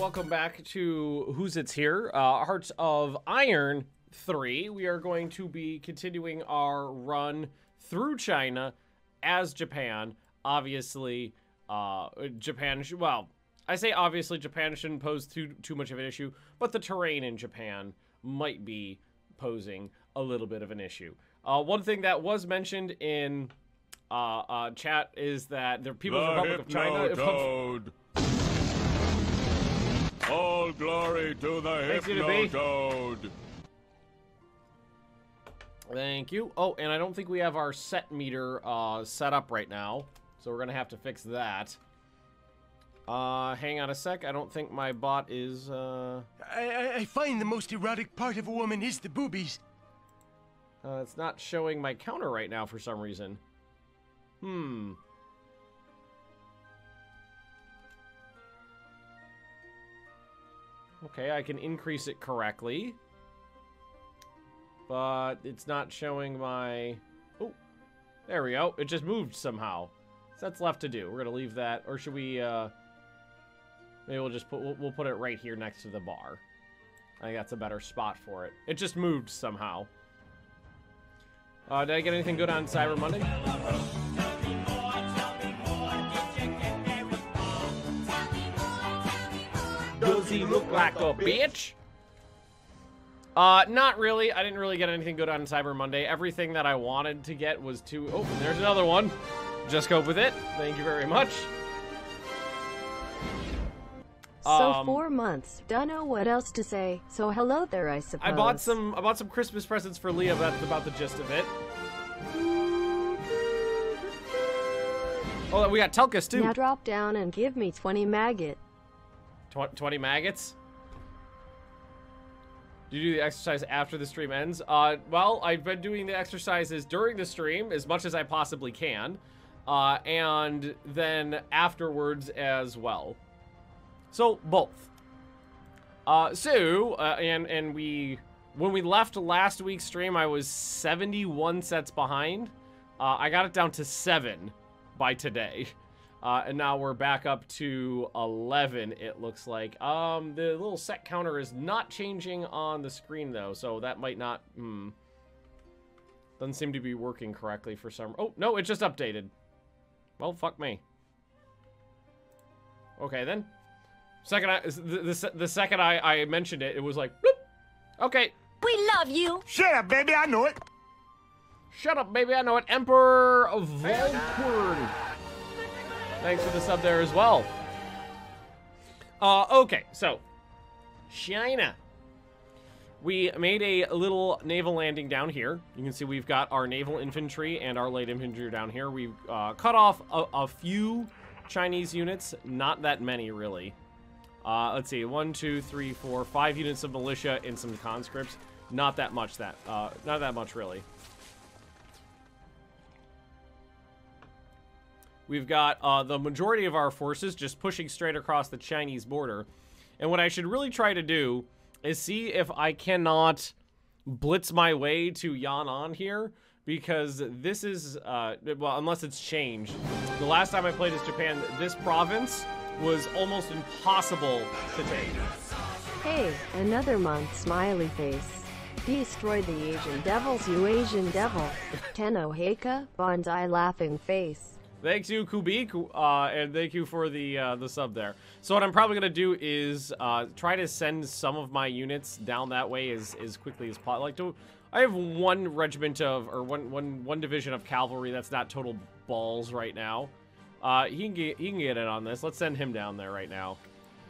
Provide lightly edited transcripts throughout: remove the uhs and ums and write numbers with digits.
welcome back to Who's It's Here, Hearts of Iron 3. We are going to be continuing our run through China as Japan. Obviously, Japan, well, I say obviously Japan shouldn't pose too much of an issue, but the terrain in Japan might be posing a little bit of an issue. One thing that was mentioned in chat is that the People's Republic of China... All glory to the Hypno-Toad. Thank you. Oh, and I don't think we have our set meter set up right now, so we're gonna have to fix that. Hang on a sec. I don't think my bot is. I find the most erotic part of a woman is the boobies. It's not showing my counter right now for some reason. Okay, I can increase it correctly. But it's not showing my... Oh, there we go. It just moved somehow. So that's left to do. We're going to leave that. Or should we... maybe we'll just put... We'll put it right here next to the bar. I think that's a better spot for it. It just moved somehow. Did I get anything good on Cyber Monday? Does he look like a bitch? Not really. I didn't really get anything good on Cyber Monday. Everything that I wanted to get was too... Oh, there's another one. Just cope with it. Thank you very much. So 4 months. Don't know what else to say. So hello there, I suppose. I bought some Christmas presents for Leah. That's about the gist of it. Oh, we got Telkus too. Now drop down and give me 20 maggot. 20 maggots? Do you do the exercise after the stream ends? Well, I've been doing the exercises during the stream as much as I possibly can. And then afterwards as well. So, both. And when we left last week's stream, I was 71 sets behind. I got it down to 7 by today. And now we're back up to 11, it looks like. The little set counter is not changing on the screen, though, so that might not... Doesn't seem to be working correctly for some... Oh, no, it just updated. Well, fuck me. Okay, then. The second I mentioned it, it was like, bloop. Okay. We love you. Shut up, baby, I know it. Shut up, baby, I know it. Emperor of Volquard. Thanks for the sub there as well. Okay, so China. We made a little naval landing down here. You can see we've got our naval infantry and our light infantry down here. We've cut off a few Chinese units, not that many really. Let's see, 1, 2, 3, 4, 5 units of militia and some conscripts. Not that much. Not that much really. We've got the majority of our forces just pushing straight across the Chinese border. And what I should really try to do is see if I cannot blitz my way to Yan'an here. Because this is, well, unless it's changed. The last time I played as Japan, this province was almost impossible to take. Hey, another month, smiley face. Destroy the Asian devils, you Asian devil. Tenno Heika, bonsai laughing face. Thanks you, Kubik, and thank you for the sub there. So what I'm probably gonna do is try to send some of my units down that way as quickly as possible. I have one regiment of, or one division of cavalry that's not total balls right now. He can get in on this. Let's send him down there right now.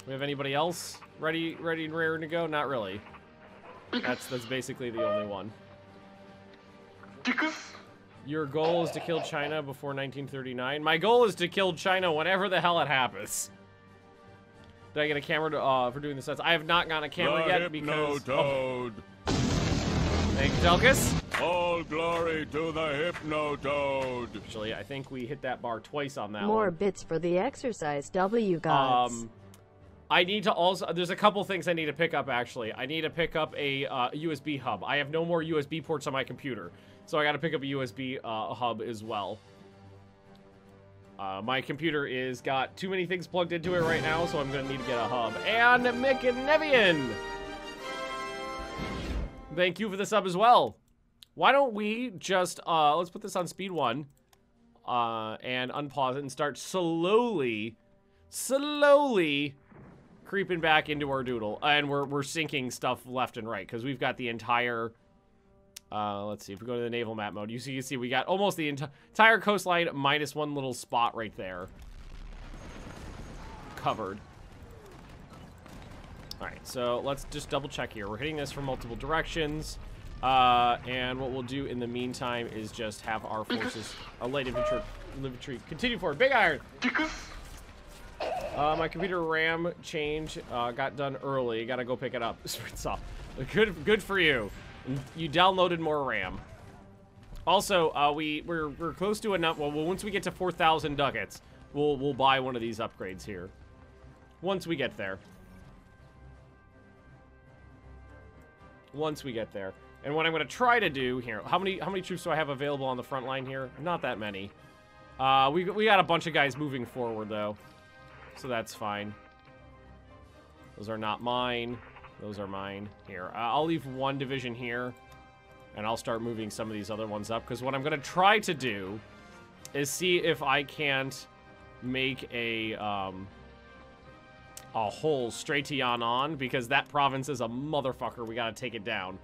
We have anybody else ready and raring to go? Not really. That's basically the only one. Your goal is to kill China before 1939. My goal is to kill China whenever the hell it happens. Did I get a camera for doing the sets? I have not gotten a camera yet because... Hypno-Toad. Thank you, Telkus. All glory to the Hypno-Toad. Actually, I think we hit that bar twice on that More one. bits for the exercise, W gods. I need to also... There's a couple things I need to pick up, actually. I need to pick up a USB hub. I have no more USB ports on my computer. So I got to pick up a USB hub as well. My computer is got too many things plugged into it right now, so I'm gonna need to get a hub. And McNevian! Thank you for the sub as well. Why don't we just, let's put this on speed 1, and unpause it and start slowly creeping back into our doodle. And we're sinking stuff left and right, because we've got the entire, let's see, if we go to the naval map mode, you see we got almost the entire coastline minus one little spot right there covered. All right, so let's just double check here. We're hitting this from multiple directions. And what we'll do in the meantime is just have our forces, our light infantry continue forward. Big Iron! My computer RAM change got done early. Gotta go pick it up. Good for you. You downloaded more RAM. Also, we're close to enough. Well, once we get to 4,000 ducats, we'll buy one of these upgrades here. Once we get there. Once we get there. And what I'm going to try to do here, how many troops do I have available on the front line here? Not that many. We got a bunch of guys moving forward, though. So that's fine. Those are not mine. Those are mine. Here, I'll leave one division here. And I'll start moving some of these other ones up. Because what I'm going to try to do is see if I can't make a whole straight to Yan'an. Because that province is a motherfucker. We got to take it down.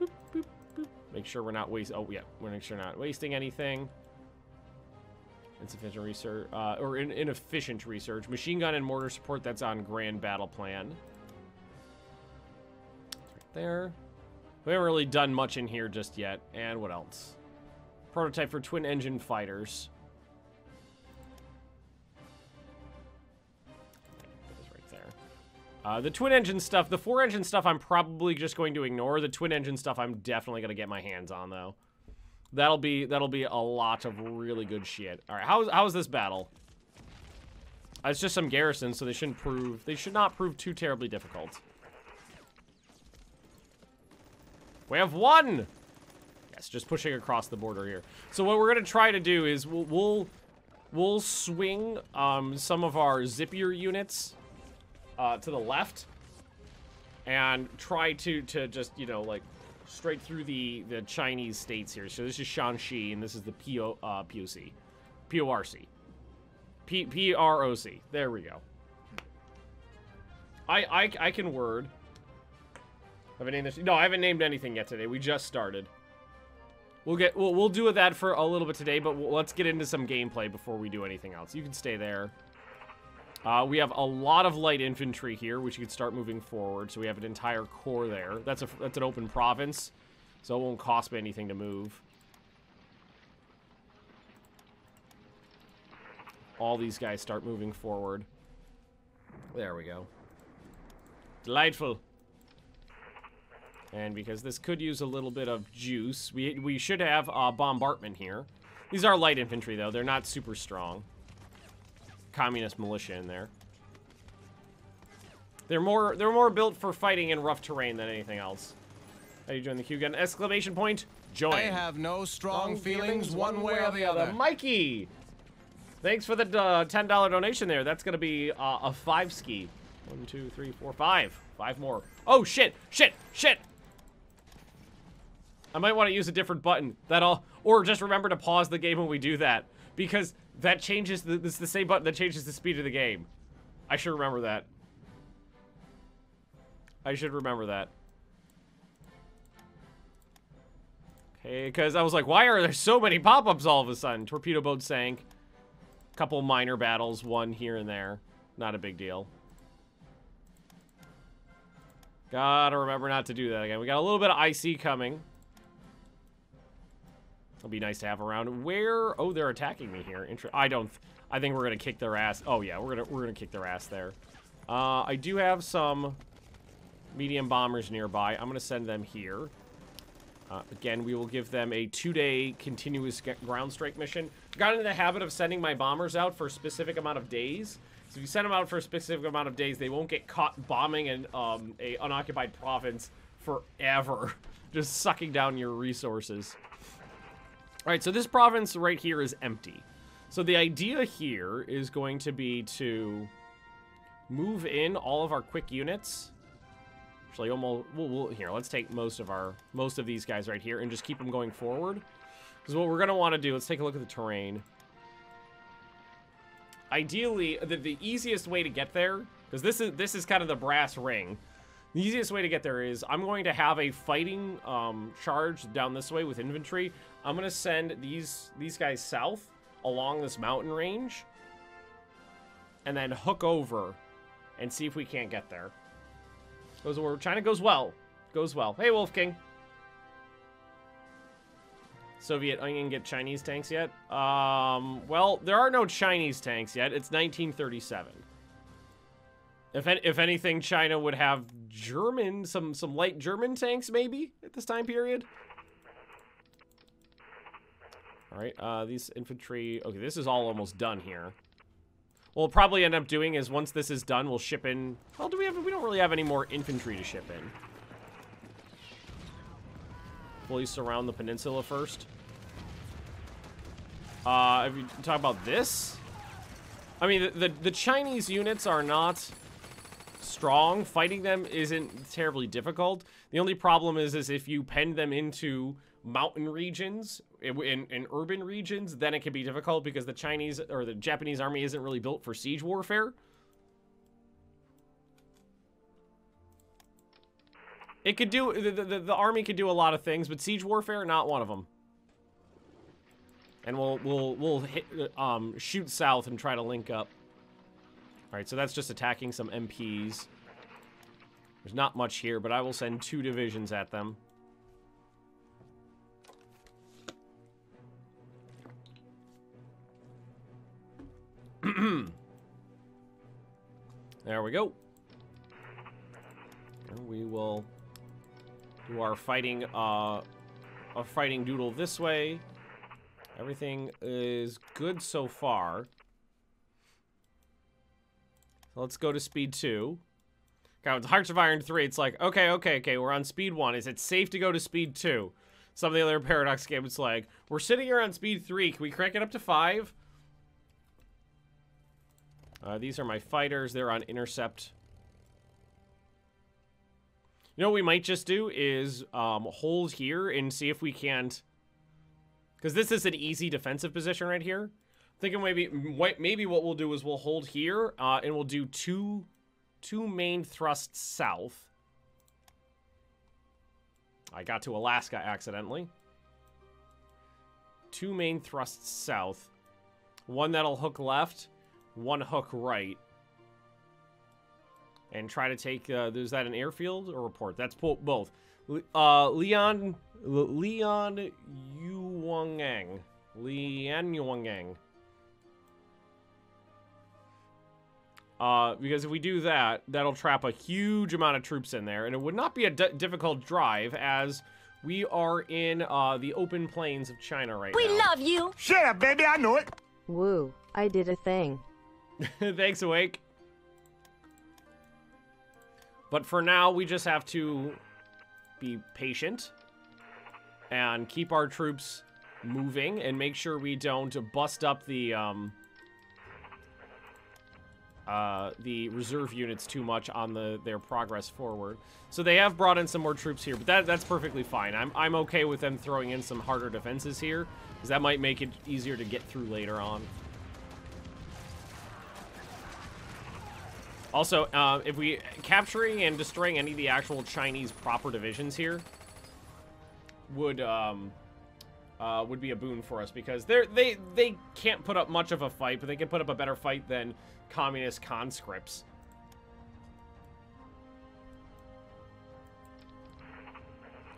Boop, boop, boop. Make sure we're not wasting. Oh, yeah. We're make sure not wasting anything. Insufficient research. Or inefficient research. Machine gun and mortar support. That's on Grand Battle Plan. Right there. We haven't really done much in here just yet. And what else? Prototype for twin engine fighters. The twin engine stuff, the 4 engine stuff I'm probably just going to ignore. The twin engine stuff I'm definitely going to get my hands on, though. That'll be a lot of really good shit. All right, how's this battle? It's just some garrisons, so they should not prove too terribly difficult. We have one! Yes, just pushing across the border here. So what we're going to try to do is we'll swing some of our Zippier units to the left and try to just, you know, like straight through the Chinese states here. So this is Shanxi and this is the POC. PORC. PROC. There we go. I can word. Have I named this? No, I haven't named anything yet today. We just started. We'll do that for a little bit today, but let's get into some gameplay before we do anything else. You can stay there. We have a lot of light infantry here, which you can start moving forward. So we have an entire corps there. That's an open province, so it won't cost me anything to move. All these guys start moving forward. There we go. Delightful. And because this could use a little bit of juice, we should have bombardment here. These are light infantry, though. They're not super strong. Communist militia in there. They're more built for fighting in rough terrain than anything else. How do you join the queue? Get an exclamation point. Join. I have no strong feelings one way or the other. Mikey, thanks for the $10 donation there. That's gonna be a 5 ski. 1, 2, 3, 4, 5. 5 more. Oh shit! Shit! Shit! I might want to use a different button. Or just remember to pause the game when we do that, because that changes it's the same button that changes the speed of the game. I should remember that. I should remember that. Okay, because I was like, why are there so many pop-ups all of a sudden? Torpedo boat sank. Couple minor battles, one here and there. Not a big deal. Gotta remember not to do that again. We got a little bit of IC coming. It'll be nice to have around. Where? Oh, they're attacking me here. I think we're gonna kick their ass. Oh yeah, we're gonna kick their ass there. I do have some medium bombers nearby. I'm gonna send them here. Again, we will give them a 2-day continuous ground strike mission. Got into the habit of sending my bombers out for a specific amount of days. So if you send them out for a specific amount of days, they won't get caught bombing an a unoccupied province forever, just sucking down your resources. right, so this province right here is empty. So the idea here is going to be to move in all of our quick units. Actually, almost, here, let's take most of these guys right here and just keep them going forward. Because what we're going to want to do, let's take a look at the terrain. Ideally, the easiest way to get there, because this is kind of the brass ring. The easiest way to get there is I'm going to have a fighting charge down this way with infantry. I'm going to send these guys south along this mountain range and then hook over and see if we can't get there. China goes well. Goes well. Hey, Wolf King. Soviet Onion get Chinese tanks yet? Well, there are no Chinese tanks yet. It's 1937. If anything, China would have German, some light German tanks maybe at this time period. All right, these infantry. Okay, this is all almost done here. What we'll probably end up doing is once this is done, we'll ship in. Well, we don't really have any more infantry to ship in. Fully surround the peninsula first. If you talk about this, I mean, the Chinese units are not strong. Fighting them isn't terribly difficult. The only problem is if you pen them into mountain regions, in urban regions, then it can be difficult because the Chinese or the Japanese army isn't really built for siege warfare. It could do, the army could do a lot of things, but siege warfare, not one of them. And we'll hit, shoot south and try to link up. All right, so that's just attacking some MPs. There's not much here, but I will send 2 divisions at them. There we go. And we will do our fighting, a fighting doodle this way. Everything is good so far. Let's go to speed 2. Okay, with Hearts of Iron 3, it's like, okay, we're on speed 1. Is it safe to go to speed 2? Some of the other Paradox games, it's like, we're sitting here on speed 3. Can we crank it up to 5? These are my fighters. They're on intercept. You know what we might just do is hold here and see if we can't... Because this is an easy defensive position right here. I'm thinking maybe what we'll do is we'll hold here and we'll do two main thrusts south. I got to Alaska accidentally. 2 main thrusts south. One that'll hook left, 1 hook right. And try to take, is that an airfield or report? That's both. Lian Yuangang. Because if we do that, that'll trap a huge amount of troops in there. And it would not be a difficult drive as we are in the open plains of China right now. We love you! Shut up, baby, I know it. Woo, I did a thing. Thanks, Awake. But for now, we just have to be patient and keep our troops moving and make sure we don't bust up the reserve units too much on their progress forward. So they have brought in some more troops here, but that's perfectly fine. I'm okay with them throwing in some harder defenses here, because that might make it easier to get through later on. Also, if we capturing and destroying any of the actual Chinese proper divisions here would be a boon for us, because they can't put up much of a fight, but they can put up a better fight than communist conscripts.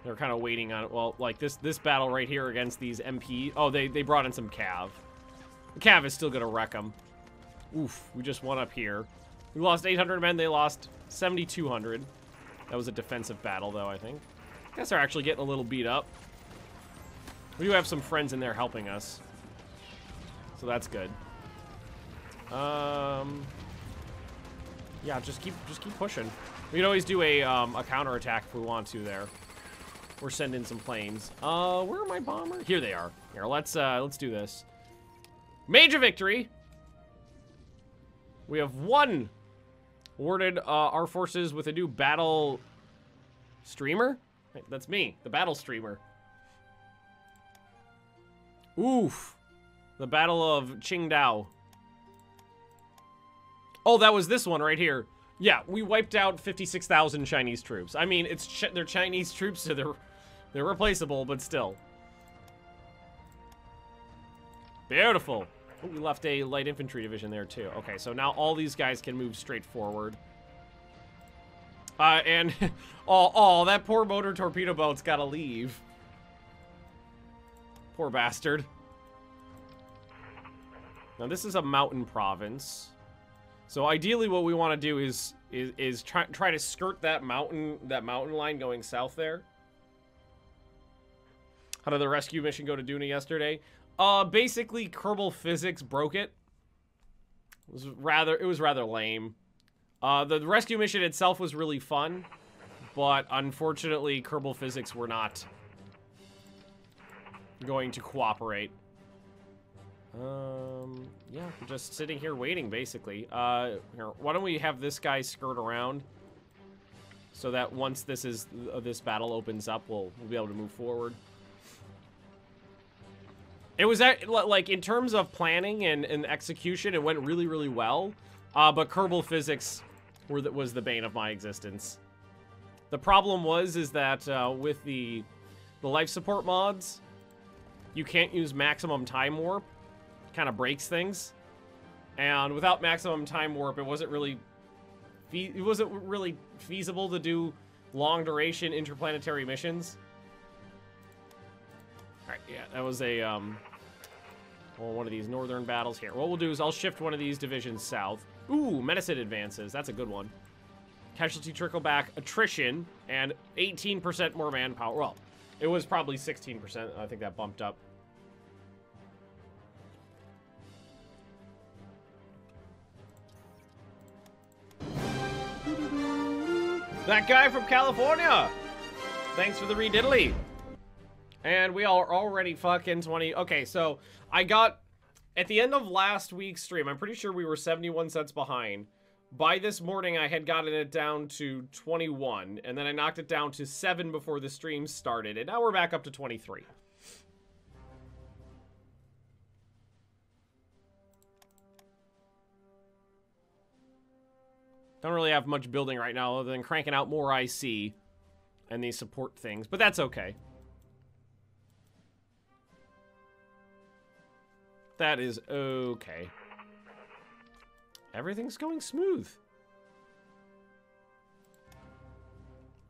They're kind of waiting on it. Well, like this battle right here against these MP. Oh, they brought in some Cav. The Cav is still gonna wreck them. Oof, we just won up here. We lost 800 men, they lost 7,200. That was a defensive battle, though, I think. I guess they're actually getting a little beat up. We do have some friends in there helping us. So that's good. Yeah, just keep pushing. We can always do a counterattack if we want to there. Or send in some planes. Where are my bombers? Here they are. Here, let's do this. Major victory. We have one. Awarded our forces with a new battle streamer. That's me, the battle streamer. Oof. The Battle of Qingdao. Oh, that was this one right here. Yeah, we wiped out 56,000 Chinese troops. I mean, they're Chinese troops, so they're replaceable, but still. Beautiful. Oh, we left a light infantry division there too. Okay, so now all these guys can move straight forward. And oh, that poor motor torpedo boat's gotta leave. Poor bastard. Now this is a mountain province. So ideally what we want to do is try to skirt that mountain line going south there. How did the rescue mission go to Duna yesterday? Basically Kerbal Physics broke it. It was rather lame. The rescue mission itself was really fun, but unfortunately Kerbal Physics were not going to cooperate. Yeah, we're just sitting here waiting, basically. Here, why don't we have this guy skirt around so that once this battle opens up, we'll be able to move forward. It was like in terms of planning and execution, it went really, really well. But Kerbal Physics was the bane of my existence. The problem is that with the life support mods, you can't use maximum time warp. Kind of breaks things, and without maximum time warp, it wasn't really feasible to do long duration interplanetary missions. All right, yeah, that was a one of these northern battles here. What we'll do is I'll shift one of these divisions south. Ooh, medicine advances. That's a good one. Casualty trickle back, attrition, and 18% more manpower. Well, it was probably 16%. I think that bumped up. That guy from California! Thanks for the rediddly. And we are already fucking 20. Okay, so I got, at the end of last week's stream, I'm pretty sure we were 71 cents behind. By this morning, I had gotten it down to 21, and then I knocked it down to 7 before the stream started, and now we're back up to 23. Don't really have much building right now other than cranking out more IC and these support things, but that's okay. That is okay. Everything's going smooth.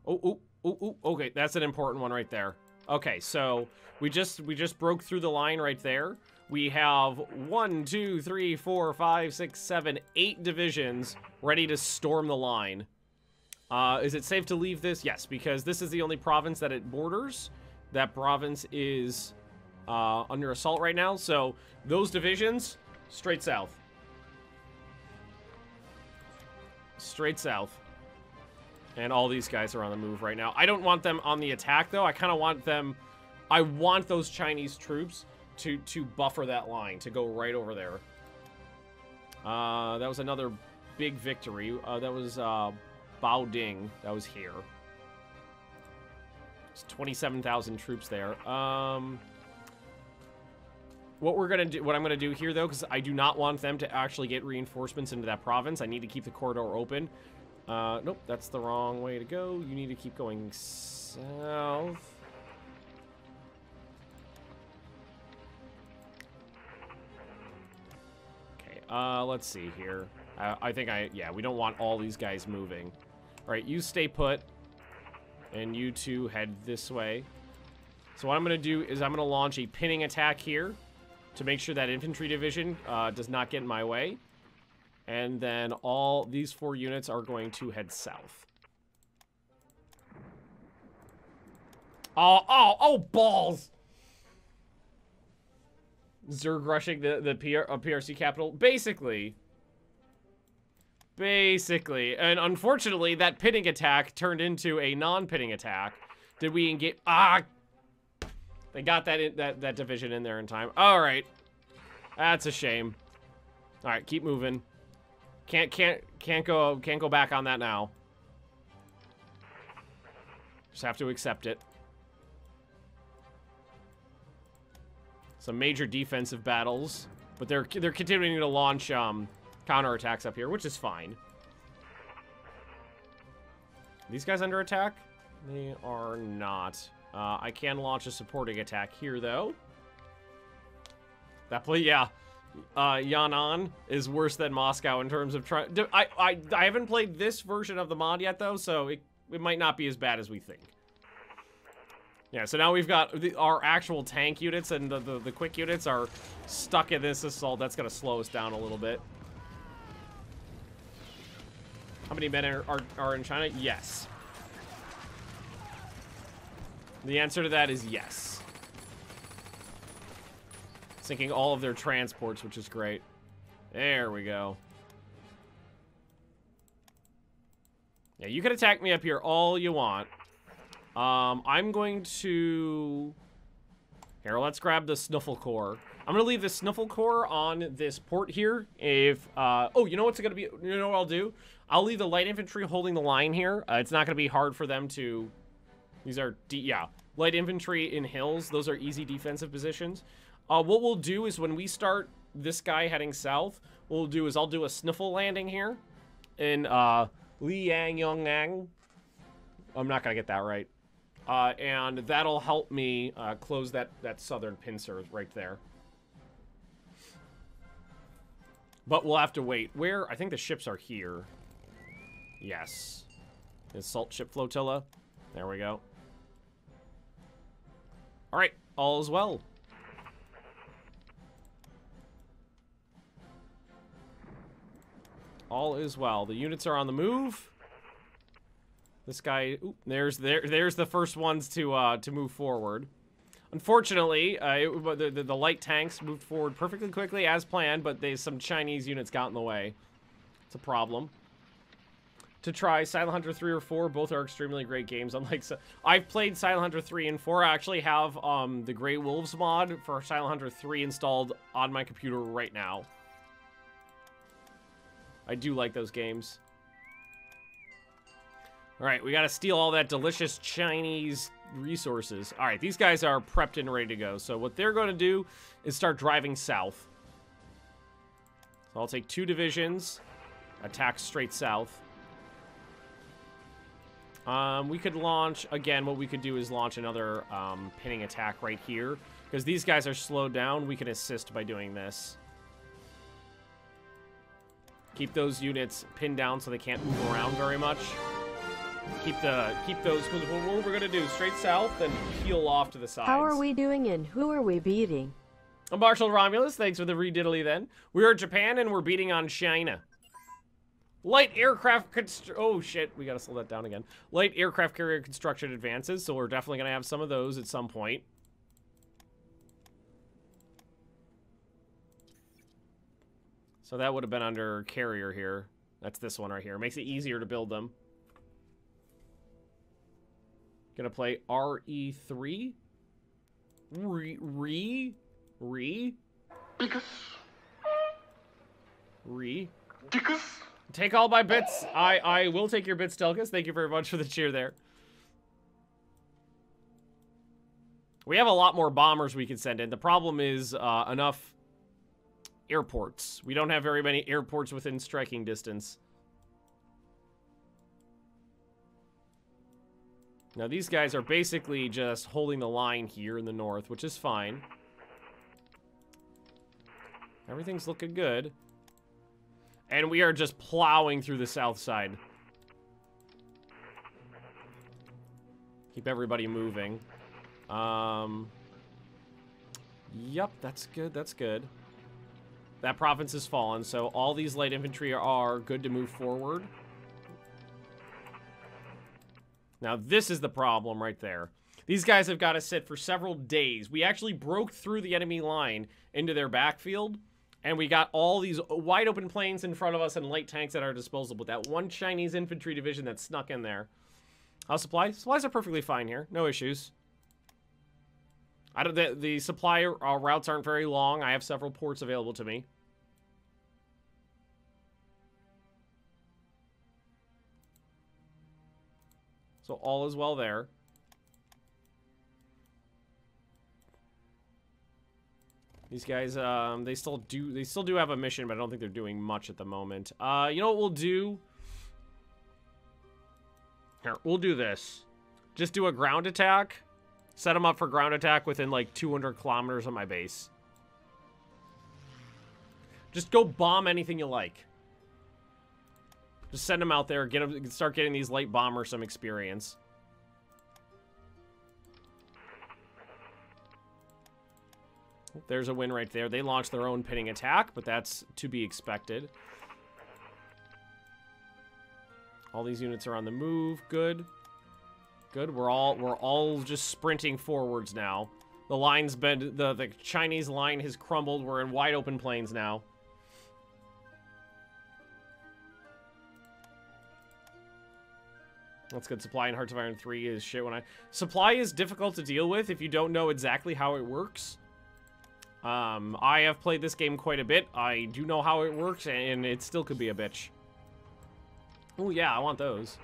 Oh, okay, that's an important one right there. Okay, so we just broke through the line right there. We have 1, 2, 3, 4, 5, 6, 7, 8 divisions ready to storm the line. Is it safe to leave this? Yes, because this is the only province that it borders. That province is under assault right now, so those divisions, straight south. Straight south. And all these guys are on the move right now. I don't want them on the attack, though. I kind of want them... I want those Chinese troops to buffer that line, to go right over there. That was another big victory. That was Baoding. That was here. It's 27,000 troops there. What I'm gonna do here, though, because I do not want them to actually get reinforcements into that province. I need to keep the corridor open. Nope, that's the wrong way to go. You need to keep going south. Let's see here. Yeah, we don't want all these guys moving. All right, you stay put, and you two head this way. So what I'm going to do is I'm going to launch a pinning attack here to make sure that infantry division does not get in my way. And then all these 4 units are going to head south. Oh, balls! Zerg rushing the PRC capital. Basically. And unfortunately, that pinning attack turned into a non-pinning attack. Did we engage? Ah! They got that division in there in time. All right. That's a shame. All right, keep moving. Can't go back on that now. Just have to accept it. Some major defensive battles, but they're continuing to launch counterattacks up here, which is fine. These guys under attack? They are not. I can launch a supporting attack here, though. That play, yeah. Yan'an is worse than Moscow in terms of trying. I haven't played this version of the mod yet, though, so it might not be as bad as we think. Yeah, so now we've got our actual tank units, and the quick units are stuck in this assault. That's going to slow us down a little bit. How many men are in China? Yes. The answer to that is yes. Sinking all of their transports, which is great. There we go. Yeah, you can attack me up here all you want. I'm going to... Here, let's grab the Snuffle Core. I'm going to leave the Snuffle Core on this port here. If, oh, you know what's going to be... You know what I'll do? I'll leave the light infantry holding the line here. It's not going to be hard for them to... These are... Yeah. Light infantry in hills. Those are easy defensive positions. What we'll do is when we start this guy heading south, what we'll do is I'll do a Sniffle landing here in Liangyongang. I'm not going to get that right. And that'll help me close that southern pincer right there. But we'll have to wait. Where? I think the ships are here. Yes. Assault ship flotilla. There we go. All right. All is well. All is well. The units are on the move. This guy, ooh, there's the first ones to move forward. Unfortunately, the light tanks moved forward perfectly quickly as planned, but some Chinese units got in the way. It's a problem. To try Silent Hunter 3 or 4, both are extremely great games. Unlike I've played Silent Hunter 3 and 4. I actually have the Grey Wolves mod for Silent Hunter 3 installed on my computer right now. I do like those games. All right, we got to steal all that delicious Chinese resources. All right, these guys are prepped and ready to go. So what they're going to do is start driving south. So I'll take 2 divisions, attack straight south. We could launch, again, what we could do is launch another pinning attack right here. Because these guys are slowed down, we can assist by doing this. Keep those units pinned down so they can't move around very much. Keep those, what we're gonna do, straight south and peel off to the sides. How are we doing and who are we beating? I'm Marshal Romulus, thanks for the rediddly then. We are Japan and we're beating on China. Light aircraft oh shit, we gotta slow that down again. Light aircraft carrier construction advances, so we're definitely gonna have some of those at some point. So that would have been under carrier here. That's this one right here. Makes it easier to build them. Gonna play RE3. Re. Take all my bits. I will take your bits, Telkus. Thank you very much for the cheer there. We have a lot more bombers we can send in. The problem is enough airports. We don't have very many airports within striking distance. Now these guys are basically just holding the line here in the north, which is fine. Everything's looking good. And we are just plowing through the south side. Keep everybody moving. Yep, that's good, that's good. That province has fallen, so all these light infantry are good to move forward. Now, this is the problem right there. These guys have got to sit for several days. We actually broke through the enemy line into their backfield, and we got all these wide open plains in front of us and light tanks at our disposal. But that one Chinese infantry division that snuck in there, How's supply? Supplies are perfectly fine here. No issues. The supply routes aren't very long. I have several ports available to me. So all is well there. These guys, they still do have a mission, but I don't think they're doing much at the moment. You know what we'll do? Here, we'll do this. Just do a ground attack. Set them up for ground attack within like 200 kilometers of my base. Just go bomb anything you like. Just send them out there, start getting these light bombers some experience. There's a win right there. They launched their own pinning attack, but that's to be expected. All these units are on the move. Good. Good. We're all just sprinting forwards now. The line's been the Chinese line has crumbled. We're in wide open plains now. That's good. Supply in Hearts of Iron 3 is shit when supply is difficult to deal with if you don't know exactly how it works. I have played this game quite a bit. I do know how it works, and it still could be a bitch. Oh yeah, I want those.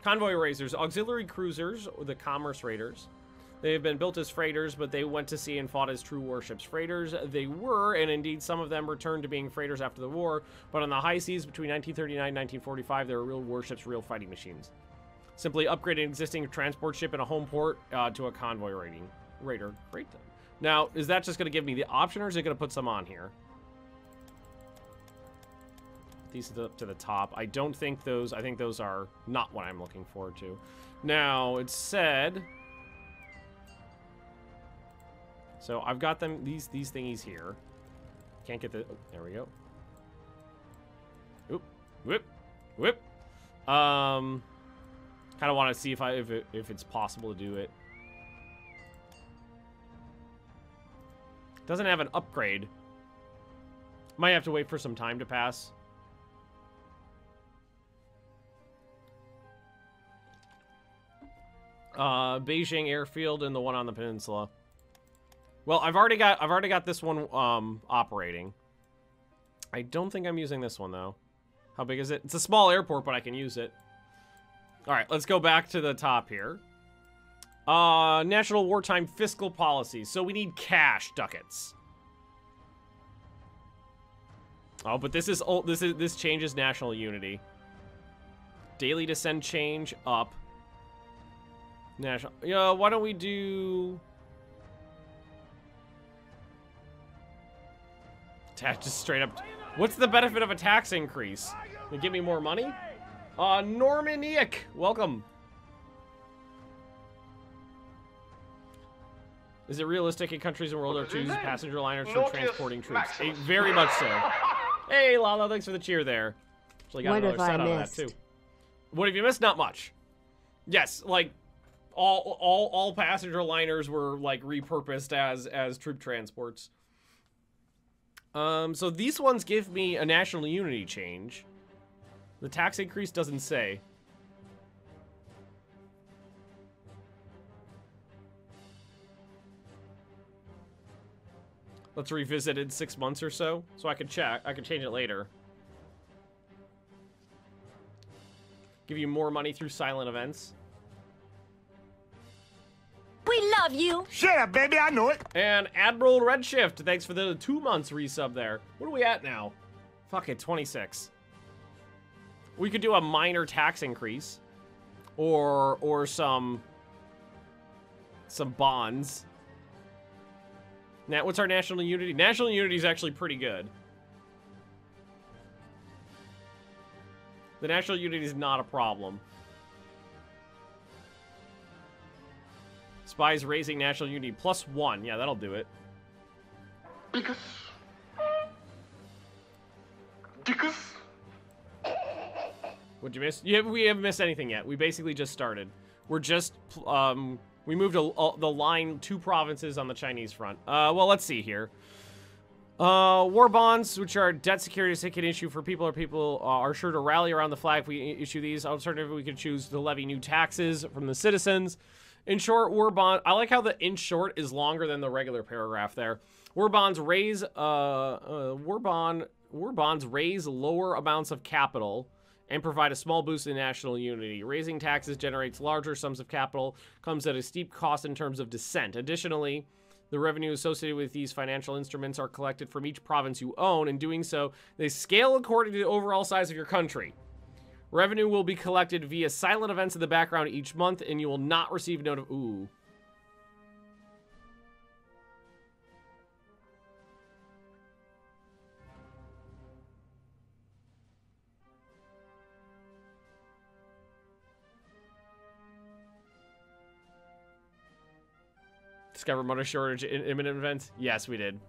Convoy raisers, auxiliary cruisers, or the commerce raiders. They have been built as freighters, but they went to sea and fought as true warships. Freighters they were, and indeed some of them returned to being freighters after the war, but on the high seas between 1939 and 1945, they were real warships, real fighting machines. Simply upgrade an existing transport ship in a home port to a convoy raider. Great. Now, is that just going to give me the option, or is it going to put some on here? These up to the top. I don't think those... I think those are not what I'm looking forward to. Now, it said... So, I've got them... These thingies here. Can't get the... Oh, there we go. Oop. Whip. Whip. Kind of want to see if it's possible to do it. Doesn't have an upgrade. Might have to wait for some time to pass. Beijing airfield and the one on the peninsula. Well, I've already got this one operating. I don't think I'm using this one though. How big is it? It's a small airport, but I can use it. All right, let's go back to the top here. National wartime fiscal policies. So we need cash ducats. Oh, but this changes national unity. Daily descent change up. National. Yeah, why don't we do just straight up. What's the benefit of a tax increase? They give me more money? Normaniac, welcome. Is it realistic in countries in World War II passenger liners for transporting troops? Very much so. Hey, Lala, thanks for the cheer there. Actually got another set out of that, too. What have you missed? Not much. Yes, like, all passenger liners were, like, repurposed as troop transports. So these ones give me a national unity change. The tax increase doesn't say. Let's revisit it in 6 months or so I can check. I can change it later. Give you more money through silent events. We love you. Shut up, baby. I know it. And Admiral Redshift, thanks for the 2 months resub there. What are we at now? Fuck it, 26. We could do a minor tax increase, or some bonds. Now, what's our national unity? National unity is actually pretty good. The national unity is not a problem. Spies raising national unity +1. Yeah, that'll do it. What'd you miss? Yeah, we haven't missed anything yet. We basically just started. We're just, we moved the line 2 provinces on the Chinese front. Well, let's see here. War bonds, which are debt securities that can issue for people, or people are sure to rally around the flag if we issue these. Alternatively, we could choose to levy new taxes from the citizens. In short, war bond. I like how the in short is longer than the regular paragraph there. War bonds raise war bonds raise lower amounts of capital and provide a small boost in national unity. Raising taxes generates larger sums of capital, comes at a steep cost in terms of descent. Additionally, the revenue associated with these financial instruments are collected from each province you own. In doing so, they scale according to the overall size of your country. Revenue will be collected via silent events in the background each month, and you will not receive ooh. Discover motor shortage in imminent events? Yes, we did.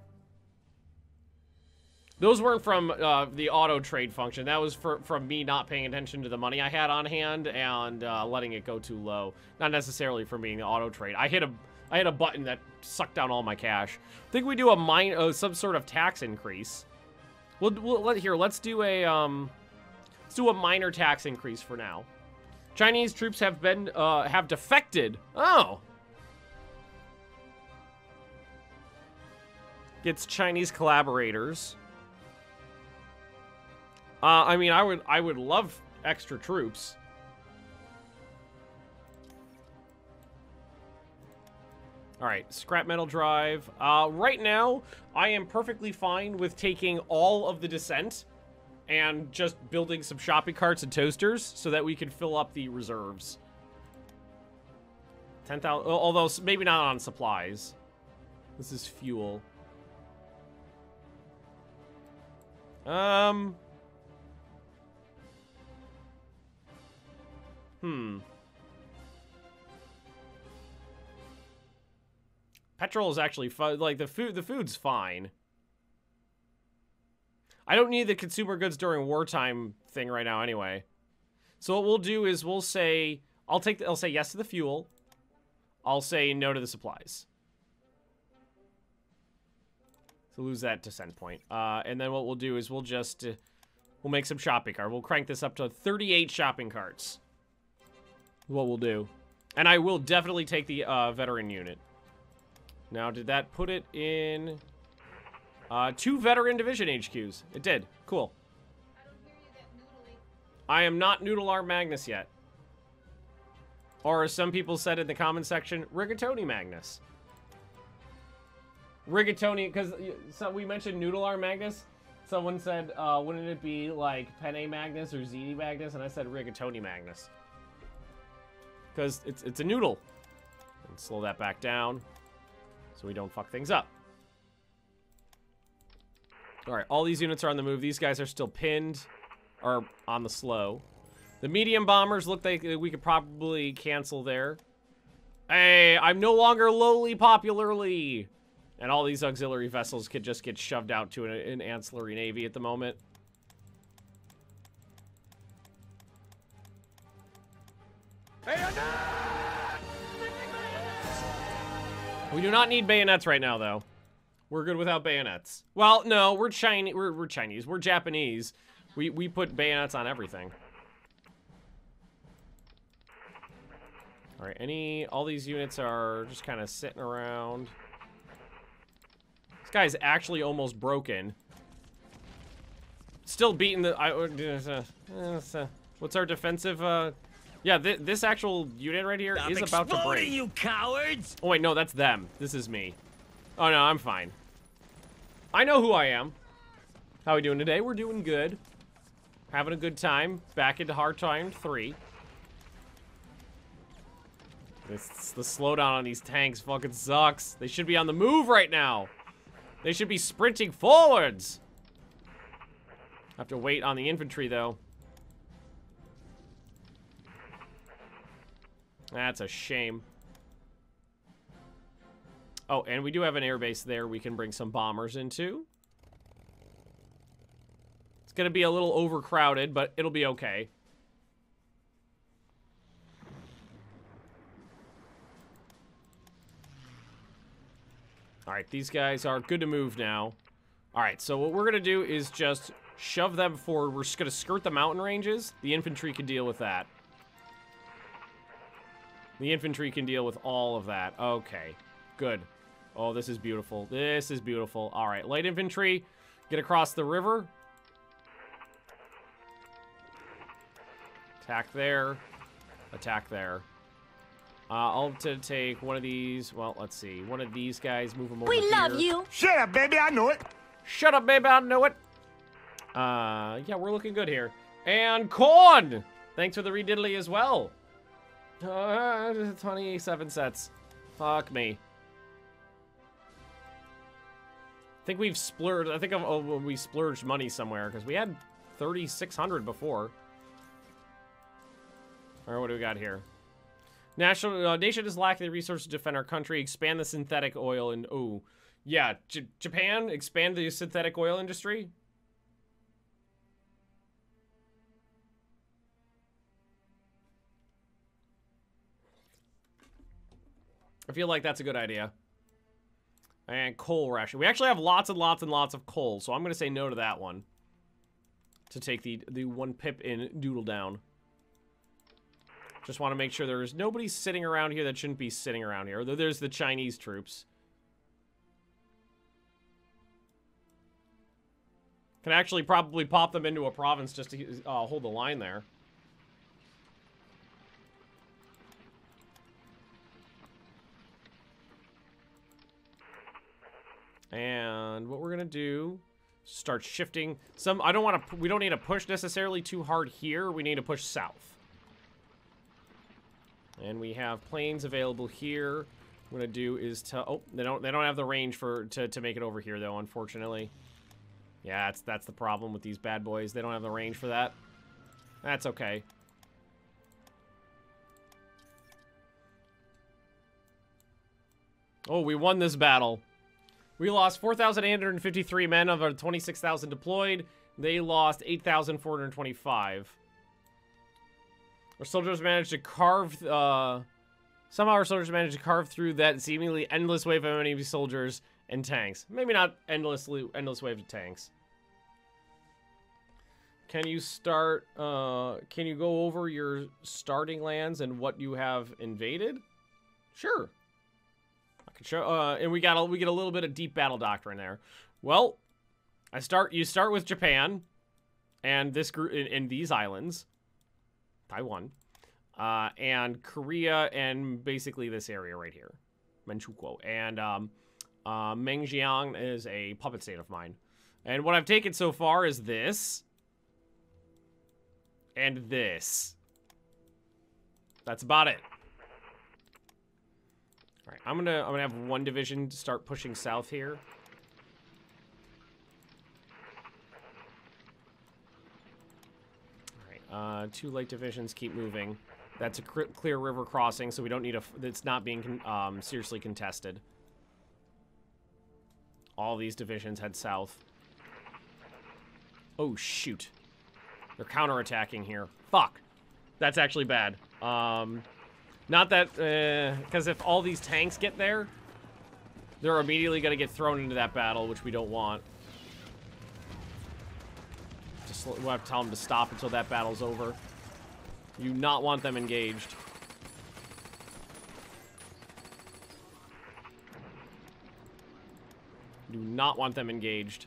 Those weren't from the auto trade function. That was from me not paying attention to the money I had on hand and letting it go too low. Not necessarily from being the auto trade. I hit a button that sucked down all my cash. I think we do a some sort of tax increase. Let's do a minor tax increase for now. Chinese troops have defected. Oh. Gets Chinese collaborators. I mean, I would love extra troops. All right, scrap metal drive. Right now, I am perfectly fine with taking all of the descent and just building some shopping carts and toasters so that we can fill up the reserves. 10,000, although maybe not on supplies. This is fuel. Petrol is actually fun. Like, the food's fine. I don't need the consumer goods during wartime thing right now anyway. So what we'll do is we'll say, I'll say yes to the fuel. I'll say no to the supplies. So lose that descent point. And then what we'll do is we'll just, we'll make some shopping cart. We'll crank this up to 38 shopping carts. What we'll do. And I will definitely take the veteran unit. Now, did that put it in 2 veteran division HQs? It did. Cool. I am not Noodle Arm Magnus yet. Or as some people said in the comment section, Rigatoni Magnus. Rigatoni, because so we mentioned Noodle Arm Magnus. Someone said, wouldn't it be like Penne Magnus or Ziti Magnus? And I said Rigatoni Magnus. Because it's a noodle. And slow that back down so we don't fuck things up. Alright, all these units are on the move. These guys are still pinned or on the slow. The medium bombers look like we could probably cancel there. Hey, I'm no longer lowly popularly. And all these auxiliary vessels could just get shoved out to an ancillary navy at the moment. We do not need bayonets right now, though. We're good without bayonets. Well, no, we're Chinese. We're Chinese. We're Japanese. We put bayonets on everything. All right, all these units are just kind of sitting around. This guy's actually almost broken. Still beating the. What's our defensive? Yeah, this actual unit right here is about to break. You cowards! Oh wait, no, that's them. This is me. Oh no, I'm fine. I know who I am. How we doing today? We're doing good. Having a good time. Back into Hard Time 3. The slowdown on these tanks fucking sucks. They should be on the move right now. They should be sprinting forwards. Have to wait on the infantry though. That's a shame. Oh, and we do have an airbase there we can bring some bombers into. It's gonna be a little overcrowded, but it'll be okay. Alright, these guys are good to move now. All right, so what we're going to do is just shove them forward. We're just going to skirt the mountain ranges. The infantry can deal with that. The infantry can deal with all of that. Okay, good. Oh, this is beautiful. This is beautiful. All right, light infantry, get across the river. Attack there. Attack there. I'll take one of these. Well, let's see. One of these guys, move them over We here. love you. Shut up, baby, I know it. Shut up, baby, I know it. Yeah, we're looking good here. And corn! Thanks for the rediddly as well. 27 sets. Fuck me. I think we've splurged. I think we splurged money somewhere because we had 3,600 before. All right, what do we got here? Nation is lacking the resources to defend our country. Expand the synthetic oil and yeah, Japan expand the synthetic oil industry. I feel like that's a good idea. And coal ration. We actually have lots and lots and lots of coal, so I'm going to say no to that one. To take the one pip in Doodle down. Just want to make sure there's nobody sitting around here that shouldn't be sitting around here. Although there's the Chinese troops. Can actually probably pop them into a province just to hold the line there. And what we're gonna do, start shifting some. I don't want to. We don't need to push necessarily too hard here. We need to push south. And we have planes available here. What I'm gonna do is to. Oh, they don't have the range to make it over here though. Unfortunately. Yeah, that's the problem with these bad boys. They don't have the range for that. That's okay. Oh, we won this battle. We lost 4,853 men of our 26,000 deployed. They lost 8,425. Our soldiers managed to carve... somehow our soldiers managed to carve through that seemingly endless wave of enemy soldiers and tanks. Maybe not endless wave of tanks. Can you start... can you go over your starting lands and what you have invaded? Sure. Show, and we get a little bit of deep battle doctrine there. Well, you start with Japan and this group in these islands, Taiwan, and Korea, and basically this area right here, Manchukuo, and Mengjiang is a puppet state of mine. And what I've taken so far is this and this. That's about it. All right, I'm gonna have one division start pushing south here. All right, 2 light divisions keep moving. That's a clear river crossing, so we don't need it's not being seriously contested. All these divisions head south. Oh shoot, they're counterattacking here. Fuck, that's actually bad. Not that, because if all these tanks get there, they're immediately going to get thrown into that battle, which we don't want. We'll have to tell them to stop until that battle's over. You do not want them engaged. Do not want them engaged.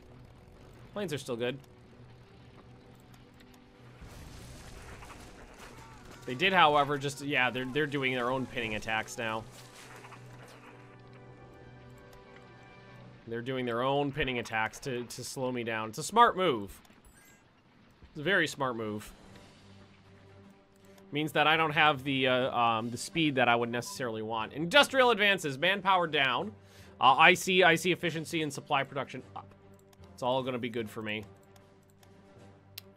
Planes are still good. They did, however, just, yeah, they're doing their own pinning attacks now. They're doing their own pinning attacks to slow me down. It's a smart move. It's a very smart move. Means that I don't have the speed that I would necessarily want. Industrial advances, manpower down. I see efficiency and supply production up. It's all going to be good for me.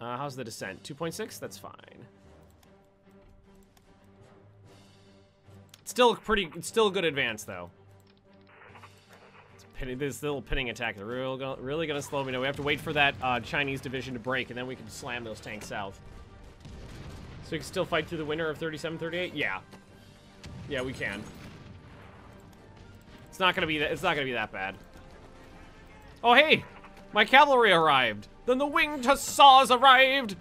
How's the descent? 2.6? That's fine. It's still a good advance though. This little pinning attack is really gonna slow me down. We have to wait for that Chinese division to break, and then we can slam those tanks south. So we can still fight through the winter of 37-38. Yeah, we can. It's not gonna be that bad. Oh hey, My cavalry arrived. Then the winged hussars arrived.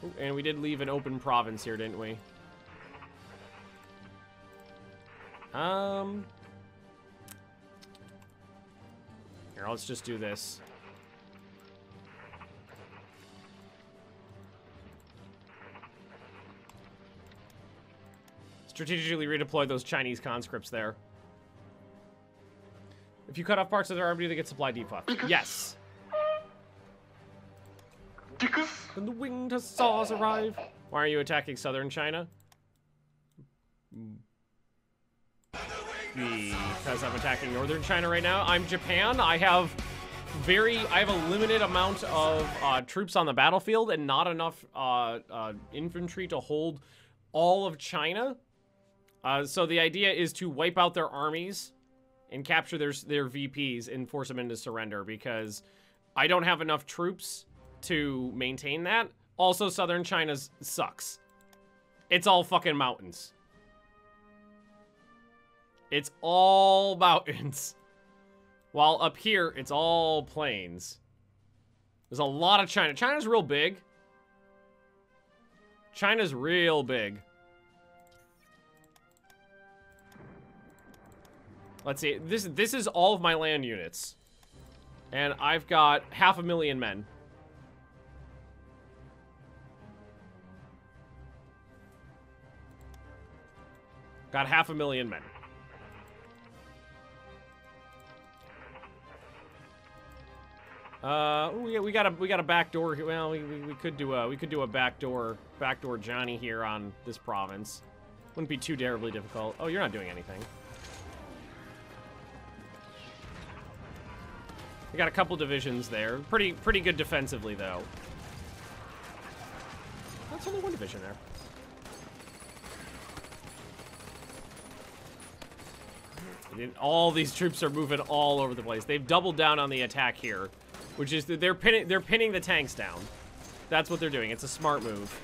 Ooh, and we did leave an open province here, didn't we? Here, let's just do this. Strategically redeploy those Chinese conscripts there. If you cut off parts of their army, they get supply debuff. Yes. Then the winged hussars arrive. Why are you attacking southern China? Because I'm attacking northern China right now. I'm Japan. I have a limited amount of troops on the battlefield and not enough infantry to hold all of China. So the idea is to wipe out their armies and capture their VPs and force them into surrender, because I don't have enough troops to maintain that. Also, southern China sucks. It's all fucking mountains. It's all mountains. While up here, it's all plains. There's a lot of China. China's real big. China's real big. Let's see. This is all of my land units. And I've got 500,000 men. Got 500,000 men. We got a backdoor. Well, we could do a backdoor Johnny here on this province. Wouldn't be too terribly difficult. Oh, you're not doing anything. We got a couple divisions there. Pretty good defensively, though. That's only one division there. All these troops are moving all over the place. They've doubled down on the attack here, which is that they're pinning the tanks down. That's what they're doing. It's a smart move.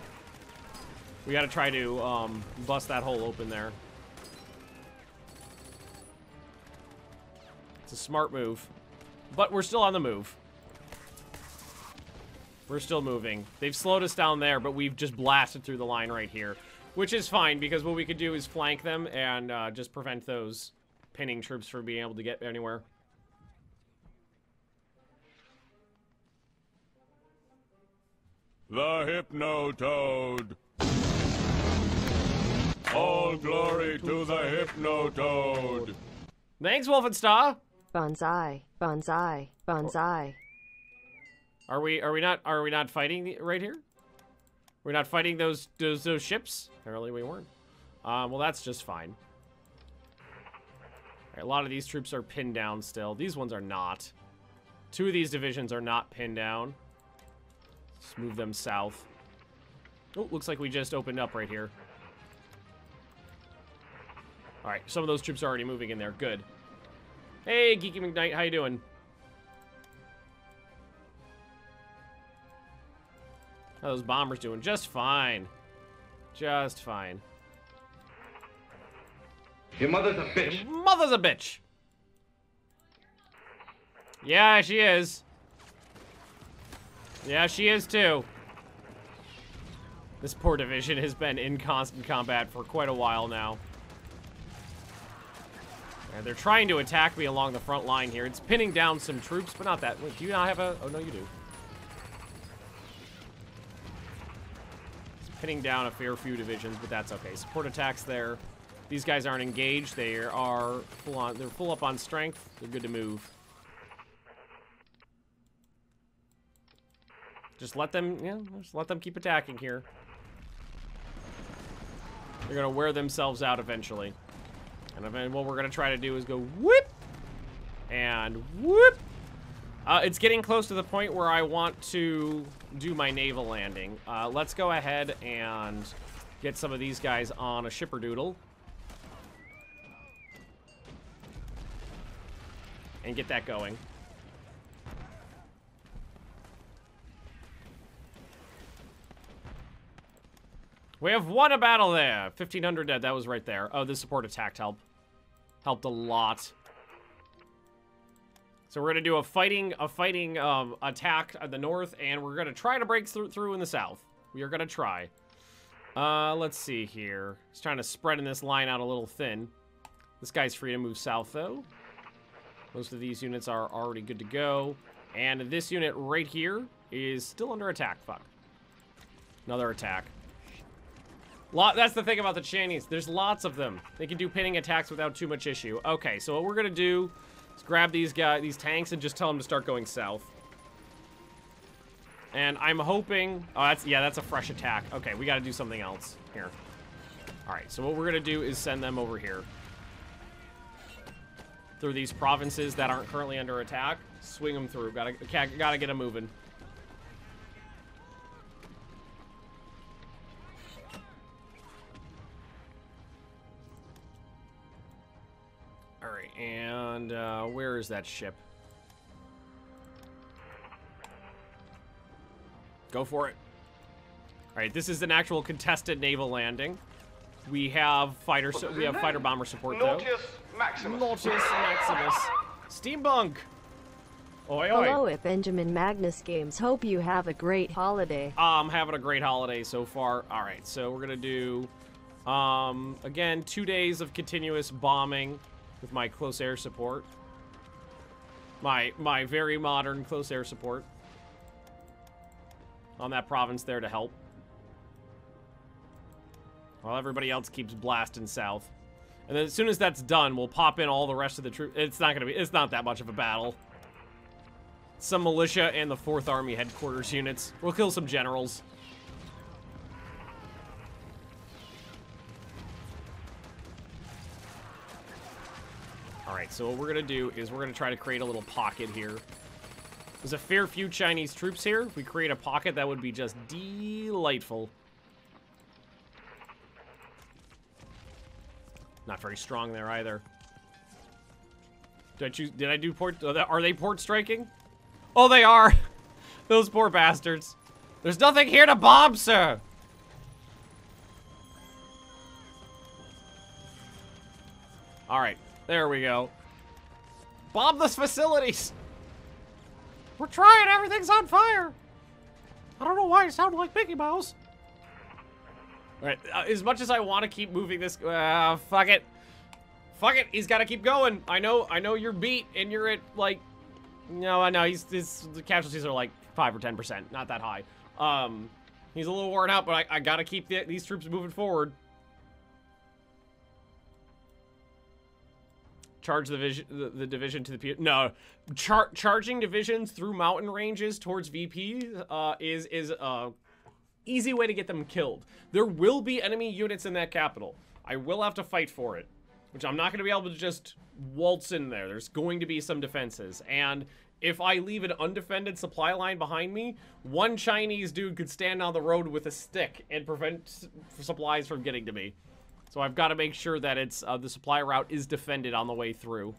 We got to try to bust that hole open there. It's a smart move. But we're still on the move. We're still moving. They've slowed us down there, but we've just blasted through the line right here. Which is fine, because what we could do is flank them and just prevent those pinning troops from being able to get anywhere. The Hypno-Toad. All glory to the Hypno-Toad. Thanks, Wolfenstein. Bonsai, bonsai, bonsai. Are we not fighting right here? We're not fighting those ships? Apparently we weren't. Well, that's just fine. All right, a lot of these troops are pinned down still. These ones are not. 2 of these divisions are not pinned down. Let's move them south. Oh, looks like we just opened up right here. All right, some of those troops are already moving in there. Good. Hey, Geeky McKnight, how you doing? How are those bombers doing? Just fine. Just fine. Your mother's a bitch. Your mother's a bitch. Yeah, she is. Yeah, she is too. This poor division has been in constant combat for quite a while now. And they're trying to attack me along the front line here. It's pinning down some troops, but not that. Wait, do you not have a... Oh, no, you do. It's pinning down a fair few divisions, but that's okay. Support attacks there. These guys aren't engaged. They are full on... They're full up on strength. They're good to move. Just let them... Yeah, just let them keep attacking here. They're going to wear themselves out eventually. And then what we're going to try to do is go whoop and whoop. It's getting close to the point where I want to do my naval landing. Let's go ahead and get some of these guys on a shipperdoodle. And get that going. We have won a battle there. 1,500 dead. That was right there. Oh, the support attack help. Helped a lot. So we're gonna do a fighting attack at the north, and we're gonna try to break through in the south. We are gonna try. Let's see here. Just trying to spread in this line out a little thin. This guy's free to move south, though. Most of these units are already good to go. And this unit right here is still under attack. Fuck. Another attack. That's the thing about the Chinese. There's lots of them. They can do pinning attacks without too much issue. Okay, so what we're gonna do is grab these tanks, and just tell them to start going south. And I'm hoping... Oh, that's a fresh attack. Okay, we gotta do something else here. Alright, so what we're gonna do is send them over here. Through these provinces that aren't currently under attack. Swing them through. Gotta get them moving. Alright, and where is that ship? Go for it. Alright, this is an actual contested naval landing. We have fighter bomber support though. Nautilus Maximus. Steambunk. Oi, oi. Hello at Benjamin Magnus Games. Hope you have a great holiday. I'm having a great holiday so far. Alright, so we're gonna do again 2 days of continuous bombing with my close air support. My very modern close air support. On that province there to help. While everybody else keeps blasting south. And then as soon as that's done, we'll pop in all the rest of the troops. It's not that much of a battle. Some militia and the 4th Army headquarters units. We'll kill some generals. Alright, so what we're gonna do is we're gonna try to create a little pocket here. There's a fair few Chinese troops here. If we create a pocket, that would be just delightful. Not very strong there either. Did I do port? Are they port striking? Oh, they are. Those poor bastards. There's nothing here to bomb, sir. All right, there we go. Bomb those facilities. We're trying. Everything's on fire. I don't know why I sound like Mickey Mouse. All right, as much as I want to keep moving this, fuck it. Fuck it, he's got to keep going. I know you're beat, and you're at, like, no, I know, the casualties are, like, 5 or 10%, not that high. He's a little worn out, but I got to keep these troops moving forward. Charge the division to the... No, charging divisions through mountain ranges towards VP is easy way to get them killed. There will be enemy units in that capital. I will have to fight for it, which I'm not going to be able to just waltz in there. There's going to be some defenses, and if I leave an undefended supply line behind me, one Chinese dude could stand on the road with a stick and prevent supplies from getting to me. So I've got to make sure that it's the supply route is defended on the way through.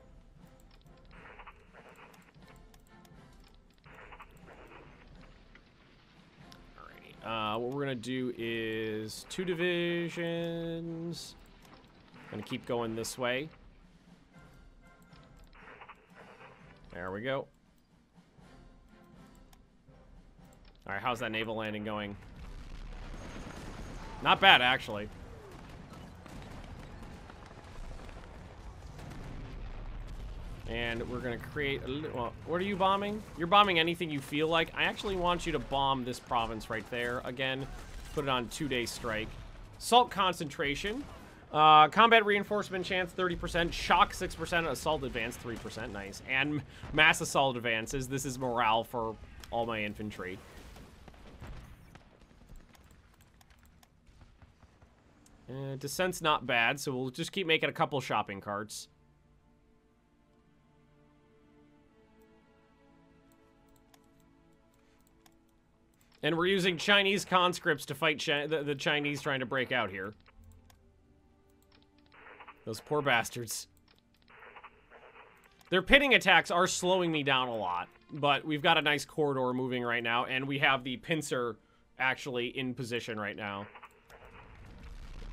What we're gonna do is 2 divisions. Gonna keep going this way. There we go. All right, how's that naval landing going? Not bad, actually. And we're gonna create a well, what are you bombing? You're bombing anything you feel like. I actually want you to bomb this province right there. Again, put it on 2-day strike. Assault concentration. Combat reinforcement chance 30%. Shock 6%. Assault advance 3%. Nice. And mass assault advances. This is morale for all my infantry. Descent's not bad, so we'll just keep making a couple shopping carts. And we're using Chinese conscripts to fight the Chinese trying to break out here. Those poor bastards. Their pitting attacks are slowing me down a lot, but we've got a nice corridor moving right now, and we have the pincer actually in position right now.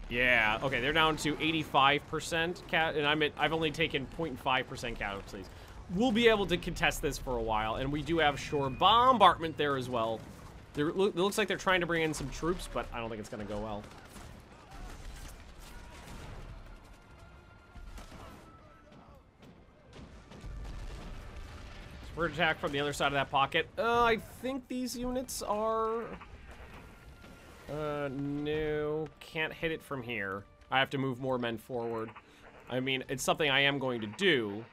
Yeah, okay, they're down to 85% and I've only taken 0.5% casualties. We'll be able to contest this for a while, and we do have shore bombardment there as well. It looks like they're trying to bring in some troops, but I don't think it's going to go well. We're attacked from the other side of that pocket. I think these units are... no. Can't hit it from here. I have to move more men forward. I mean, it's something I am going to do.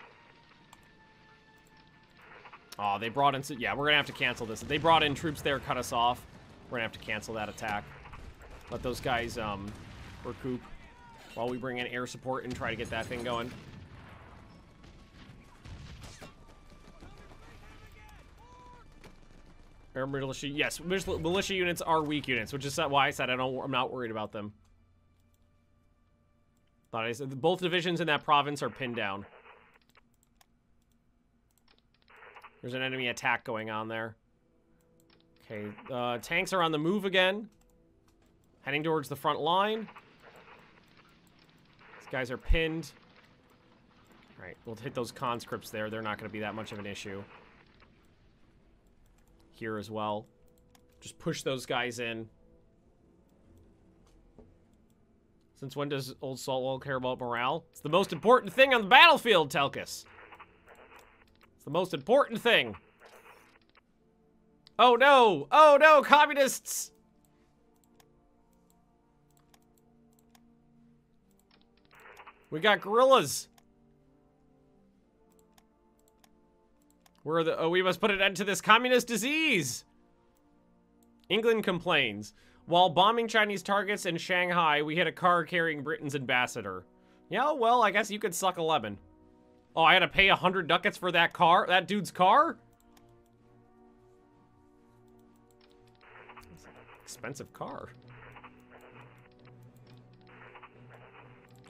Oh, they brought in... Yeah, we're going to have to cancel this. If they brought in troops there, cut us off. We're going to have to cancel that attack. Let those guys, recoup while we bring in air support and try to get that thing going. Air militia, yes, militia units are weak units, which is why I said I'm not worried about them. Thought I said both divisions in that province are pinned down. There's an enemy attack going on there. Okay, tanks are on the move again. Heading towards the front line. These guys are pinned. All right, we'll hit those conscripts there. They're not going to be that much of an issue. Here as well. Just push those guys in. Since when does Old Saltwell care about morale? It's the most important thing on the battlefield, Telkus. It's the most important thing. Oh no! Oh no, communists! We got guerrillas. We must put an end to this communist disease. England complains. While bombing Chinese targets in Shanghai, we hit a car carrying Britain's ambassador. Yeah, well, I guess you could suck a lemon. Oh, I had to pay 100 ducats for that car? That dude's car? That's an expensive car.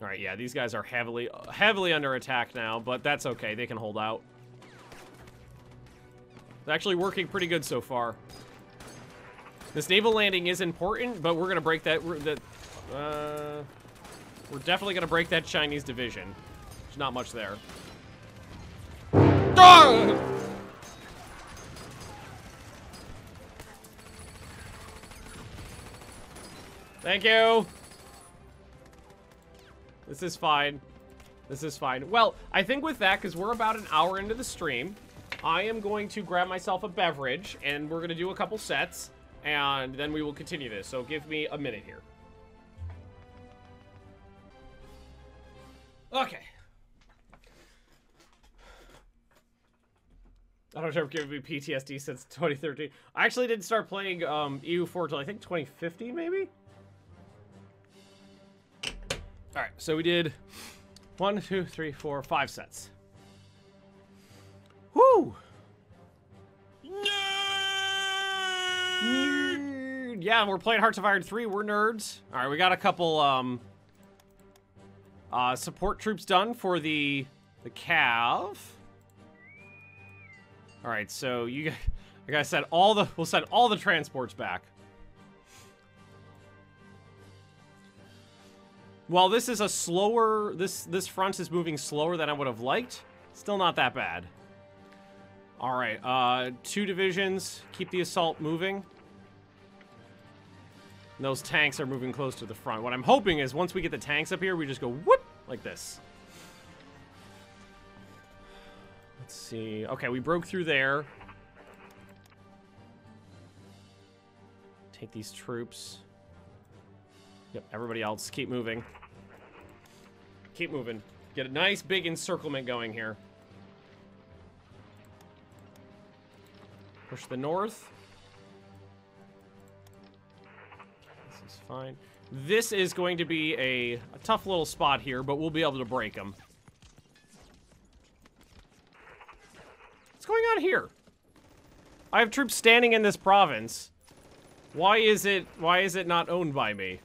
All right, yeah, these guys are heavily under attack now, but that's okay. They can hold out. It's actually working pretty good so far. This naval landing is important, but we're gonna break that. We're definitely gonna break that Chinese division. There's not much there. Ah! Thank you. This is fine. This is fine. Well, I think with that, because we're about an hour into the stream, I am going to grab myself a beverage, and we're going to do a couple sets, and then we will continue this. So give me a minute here. Okay. I don't know if giving me PTSD since 2013. I actually didn't start playing EU4 till I think 2015, maybe? Alright, so we did 1, 2, 3, 4, 5 sets. Woo! Nerd! Yeah, we're playing Hearts of Iron 3. We're nerds. Alright, we got a couple support troops done for the Cav. Alright, so you guys, like I said, we'll send all the transports back. While this is a slower, this front is moving slower than I would have liked, still not that bad. Alright, 2 divisions, keep the assault moving. And those tanks are moving close to the front. What I'm hoping is once we get the tanks up here, we just go whoop, like this. Let's see. Okay, we broke through there. Take these troops. Yep, everybody else, keep moving. Keep moving. Get a nice big encirclement going here. Push the north. This is fine. This is going to be a tough little spot here, but we'll be able to break them. What's going on here? I have troops standing in this province. Why is it not owned by me?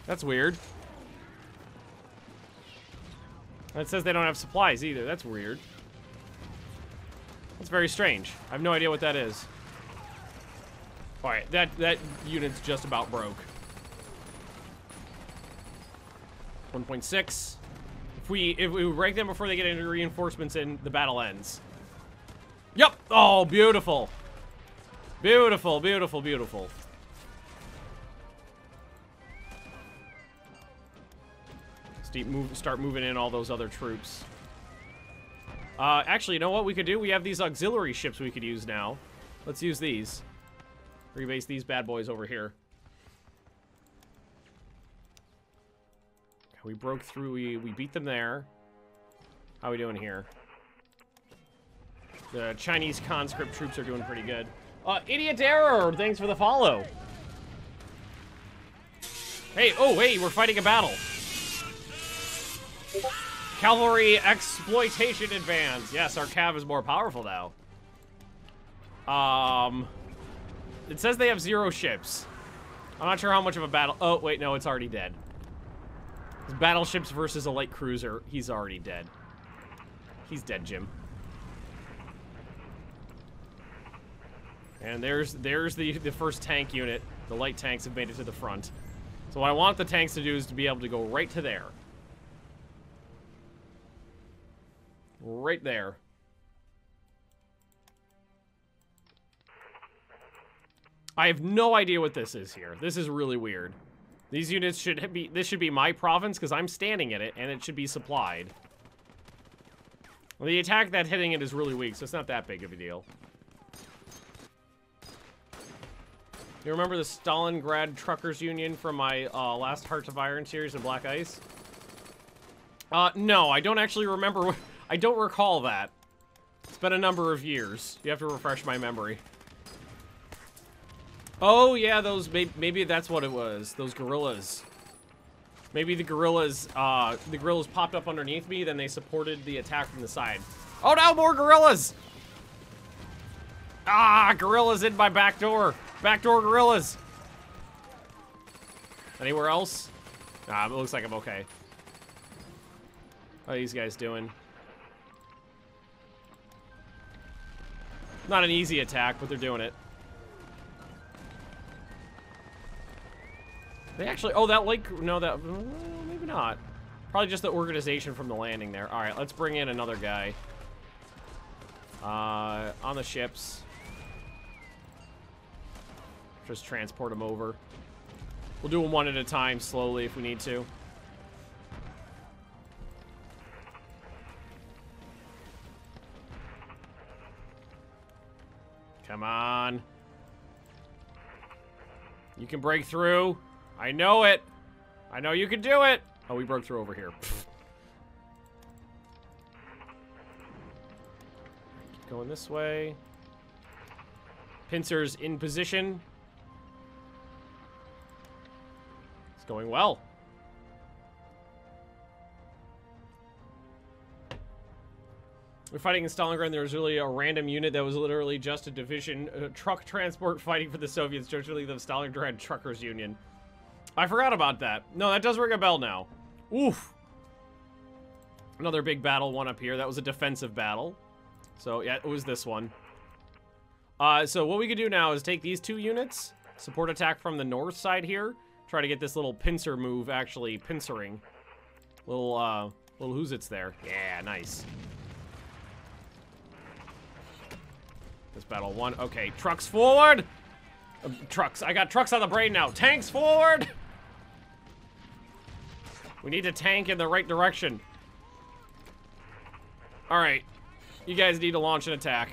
That's weird. And it says they don't have supplies either. That's weird. It's very strange. I have no idea what that is. All right, that unit's just about broke. 1.6. If we rank them before they get any reinforcements in, the battle ends. Yep. Oh, beautiful. Beautiful, beautiful, beautiful. Start moving in all those other troops. Actually, you know what we could do? We have these auxiliary ships we could use now. Let's use these. Rebase these bad boys over here. We broke through. We beat them there. How are we doing here? The Chinese conscript troops are doing pretty good. Idiot Error, thanks for the follow. Hey, oh, hey, we're fighting a battle. Cavalry exploitation advance. Yes, our cav is more powerful now. It says they have 0 ships. I'm not sure how much of a battle. Oh, wait, no, it's already dead. It's battleships versus a light cruiser. He's already dead. He's dead, Jim. And there's the first tank unit. The light tanks have made it to the front. So what I want the tanks to do is to be able to go right to there. Right there. I have no idea what this is here. This is really weird. These units should be, this should be my province because I'm standing in it and it should be supplied. Well, the attack that hitting it is really weak, so it's not that big of a deal. You remember the Stalingrad Truckers Union from my last Hearts of Iron series in Black Ice? No, I don't actually remember. I don't recall that. It's been a number of years. You have to refresh my memory. Oh, yeah, those, maybe that's what it was. Those guerrillas. Maybe the guerrillas popped up underneath me, then they supported the attack from the side. Oh, no, more guerrillas! Ah, guerrillas in my back door. Backdoor guerrillas. Anywhere else? Ah, it looks like I'm okay. How are these guys doing? Not an easy attack, but they're doing it. They actually, oh, that like, no, that, maybe not. Probably just the organization from the landing there. All right, let's bring in another guy. On the ships. Just transport them over. We'll do them one at a time, slowly, if we need to. Come on. You can break through. I know it. I know you can do it. Oh, we broke through over here. Keep going this way. Pincers in position. It's going well. We're fighting in Stalingrad. There was really a random unit that was literally just a division truck transport fighting for the Soviets, literally the Stalingrad Truckers Union. I forgot about that. No, that does ring a bell now. Oof. Another big battle one up here. That was a defensive battle. So, yeah, it was this one. So what we could do now is take these 2 units, support attack from the north side here, try to get this little pincer move actually pincering. Little who's it's there. Yeah, nice. This battle won. Okay, trucks forward! Trucks. I got trucks on the brain now. Tanks forward! We need to tank in the right direction. Alright. You guys need to launch an attack.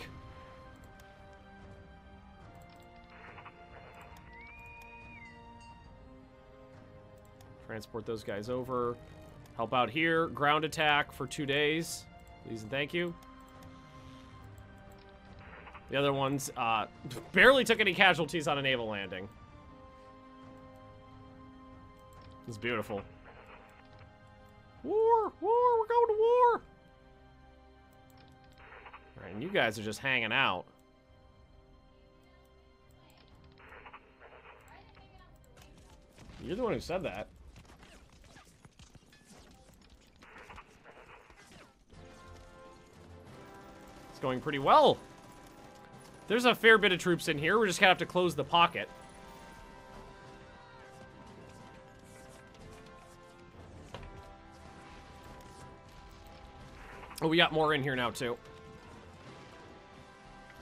Transport those guys over. Help out here. Ground attack for 2 days. Please and thank you. The other ones barely took any casualties on a naval landing. It's beautiful. War! War! We're going to war! Alright, and you guys are just hanging out. You're the one who said that. It's going pretty well. There's a fair bit of troops in here. We're just gonna have to close the pocket. Oh, we got more in here now, too.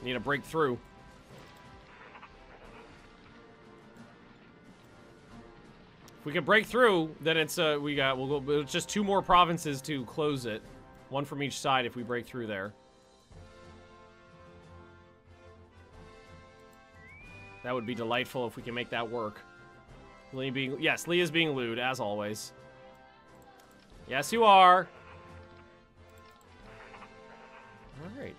Need to break through. If we can break through, then it's, it's just 2 more provinces to close it. 1 from each side if we break through there. That would be delightful if we can make that work. Yes, Leah's being lewd, as always. Yes, you are. Alright.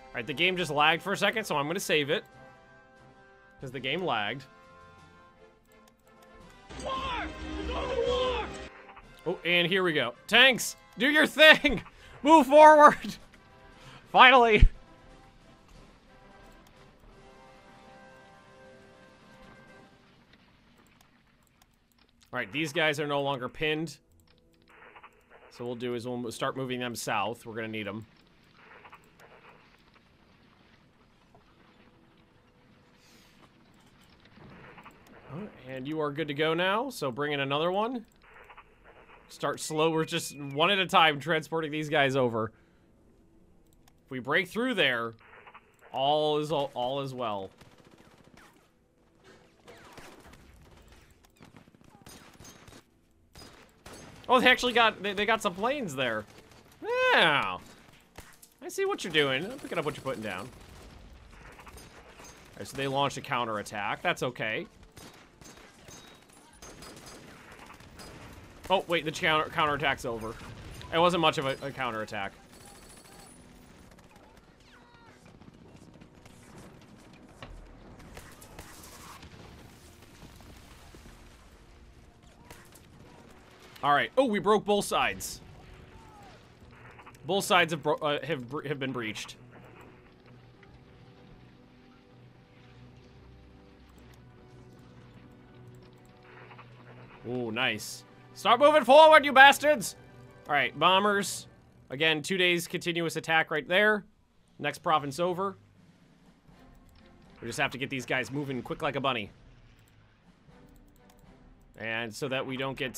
Alright, the game just lagged for a second, so I'm going to save it. Because the game lagged. War! War! Oh, and here we go. Tanks, do your thing! Move forward! Finally! Alright, these guys are no longer pinned. So what we'll do is we'll start moving them south. We're gonna need them. Oh, and you are good to go now, so bring in another one. Start slow. We're just one at a time transporting these guys over. If we break through there, all is well. Oh, they actually got, they got some planes there. Yeah. I see what you're doing. I'm picking up what you're putting down. All right, so they launched a counterattack. That's okay. Oh, wait, the counterattack's over. It wasn't much of a counterattack. All right. Oh, we broke both sides. Both sides have been breached. Ooh, nice. Start moving forward, you bastards! All right, bombers. Again, 2 days continuous attack right there. Next province over. We just have to get these guys moving quick like a bunny. And so that we don't get,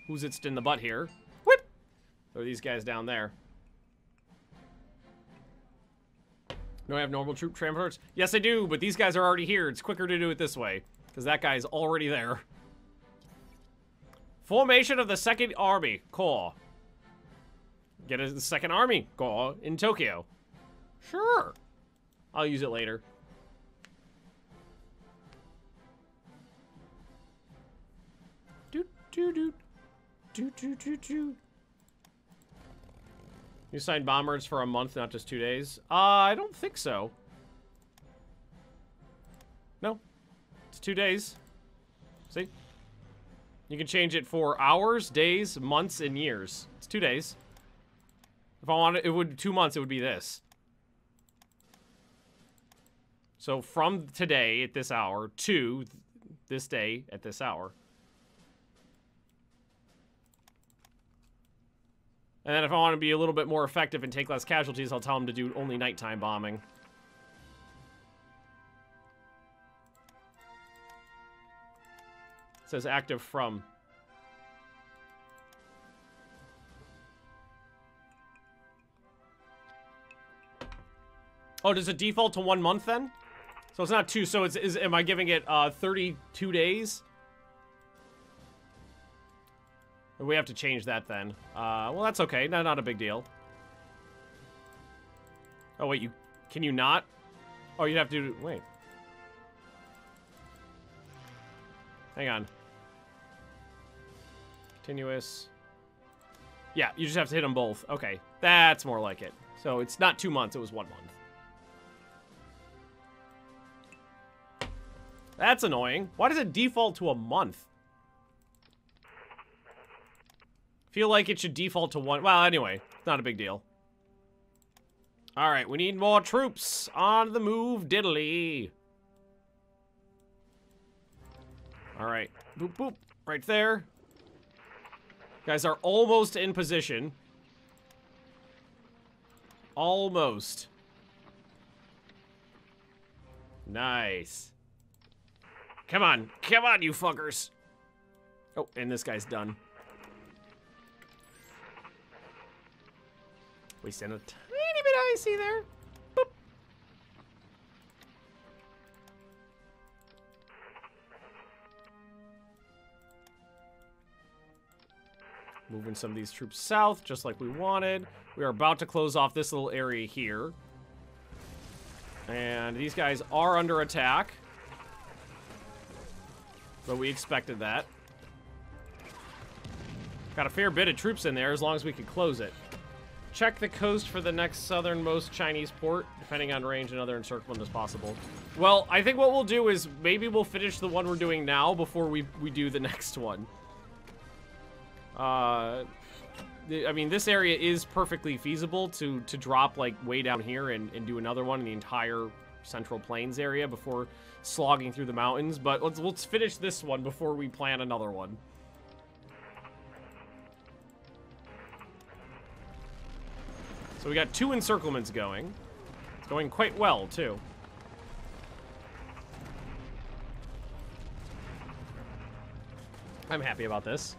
who's it's in the butt here. Whip! Throw these guys down there. Do I have normal troop transports? Yes, I do, but these guys are already here. It's quicker to do it this way, because that guy's already there. Formation of the 2nd Army Corps. Get a 2nd Army Corps in Tokyo. Sure. I'll use it later. You signed bombers for a month, not just 2 days? I don't think so. No. It's 2 days. See? You can change it for hours, days, months, and years. It's 2 days. If I wanted, it would 2 months, it would be this. So from today at this hour to this day at this hour. And then if I want to be a little bit more effective and take less casualties, I'll tell them to do only nighttime bombing. It says active from. Oh, does it default to 1 month then? So it's not 2, so am I giving it 32 days? We have to change that then. Well, that's okay. No, not a big deal. Oh, wait, can you not? Oh, you'd have to, wait. Hang on. Continuous. Yeah, you just have to hit them both. Okay, that's more like it. So it's not 2 months, it was 1 month. That's annoying. Why does it default to a month? Feel like it should default to 1. Well, anyway, not a big deal. All right, we need more troops on the move, diddly. All right, boop, boop, right there. Guys are almost in position. Almost. Nice. Come on, you fuckers. Oh, and this guy's done. We sent a tiny bit icy there. Boop. Moving some of these troops south, just like we wanted. We are about to close off this little area here. And these guys are under attack. But we expected that. Got a fair bit of troops in there as long as we can close it. Check the coast for the next southernmost Chinese port, depending on range and other encirclement as possible. Well, I think what we'll do is maybe we'll finish the one we're doing now before we do the next one. I mean, this area is perfectly feasible to drop like way down here and do another one in the entire Central Plains area before slogging through the mountains. But let's finish this one before we plan another one. So we got 2 encirclements going. It's going quite well, too. I'm happy about this.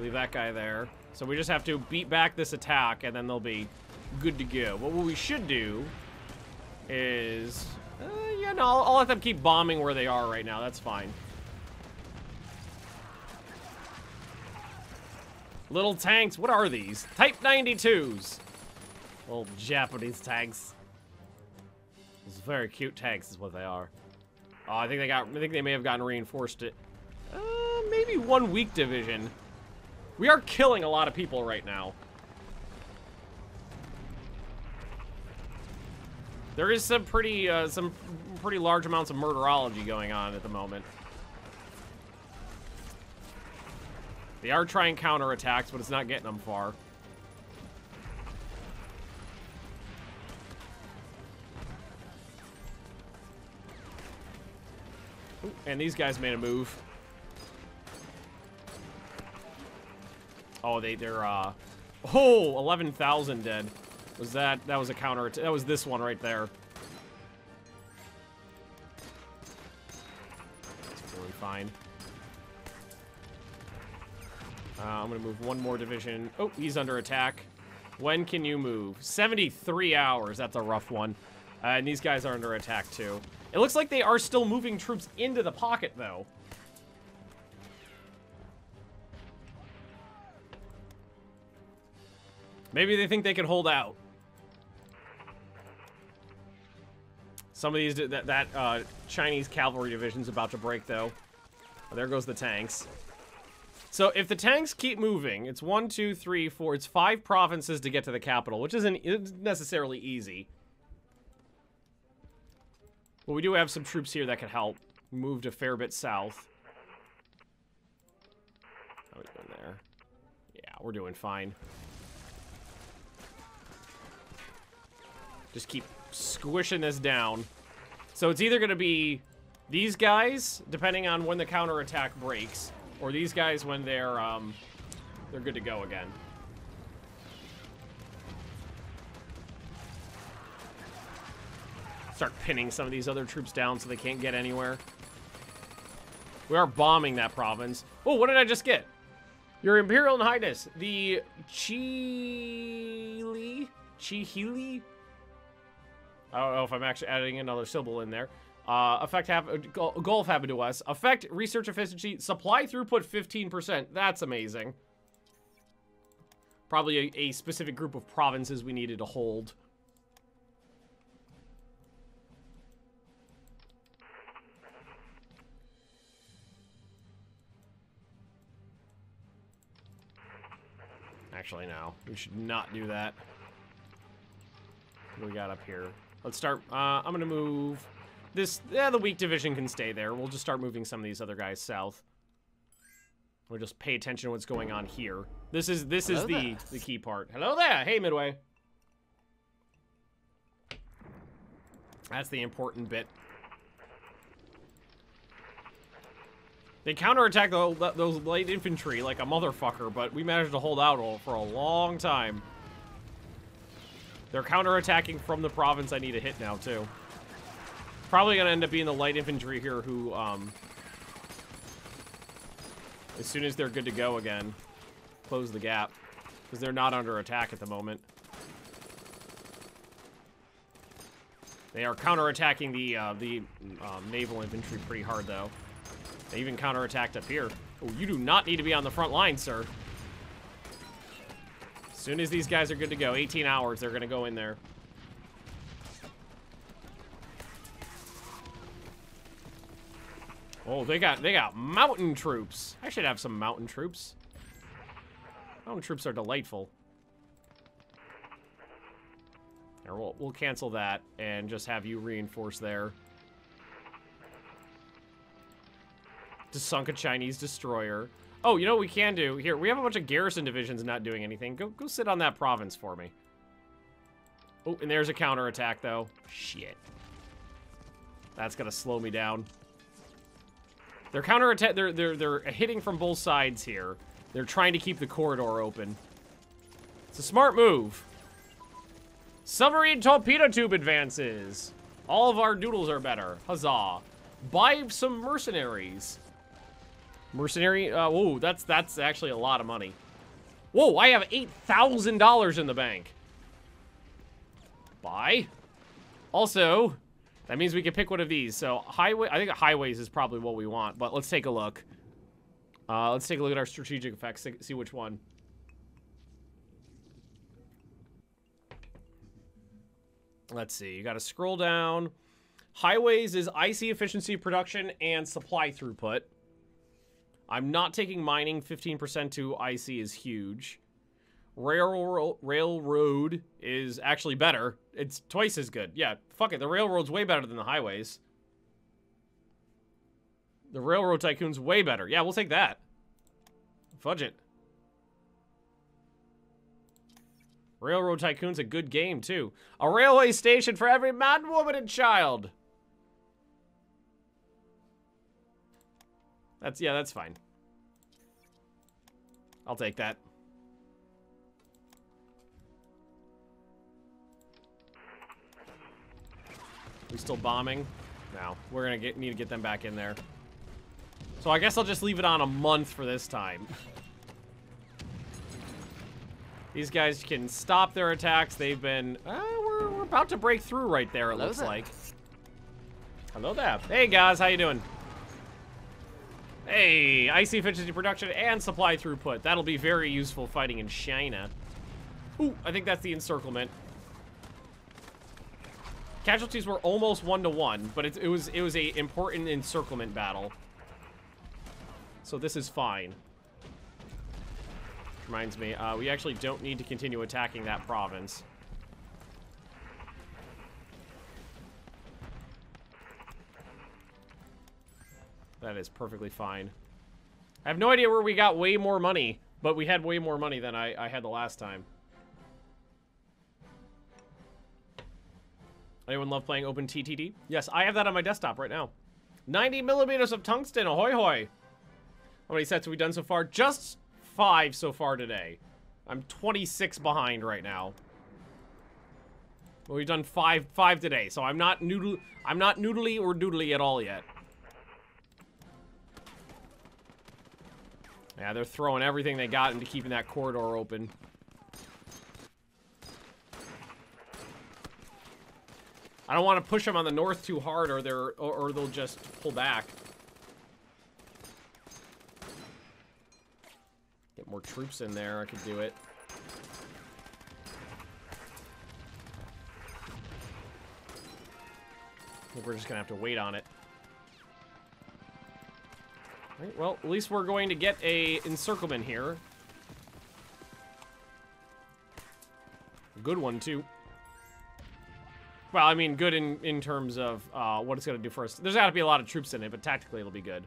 Leave that guy there. So we just have to beat back this attack, and then they'll be good to go. But what we should do is... yeah, no, I'll let them keep bombing where they are right now. That's fine. Little tanks. What are these? Type 92s. Little Japanese tanks. Those very cute tanks is what they are. Oh, I think they may have gotten reinforced it. Maybe 1 weak division. We are killing a lot of people right now. There is some pretty large amounts of murderology going on at the moment. They are trying counterattacks, but it's not getting them far. Ooh, and these guys made a move. Oh, they're oh, 11,000 dead. That was a counter? That was this one right there. That's really fine. I'm gonna move 1 more division. Oh, he's under attack. When can you move? 73 hours. That's a rough one. And these guys are under attack too. It looks like they are still moving troops into the pocket though. Maybe they think they can hold out. Some of these, that Chinese cavalry division's about to break though. Oh, there goes the tanks. So if the tanks keep moving, it's 1, 2, 3, 4. It's 5 provinces to get to the capital, which isn't necessarily easy. But we do have some troops here that can help. Moved a fair bit south. How are we doing there? Yeah, we're doing fine. Just keep squishing this down. So it's either going to be these guys, depending on when the counterattack breaks, or these guys when they're good to go again. Start pinning some of these other troops down so they can't get anywhere. We are bombing that province. Oh, what did I just get? Your Imperial Highness, the Chihili? I don't know if I'm actually adding another syllable in there. Gulf happened to us. Affect research efficiency. Supply throughput 15%. That's amazing. Probably a specific group of provinces we needed to hold. Actually, no. We should not do that. What do we got up here? Let's start. I'm going to move this. Yeah, the weak division can stay there. We'll just start moving some of these other guys south. We'll just pay attention to what's going on here. This is the key part. Hello there. Hey, Midway. That's the important bit. They counterattack those light infantry like a motherfucker, but we managed to hold out for a long time. They're counterattacking from the province I need to hit now, too. Probably going to end up being the light infantry here who, as soon as they're good to go again, close the gap. Because they're not under attack at the moment. They are counterattacking the naval infantry pretty hard, though. They even counterattacked up here. Oh, you do not need to be on the front line, sir. As soon as these guys are good to go, 18 hours, they're going to go in there. Oh, they got mountain troops. I should have some mountain troops. Mountain troops are delightful. Here, we'll cancel that and just have you reinforce there. Just sunk a Chinese destroyer. Oh, you know what we can do? Here, we have a bunch of garrison divisions not doing anything. Go sit on that province for me. Oh, and there's a counterattack, though. Shit. That's gonna slow me down. They're counterattack. They're hitting from both sides here. They're trying to keep the corridor open. It's a smart move. Submarine torpedo tube advances. All of our noodles are better. Huzzah. Buy some mercenaries. Mercenary, whoa, that's actually a lot of money. Whoa, I have $8,000 in the bank. Buy. Also, that means we can pick one of these. So highway, I think highways is probably what we want, but let's take a look. Let's take a look at our strategic effects, see which one. Let's see, you gotta scroll down. Highways is IC efficiency, production, and supply throughput. I'm not taking mining. 15% to IC is huge. Railroad is actually better. It's twice as good. Yeah, fuck it. The railroad's way better than the highways. The railroad tycoon's way better. Yeah, we'll take that. Fudge it. Railroad tycoon's a good game, too. A railway station for every man, woman, and child. That's fine. I'll take that. We still bombing? No. We're gonna need to get them back in there. So I guess I'll just leave it on a month for this time. These guys can stop their attacks. They've been... we're about to break through right there, it looks like. Hello there. Hey, guys. How you doing? Hey, IC efficiency, production, and supply throughput. That'll be very useful fighting in China. Ooh, I think that's the encirclement. Casualties were almost 1-to-1, but it was a important encirclement battle. So this is fine. Reminds me, we actually don't need to continue attacking that province. That is perfectly fine. I have no idea where we got way more money, but we had way more money than I had the last time. Anyone love playing Open TTD? Yes, I have that on my desktop right now. 90 millimeters of tungsten, ahoy hoy. How many sets have we done so far? Just 5 so far today. I'm 26 behind right now. Well, we've done five today, so I'm not noodly or doodly at all yet. Yeah, they're throwing everything they got into keeping that corridor open. I don't want to push them on the north too hard, or they'll just pull back. Get more troops in there. I could do it. I think we're just gonna have to wait on it. All right, well, at least we're going to get a encirclement here. A good one too. Well, I mean, good in terms of what it's going to do for us. There's got to be a lot of troops in it, but tactically it'll be good.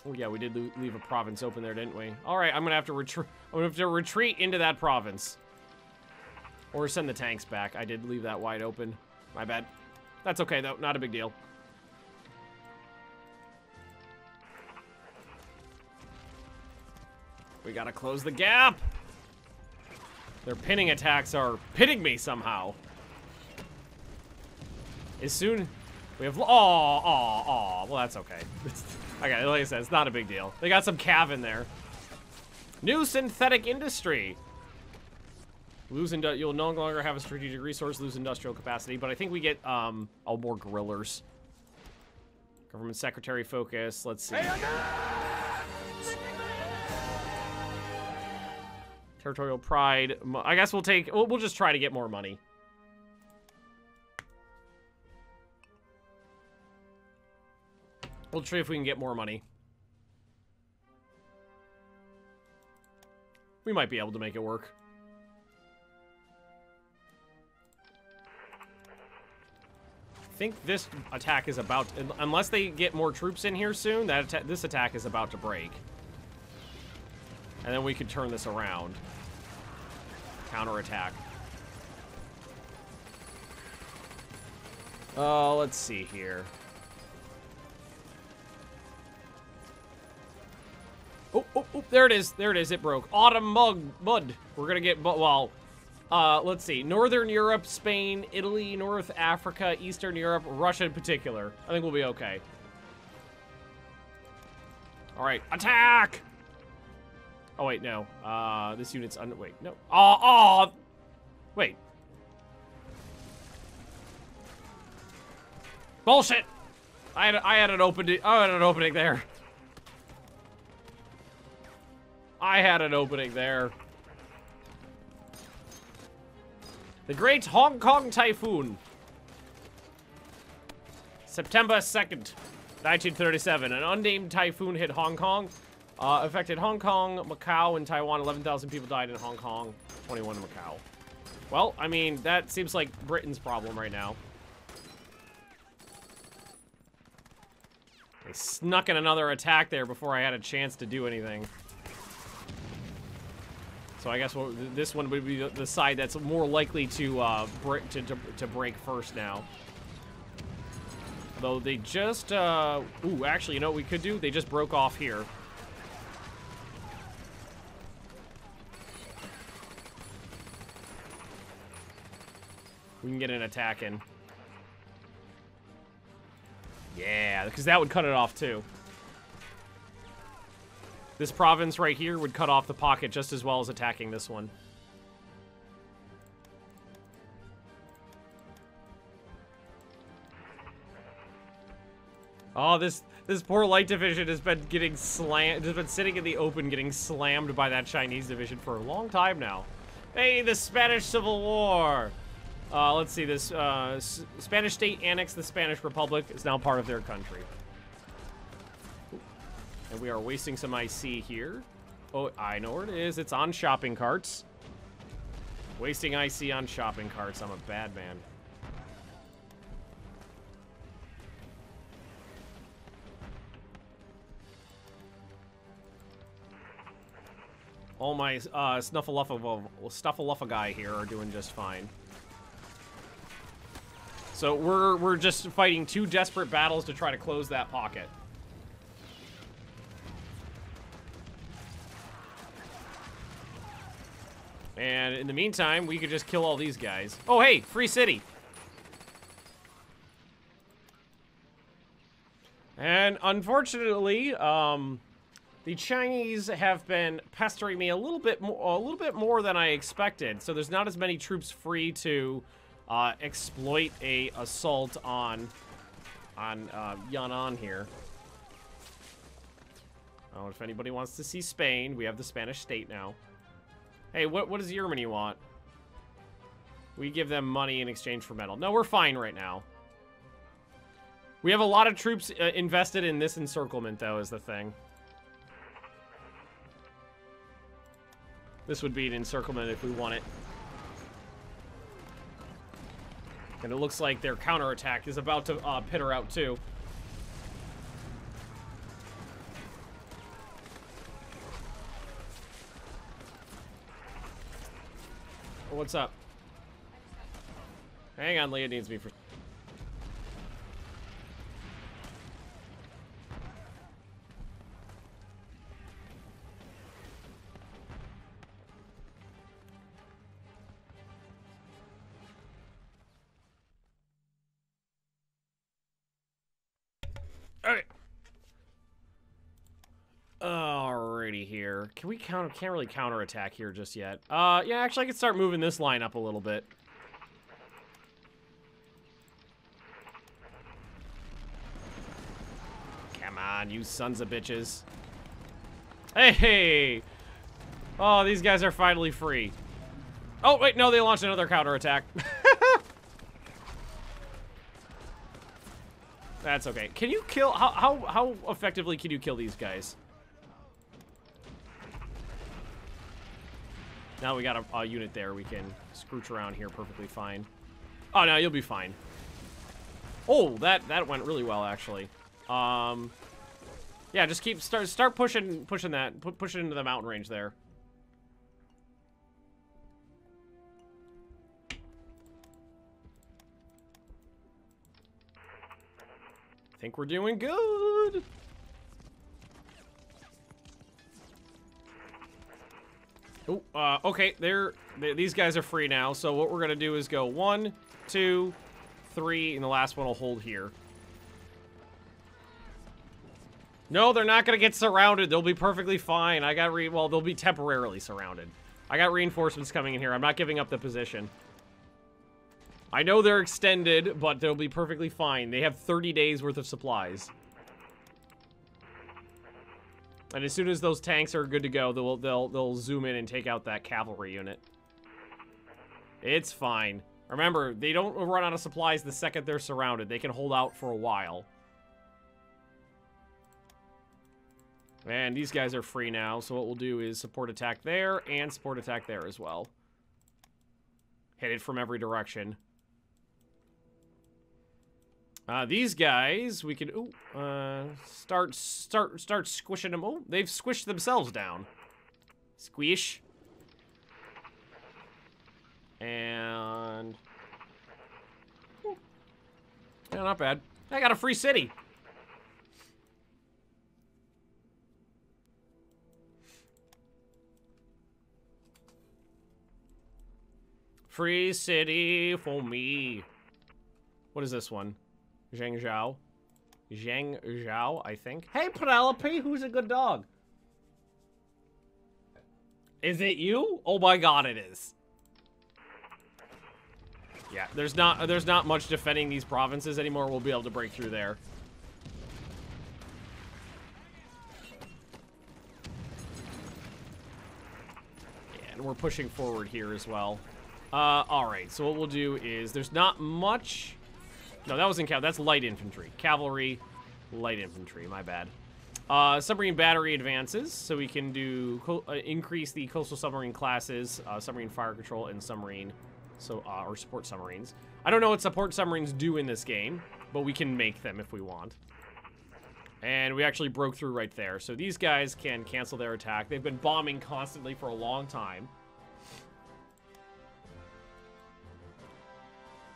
Oh yeah, we did leave a province open there, didn't we? All right, I'm gonna have to retreat into that province. Or send the tanks back. I did leave that wide open. My bad. That's okay, though. Not a big deal. We gotta close the gap. Their pinning attacks are pinning me somehow. As soon... We have... Well, that's okay. Okay, like I said, it's not a big deal. They got some cav in there. New synthetic industry. You'll no longer have a strategic resource, lose industrial capacity, but I think we get, more guerrillas. Government secretary focus, let's see. Territorial pride. I guess we'll just try to get more money. We'll try if we can get more money. We might be able to make it work. I think this attack is about... Unless they get more troops in here soon, this attack is about to break. And then we could turn this around. Counterattack. Oh, let's see here. Oh, there it is. There it is. It broke. Autumn mud. We're gonna get... Well, let's see. Northern Europe, Spain, Italy, North Africa, Eastern Europe, Russia in particular. I think we'll be okay. All right. Attack! Oh, wait, no. This unit's wait, no. Wait. Bullshit! I had an opening there. I had an opening there. The Great Hong Kong Typhoon. September 2nd, 1937. An unnamed typhoon hit Hong Kong. Affected Hong Kong, Macau, and Taiwan. 11,000 people died in Hong Kong, 21 in Macau. Well, I mean, that seems like Britain's problem right now. They snuck in another attack there before I had a chance to do anything. So I guess this one would be the side that's more likely to break first now. Though they just, ooh, actually, you know what we could do? They just broke off here. We can get an attack in. Yeah, because that would cut it off too. This province right here would cut off the pocket just as well as attacking this one. Oh, this poor light division has been getting slammed. Has been sitting in the open, getting slammed by that Chinese division for a long time now. Hey, the Spanish Civil War. Let's see. This Spanish state annexed the Spanish Republic. Is now part of their country. And we are wasting some IC here. Oh, I know where it is. It's on shopping carts. Wasting IC on shopping carts. I'm a bad man. All my Snuffleupagus guy here are doing just fine. So we're just fighting two desperate battles to try to close that pocket. And in the meantime, we could just kill all these guys. Oh, hey, free city. And unfortunately, the Chinese have been pestering me a little bit more than I expected. So there's not as many troops free to exploit a assault on Yan'an here. Oh, if anybody wants to see Spain, we have the Spanish state now. Hey, what does Germany want? We give them money in exchange for metal. No, we're fine right now. We have a lot of troops invested in this encirclement, though, is the thing. This would be an encirclement if we want it. And it looks like their counterattack is about to peter out, too. What's up? Hang on, Leah needs me for... Alright. Alrighty here. Can we counter? Can't really counterattack here just yet. Yeah, actually I can start moving this line up a little bit. Come on, you sons of bitches. Hey! Oh, these guys are finally free. Oh, wait, no, they launched another counterattack. That's okay. Can you kill... How effectively can you kill these guys? Now we got a unit there. We can scrooch around here perfectly fine. Oh, no, you'll be fine. Oh, that went really well, actually. Yeah, just start pushing that. Push it into the mountain range there. I think we're doing good. Oh, okay, these guys are free now. So what we're gonna do is go 1, 2, 3, and the last one will hold here. No, they're not gonna get surrounded. They'll be perfectly fine. Well, they'll be temporarily surrounded. I got reinforcements coming in here. I'm not giving up the position. I know they're extended, but they'll be perfectly fine. They have 30 days worth of supplies. And as soon as those tanks are good to go, they'll zoom in and take out that cavalry unit. It's fine. Remember, they don't run out of supplies the second they're surrounded. They can hold out for a while. And these guys are free now, so what we'll do is support attack there and support attack there as well. Hit it from every direction. These guys, we can start squishing them. Oh, they've squished themselves down. Squish. And yeah, not bad. I got a free city. Free city for me. What is this one? Zhang Zhao. Zhang Zhao, I think. Hey, Penelope, who's a good dog? Is it you? Oh my god, it is. Yeah, there's not much defending these provinces anymore. We'll be able to break through there. Yeah, and we're pushing forward here as well. Alright, so what we'll do is, there's not much... No, that wasn't cavalry. That's light infantry. Cavalry, light infantry. My bad. Submarine battery advances, so we can do increase the coastal submarine classes, submarine fire control, and submarine, or support submarines. I don't know what support submarines do in this game, but we can make them if we want. And we actually broke through right there. So these guys can cancel their attack. They've been bombing constantly for a long time.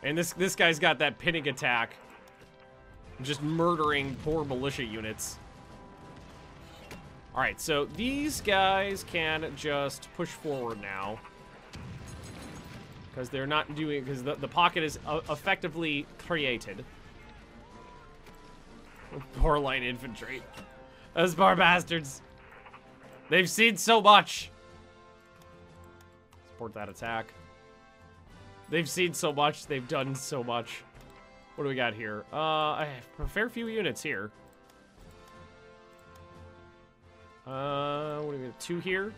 And this guy's got that pinning attack. Just murdering poor militia units. Alright, so these guys can just push forward now. Because they're not doing... Because the pocket is effectively created. Poor light infantry. Those poor bastards. They've seen so much. Support that attack. They've seen so much. They've done so much. What do we got here? I have a fair few units here. What do we got? 2 here.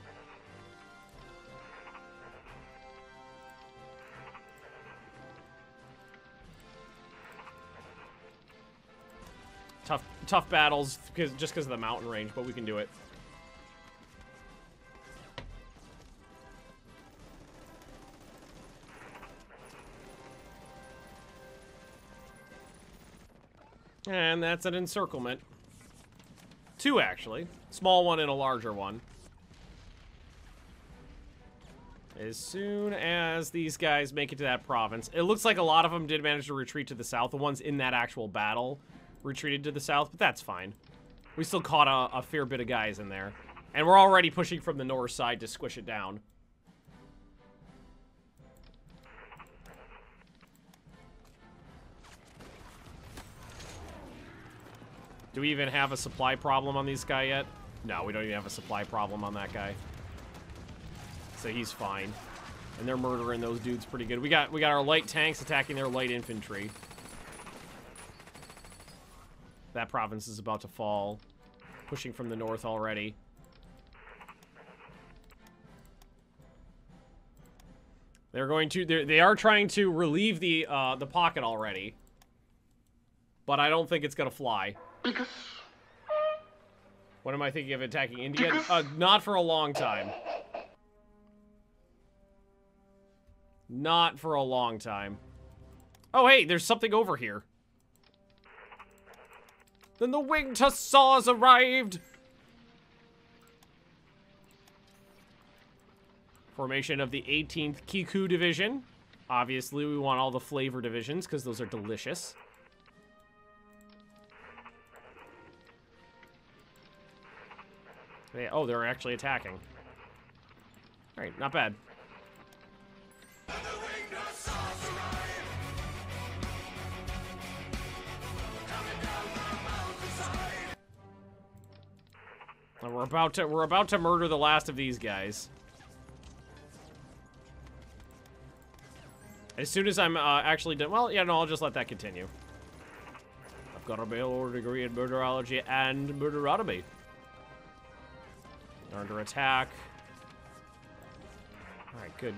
Tough battles just because of the mountain range, but we can do it. And that's an encirclement. 2, actually. Small one and a larger one. As soon as these guys make it to that province, it looks like a lot of them did manage to retreat to the south. The ones in that actual battle retreated to the south, but that's fine. We still caught a fair bit of guys in there. And we're already pushing from the north side to squish it down. Do we even have a supply problem on this guy yet? No, we don't even have a supply problem on that guy. So he's fine. And they're murdering those dudes pretty good. We got our light tanks attacking their light infantry. That province is about to fall. Pushing from the north already. They're going to they are trying to relieve the pocket already. But I don't think it's gonna fly. What am I thinking of attacking India? Not for a long time. Not for a long time. Oh, hey, there's something over here. Then the winged hussars arrived. Formation of the 18th Kiku Division. Obviously, we want all the flavor divisions because those are delicious. Oh, they're actually attacking. All right, not bad. And we're about to murder the last of these guys. As soon as I'm actually done, well, yeah, no, I'll just let that continue. I've got a bachelor's degree in murderology and murderotomy. They're under attack. All right, good.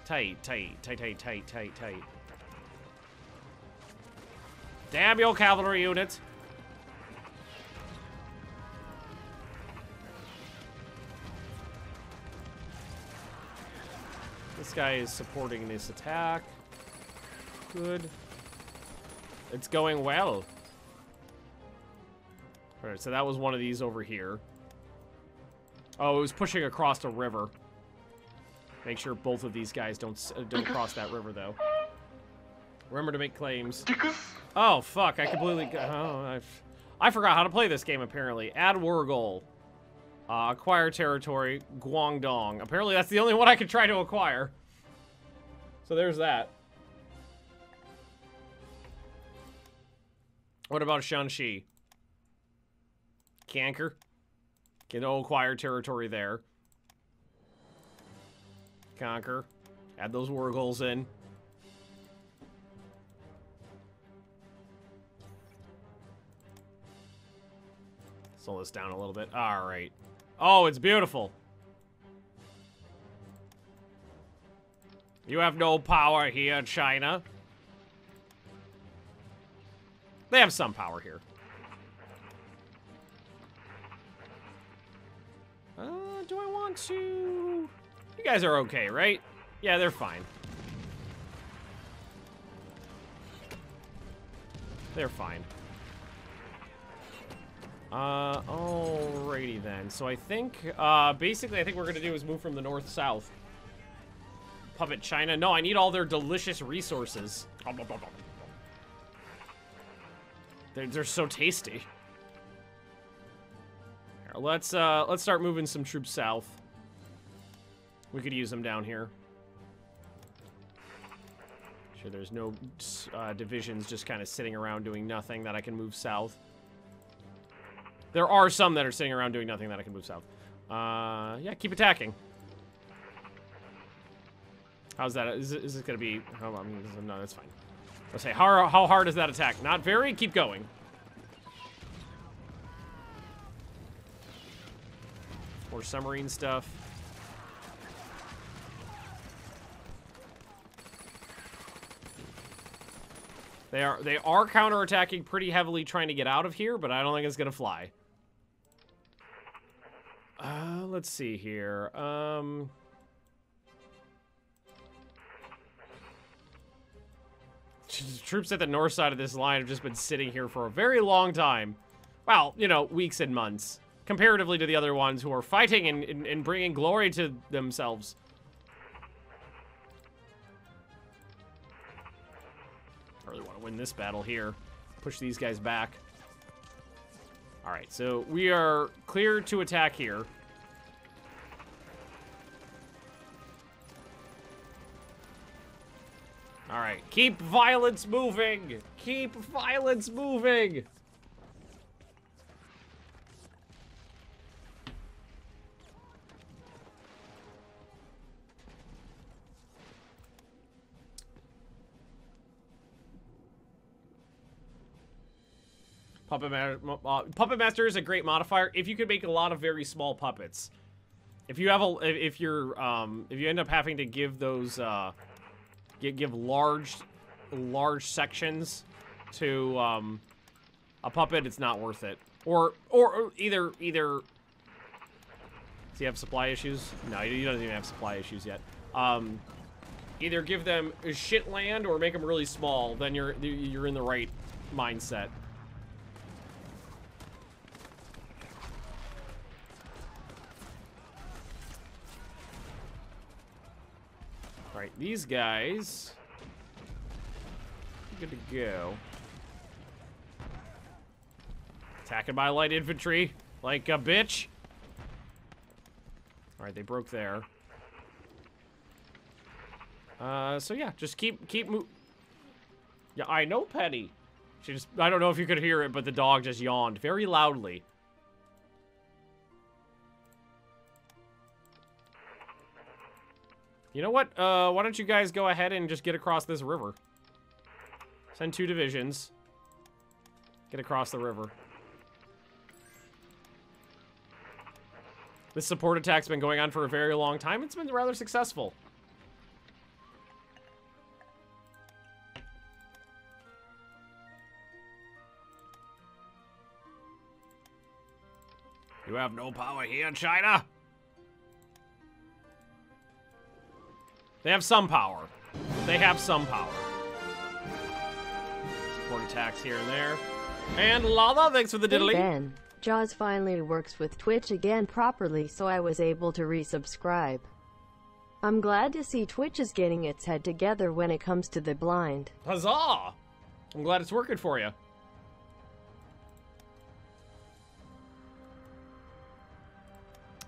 Tight. Damn your cavalry units. This guy is supporting this attack. Good. It's going well. All right, so that was one of these over here. Oh, it was pushing across a river. Make sure both of these guys don't cross that river, though. Remember to make claims. Oh, fuck. I completely... Oh, I forgot how to play this game, apparently. Add war goal. Acquire territory. Guangdong. Apparently, that's the only one I can try to acquire. So there's that. What about Shanxi? Canker? Can acquire territory there. Conquer. Add those war goals in. Slow this down a little bit. All right. Oh, it's beautiful. You have no power here, China. They have some power here. Do I want to... You guys are okay, right? Yeah, they're fine. They're fine. Alrighty then. So I think, basically I think what we're gonna do is move from the north-south. Puppet China. No, I need all their delicious resources. They're so tasty. Here, let's start moving some troops south. We could use them down here. Sure, there's no divisions just kind of sitting around doing nothing that I can move south. There are some that are sitting around doing nothing that I can move south. Yeah, keep attacking. How's that? Is it going to be... Oh, I mean, no, that's fine. Let's say, how hard is that attack? Not very? Keep going. More submarine stuff. They are counterattacking pretty heavily trying to get out of here, but I don't think it's going to fly. Let's see here. Troops at the north side of this line have just been sitting here for a very long time. Well, you know, weeks and months. Comparatively to the other ones who are fighting and bringing glory to themselves. win this battle here. Push these guys back. All right, so we are clear to attack here. All right, keep violence moving. Keep violence moving. Puppet Master is a great modifier if you could make a lot of very small puppets. If you have if you end up having to give those give large sections to a puppet, it's not worth it. Or either does he have supply issues? No, he doesn't even have supply issues yet. Either give them shit land or make them really small. Then you're in the right mindset. Alright, these guys good to go. Attacking by light infantry like a bitch. Alright, they broke there. So yeah, just keep move. Yeah, I know, Penny. I don't know if you could hear it, but the dog just yawned very loudly. You know what? Why don't you guys go ahead and just get across this river? Send 2 divisions. Get across the river. This support attack's been going on for a very long time. It's been rather successful. You have no power here, China. They have some power. They have some power. Support attacks here and there. And Lava, thanks for the diddly. Hey Ben, Jaws finally works with Twitch again properly, so I was able to resubscribe. I'm glad to see Twitch is getting its head together when it comes to the blind. Huzzah! I'm glad it's working for you.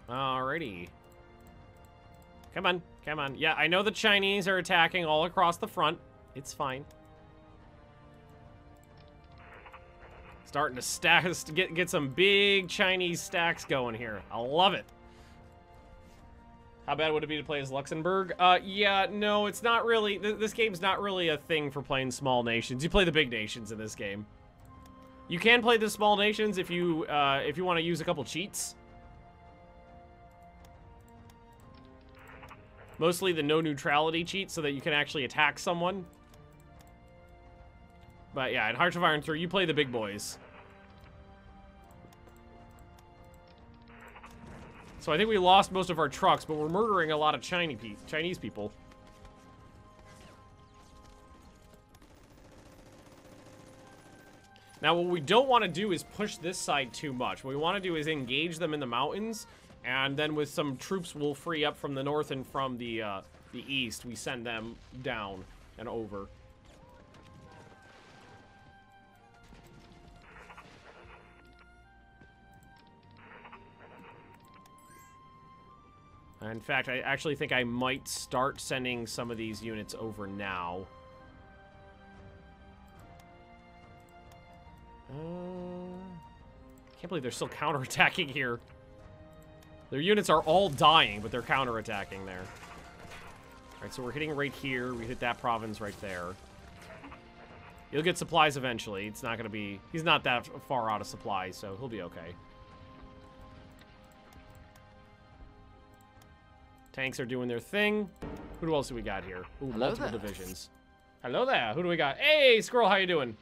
Alrighty. Come on, come on. Yeah, I know the Chinese are attacking all across the front. It's fine. Starting to stack, get some big Chinese stacks going here. I love it. How bad would it be to play as Luxembourg? Yeah, no, it's not really. This game's not really a thing for playing small nations. You play the big nations in this game. You can play the small nations if you want to use a couple cheats. Mostly the no neutrality cheat so that you can actually attack someone. But yeah, in Hearts of Iron 3, you play the big boys. So I think we lost most of our trucks, but we're murdering a lot of Chinese people. Now, what we don't want to do is push this side too much. What we want to do is engage them in the mountains, and then with some troops we'll free up from the north and from the east, we send them down and over. In fact, I actually think I might start sending some of these units over now. Can't believe they're still counterattacking here. Their units are all dying, but they're counterattacking there. Alright, so we're hitting right here. We hit that province right there. He'll get supplies eventually. It's not going to be... He's not that far out of supplies, so he'll be okay. Tanks are doing their thing. Who else do we got here? Ooh, multiple divisions. Hello there. Who do we got? Hey, Squirrel, how you doing?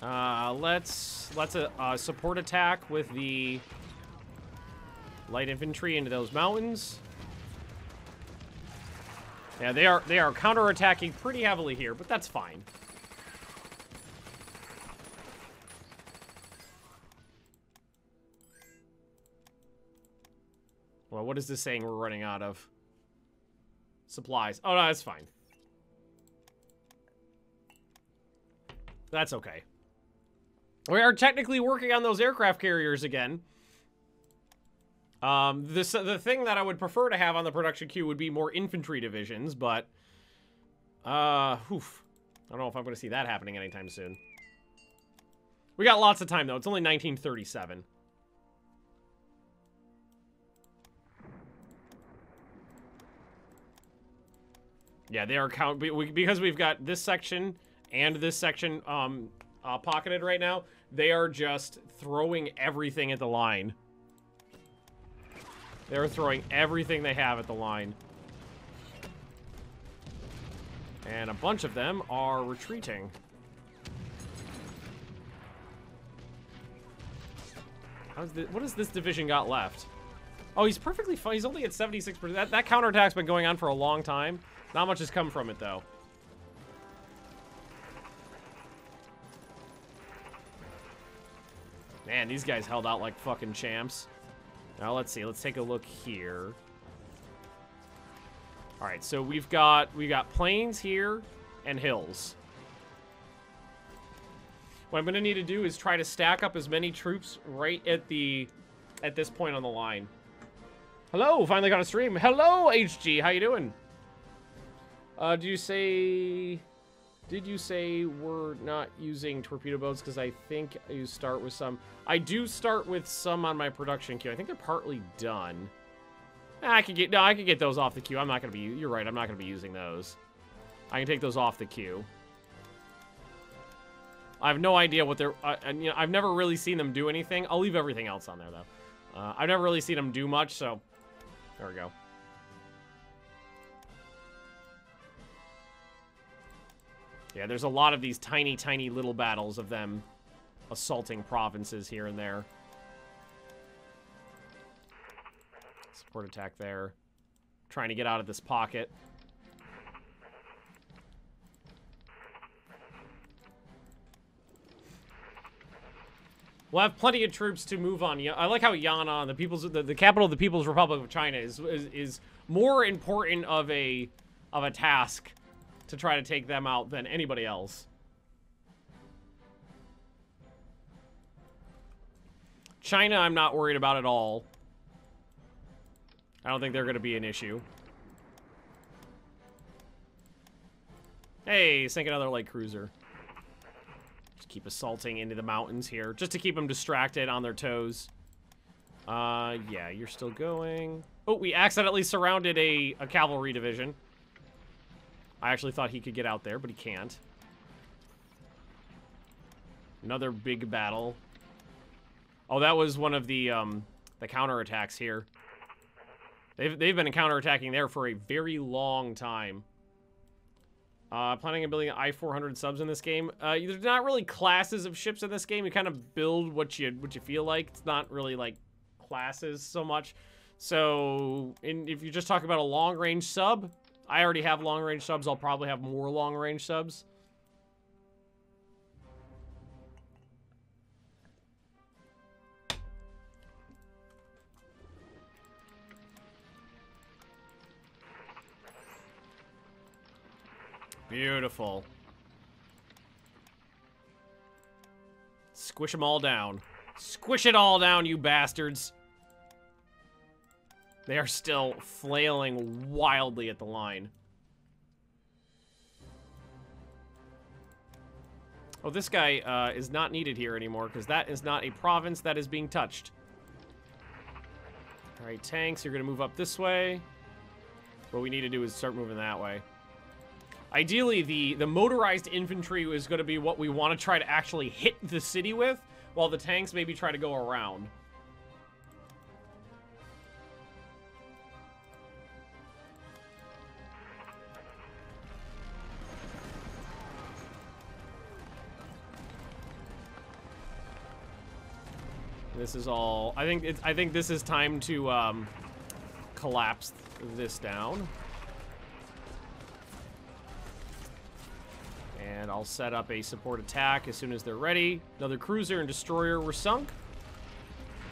Let's a support attack with the light infantry into those mountains. Yeah, they are counterattacking pretty heavily here, but that's fine. Well, what is this saying we're running out of? supplies. Oh, no, that's fine. That's okay. We are technically working on those aircraft carriers again. The thing that I would prefer to have on the production queue would be more infantry divisions, but... I don't know if I'm going to see that happening anytime soon. We got lots of time, though. It's only 1937. Yeah, they are because we've got this section and this section pocketed right now. They are just throwing everything at the line. They're throwing everything they have at the line. And a bunch of them are retreating. What has this division got left? Oh, he's perfectly fine. He's only at 76%. That counterattack's been going on for a long time. Not much has come from it, though. Man, these guys held out like fucking champs. Now, let's see. Let's take a look here. All right, so we got plains here and hills. What I'm going to need to do is try to stack up as many troops right at this point on the line. Hello, finally got a stream. Hello, HG. How you doing? Did you say we're not using torpedo boats? Because I think you start with some. I do start with some on my production queue. I think they're partly done. I could get those off the queue. I'm not gonna be. You're right. I'm not gonna be using those. I can take those off the queue. I have no idea what they're. And you know, I've never really seen them do anything. I'll leave everything else on there though. I've never really seen them do much. So there we go. Yeah, there's a lot of these tiny, tiny little battles of them assaulting provinces here and there. Support attack there. Trying to get out of this pocket. We'll have plenty of troops to move on. I like how Yana, the capital of the People's Republic of China, is more important of a task to try to take them out than anybody else. China, I'm not worried about at all. I don't think they're going to be an issue. Hey, sink another light cruiser. Just keep assaulting into the mountains here, just to keep them distracted on their toes. Yeah, you're still going. Oh, we accidentally surrounded a cavalry division. I actually thought he could get out there, but he can't. Another big battle. Oh, that was one of the counterattacks here. They've been counterattacking there for a very long time. Planning on building I-400 subs in this game. There's not really classes of ships in this game. You kind of build what you feel like. It's not really like classes so much. So, if you just talk about a long-range sub, I already have long-range subs. I'll probably have more long-range subs. Beautiful. Squish them all down. Squish it all down, you bastards. They are still flailing wildly at the line. Oh, this guy is not needed here anymore because that is not a province that is being touched. All right, tanks, you're going to move up this way. What we need to do is start moving that way. Ideally, the motorized infantry is going to be what we want to try to actually hit the city with, while the tanks maybe try to go around. This is all. I think this is time to collapse this down. And I'll set up a support attack as soon as they're ready. Another cruiser and destroyer were sunk.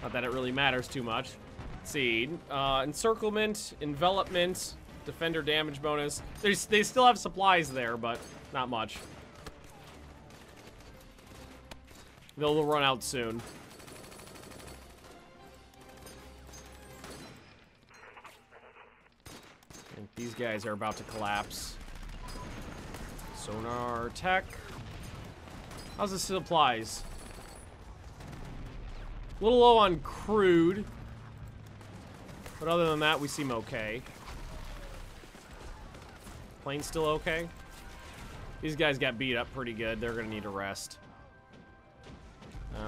Not that it really matters too much. Let's see. Encirclement, envelopment. Defender damage bonus. They still have supplies there, but not much. They'll run out soon. I think these guys are about to collapse. Sonar tech. How's the supplies? A little low on crude. But other than that, we seem okay. Plane's still okay. These guys got beat up pretty good. They're going to need a rest.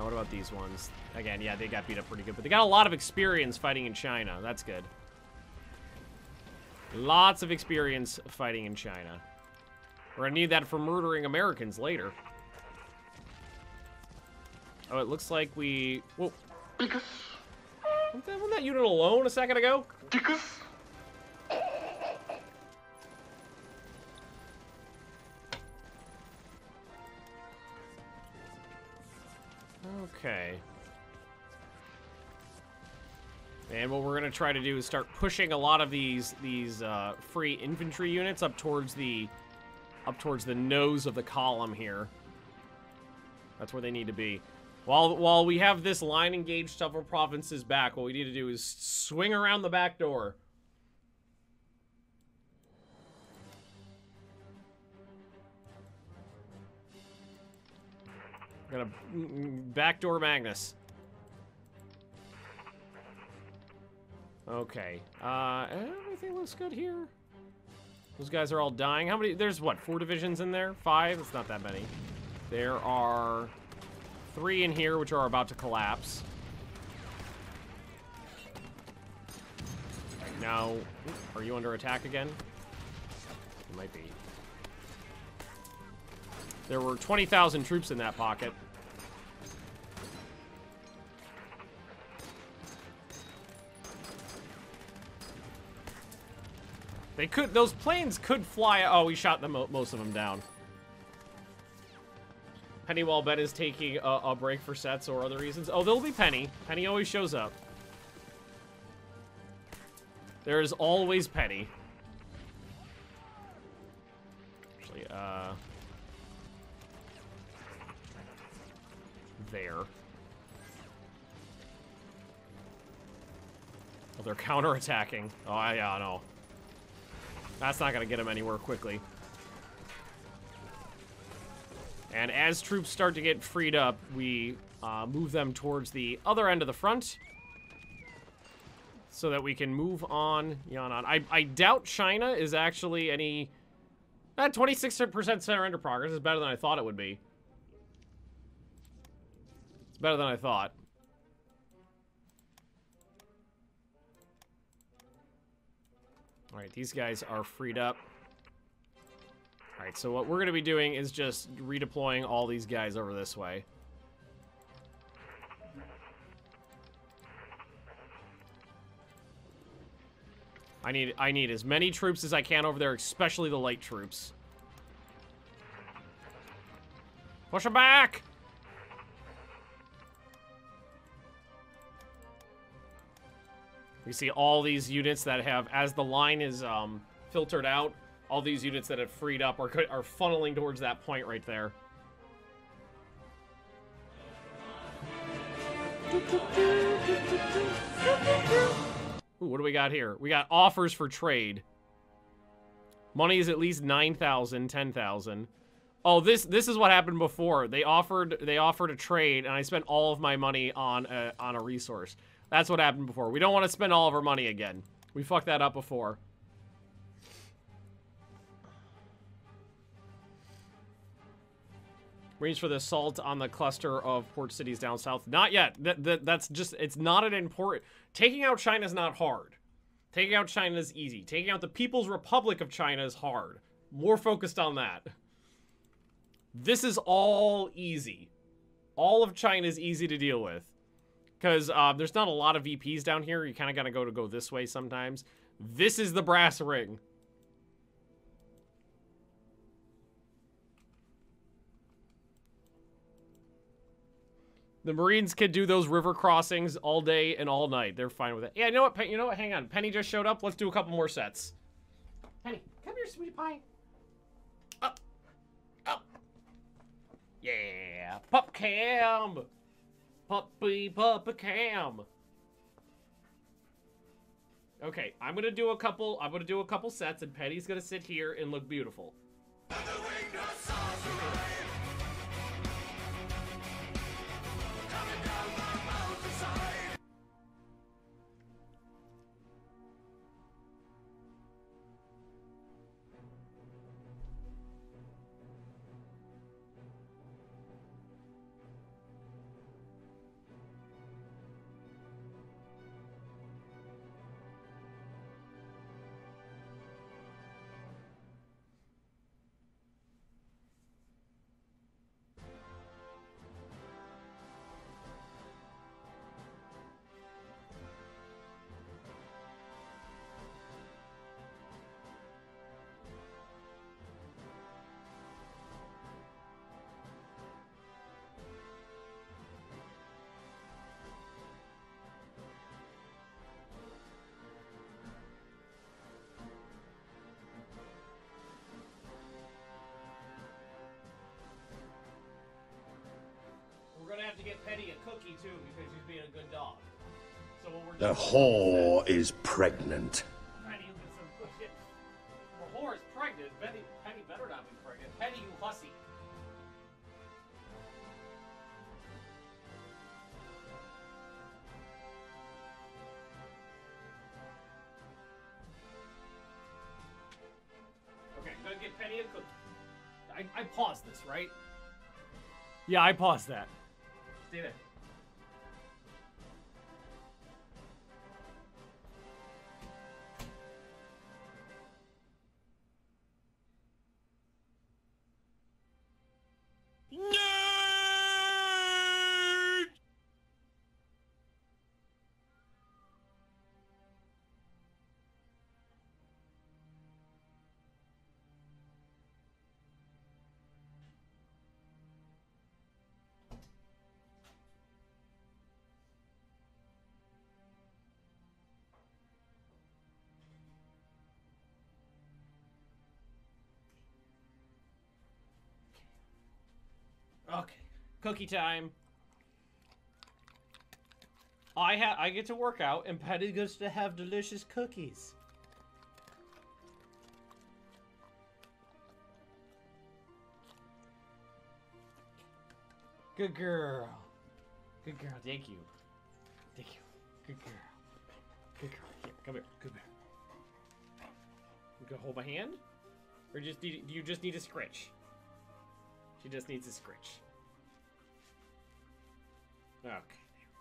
What about these ones? Again, yeah, they got beat up pretty good. But they got a lot of experience fighting in China. That's good. Lots of experience fighting in China. We're going to need that for murdering Americans later. Oh, it looks like we... Whoa. Wasn't that unit alone a second ago? Okay. And what we're gonna try to do is start pushing a lot of these free infantry units up towards the nose of the column here. That's where they need to be. While we have this line engaged several provinces back, what we need to do is swing around the back door. We're gonna backdoor Magnus. Okay. Everything looks good here. Those guys are all dying. How many? There's what? 4 divisions in there? 5? It's not that many. There are 3 in here, which are about to collapse. Right now, are you under attack again? You might be. There were 20,000 troops in that pocket. They could, those planes could fly. Oh, we shot them, most of them down. Penny while Ben is taking a break for sets or other reasons. Oh, there'll be Penny. Penny always shows up. There is always Penny. Actually, there. Oh, they're counterattacking. Oh, yeah, no. That's not gonna get him anywhere quickly. And as troops start to get freed up, we move them towards the other end of the front so that we can move on. I doubt China is actually any... 26% surrender progress is better than I thought it would be. It's better than I thought. Alright, these guys are freed up. Alright, so what we're going to be doing is just redeploying all these guys over this way. I need as many troops as I can over there, especially the light troops. Push them back! You see all these units that have, as the line is filtered out, all these units that have freed up are funneling towards that point right there. Ooh, what do we got here? We got offers for trade. Money is at least 9,000, 10,000. Oh, this is what happened before. They offered a trade, and I spent all of my money on a resource. That's what happened before. We don't want to spend all of our money again. We fucked that up before. Range for the assault on the cluster of port cities down south. Not yet. That's just, it's not an important... Taking out China is not hard. Taking out China is easy. Taking out the People's Republic of China is hard. More focused on that. This is all easy. All of China is easy to deal with. Because there's not a lot of VPs down here. You kind of got to go this way sometimes. This is the brass ring. The Marines can do those river crossings all day and all night. They're fine with it. Yeah, you know what? Hang on. Penny just showed up. Let's do a couple more sets. Penny, come here, sweetie pie. Up. Up. Yeah. Pup cam. Puppy cam. Okay, I'm gonna do a couple sets, and Penny's gonna sit here and look beautiful. We're gonna have to get Penny a cookie too because she's being a good dog. So what we're The whore is pregnant. Penny, you get some shit. The whore is pregnant. Penny better not be pregnant. Penny, you hussy. Okay, I'm gonna get Penny a cookie. I paused this, right? Yeah, I paused that. Stay there. Okay, cookie time. I get to work out, and Penny gets to have delicious cookies. Good girl. Good girl. Thank you. Thank you. Good girl. Good girl. Here, come here. Come here. You can hold my hand, or do you just need a scritch? She just needs a scritch. Okay, there we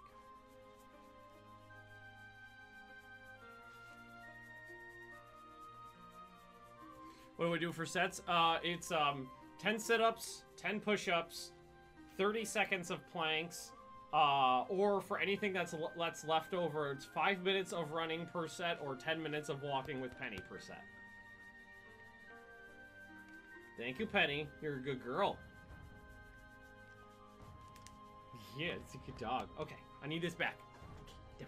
go. What do we do for sets? It's 10 sit-ups, 10 push-ups, 30 seconds of planks, or for anything that's left over, it's 5 minutes of running per set or 10 minutes of walking with Penny per set. Thank you, Penny. You're a good girl. Yeah, it's a good dog. Okay, I need this back. Okay,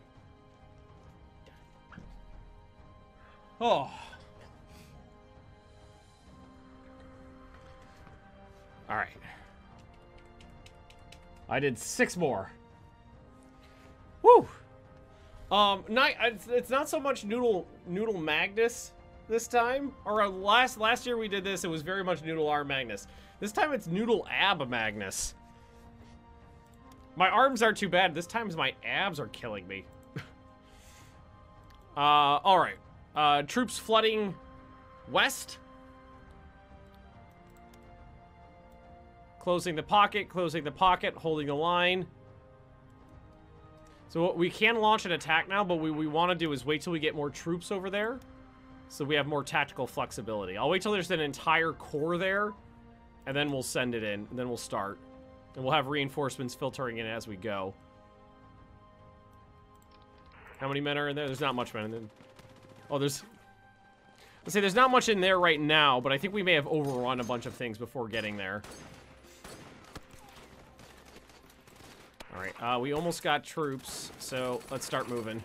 down. Oh. All right. I did 6 more. Woo. It's not so much Noodle Magnus this time. Or last year we did this, it was very much Noodle Arm Magnus. This time it's Noodle Ab Magnus. My arms aren't too bad. This time my abs are killing me. All right. Troops flooding west. Closing the pocket, holding the line. So we can launch an attack now, but what we want to do is wait till we get more troops over there, so we have more tactical flexibility. I'll wait till there's an entire corps there, and then we'll send it in, and then we'll start. And we'll have reinforcements filtering in as we go. How many men are in there? There's not much men in there. Oh, let's say there's not much in there right now, but I think we may have overrun a bunch of things before getting there. All right, we almost got troops, so let's start moving.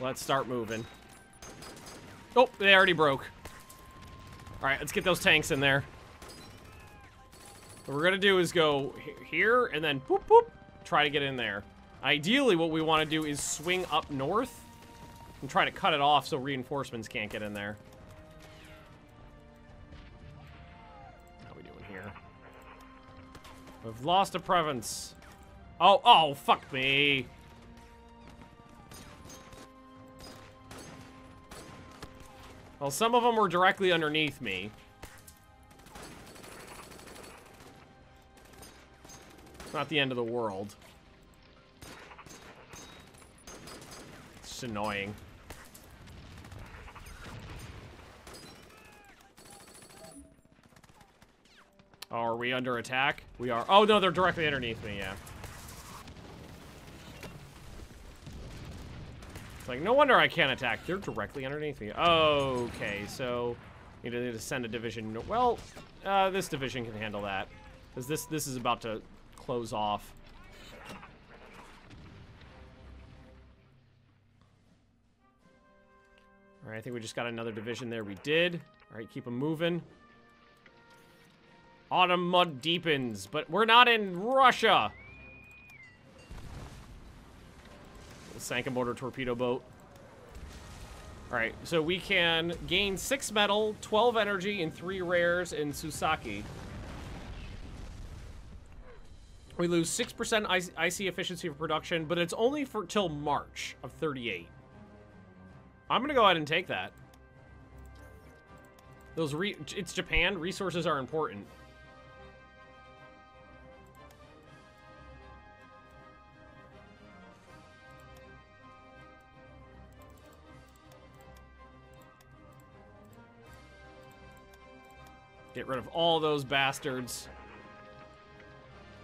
Let's start moving. Oh, they already broke. All right, let's get those tanks in there. What we're gonna do is go here and then boop, boop, try to get in there. Ideally, what we want to do is swing up north and try to cut it off so reinforcements can't get in there. How we doing here? We've lost a province. Oh, fuck me. Well, some of them were directly underneath me. Not the end of the world. It's just annoying. Oh, are we under attack? We are. Oh, no, they're directly underneath me, yeah. It's like, no wonder I can't attack. They're directly underneath me. Okay, so need to send a division. Well, this division can handle that. Because this is about to close off. All right, I think we just got another division there. We did. All right, keep them moving. Autumn mud deepens, but we're not in Russia. Sank a mortar torpedo boat. All right, so we can gain 6 metal, 12 energy, and 3 rares in Susaki. We lose 6% IC efficiency for production, but it's only for till March of 38. I'm gonna go ahead and take that. It's Japan. Resources are important. Get rid of all those bastards.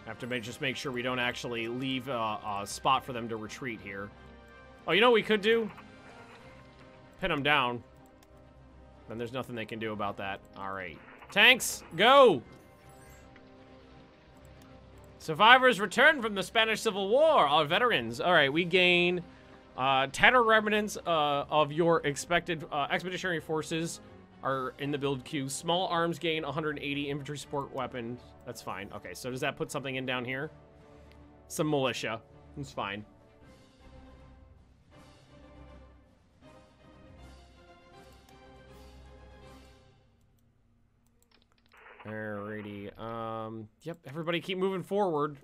Have to just make sure we don't actually leave a spot for them to retreat here. Oh, you know what we could do? Pin them down. Then there's nothing they can do about that. All right. Tanks, go! Survivors return from the Spanish Civil War. Our veterans. All right, we gain tattered remnants of your expected expeditionary forces are in the build queue. Small arms gain 180 infantry support weapons. That's fine. Okay, so does that put something in down here? Some militia. It's fine. Alrighty. Yep, everybody keep moving forward.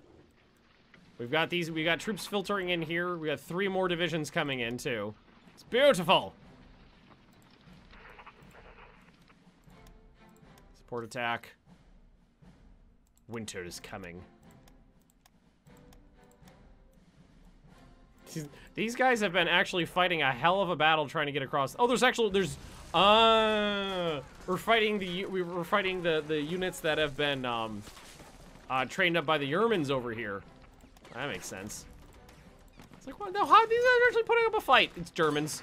We got troops filtering in here. We got 3 more divisions coming in, too. It's beautiful! Support attack. Winter is coming. These guys have been actually fighting a hell of a battle trying to get across. Oh, we're fighting the units that have been trained up by the Yermans over here. That makes sense. It's like, what? No, how these guys are actually putting up a fight? It's Germans.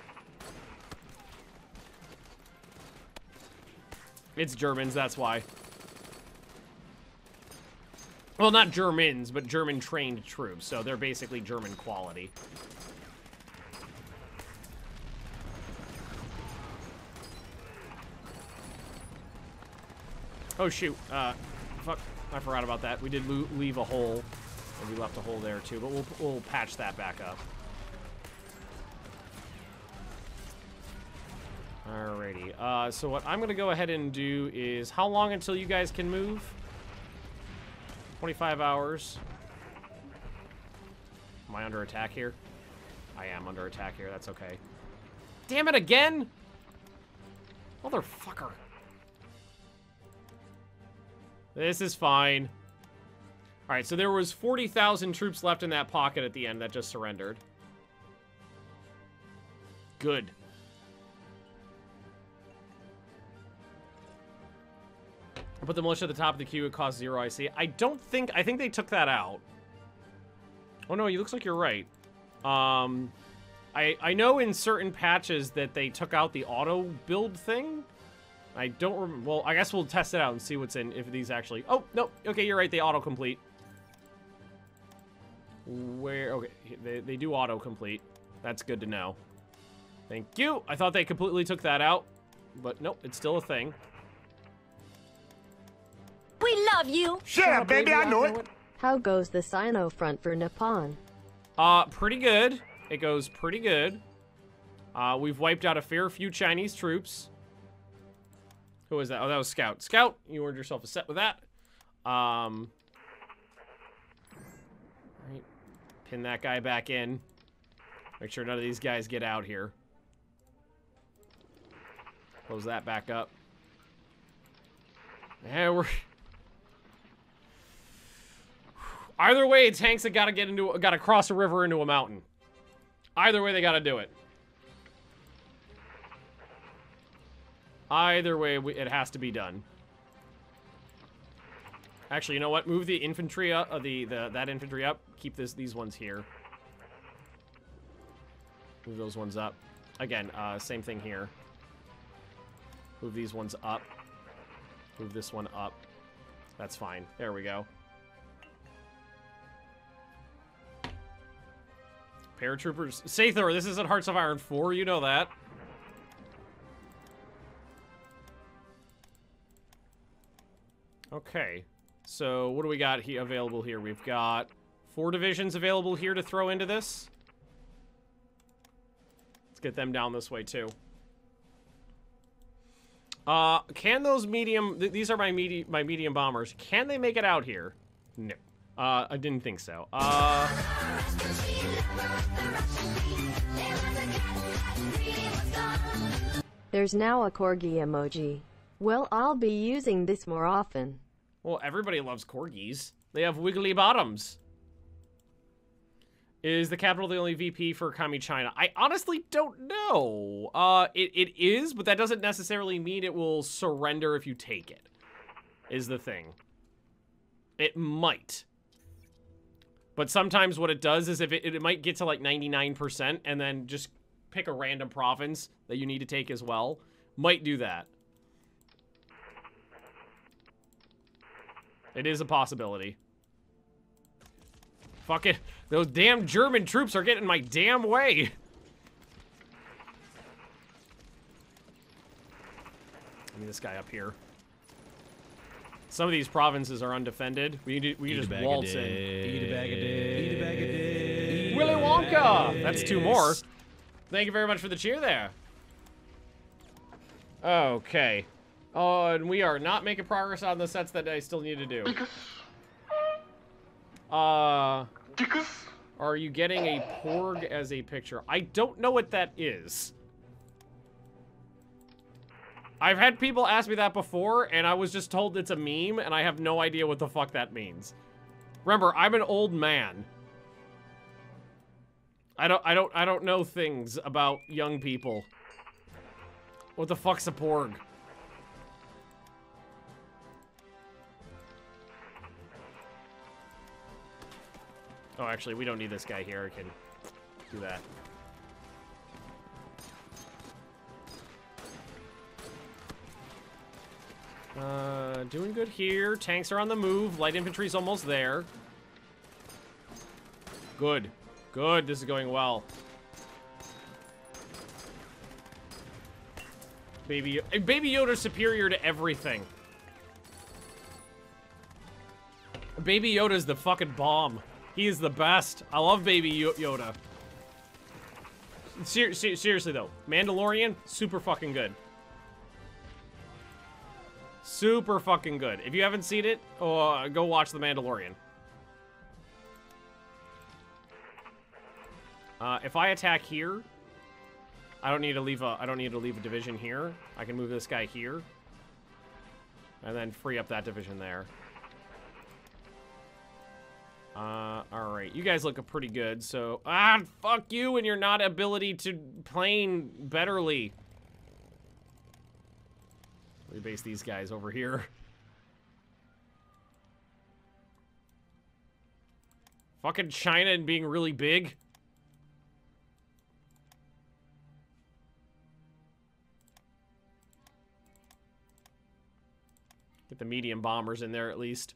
It's Germans, that's why. Well, not Germans, but German-trained troops, so they're basically German quality. Oh, shoot. Fuck. I forgot about that. We did leave a hole. And we left a hole there, too, but we'll patch that back up. Alrighty. So what I'm going to go ahead and do is... How long until you guys can move? 25 hours. Am I under attack here? I am under attack here. That's okay. Damn it again! Motherfucker. This is fine. Alright, so there was 40,000 troops left in that pocket at the end that just surrendered. Good. I put the militia at the top of the queue. It costs 0 IC. I think they took that out. Oh no, it looks like you're right. I know in certain patches that they took out the auto build thing. I don't remember. Well, I guess we'll test it out and see what's in, if these actually... Oh, no. Okay, you're right. They auto-complete. Okay, they do auto-complete. That's good to know. Thank you. I thought they completely took that out, but nope, it's still a thing. We love you. Yeah, baby, I know it. How goes the Sino front for Nippon? Pretty good. It goes pretty good. We've wiped out a fair few Chinese troops. Who was that? Oh, that was Scout. Scout, you earned yourself a set with that. Right. Pin that guy back in. Make sure none of these guys get out here. Close that back up. Yeah, we're... Either way, tanks have gotta cross a river into a mountain. Either way, they gotta do it. Either way, it has to be done. Actually, you know what? Move the infantry up, that infantry up. Keep these ones here. Move those ones up. Again, same thing here. Move these ones up. Move this one up. That's fine. There we go. Paratroopers. Sather, this isn't Hearts of Iron 4, you know that. Okay. So, what do we got available here? We've got 4 divisions available here to throw into this. Let's get them down this way, too. Can those medium... These are my medium bombers. Can they make it out here? No. I didn't think so. There's now a corgi emoji. Well, I'll be using this more often. Well, everybody loves corgis. They have wiggly bottoms. Is the capital the only VP for Kami China? I honestly don't know. It is, but that doesn't necessarily mean it will surrender if you take it, is the thing. It might. But sometimes what it does is if it might get to like 99% and then just pick a random province that you need to take as well. Might do that. It is a possibility. Fuck it. Those damn German troops are getting in my damn way. Give me this guy up here. Some of these provinces are undefended. We just waltz in. Eat a bag a day. Eat a bag a day. Willy Wonka! That's 2 more. Thank you very much for the cheer there. Okay. Oh, and we are not making progress on the sets that I still need to do. Are you getting a porg as a picture? I don't know what that is. I've had people ask me that before, and I was just told it's a meme, and I have no idea what the fuck that means. Remember, I'm an old man. I don't know things about young people. What the fuck's a porg? Oh, actually, we don't need this guy here. I can do that. Doing good here. Tanks are on the move. Light infantry's almost there. Good. Good. This is going well. Baby Yoda's superior to everything. Baby Yoda's the fucking bomb. He is the best. I love Baby Yoda. Seriously, though. Mandalorian, super fucking good. Super fucking good. If you haven't seen it, go watch The Mandalorian. If I attack here, I don't need to leave a division here. I can move this guy here, and then free up that division there. All right, you guys look pretty good. So, fuck you and your not ability to plane betterly. Rebase these guys over here. Fucking China and being really big. Get the medium bombers in there at least.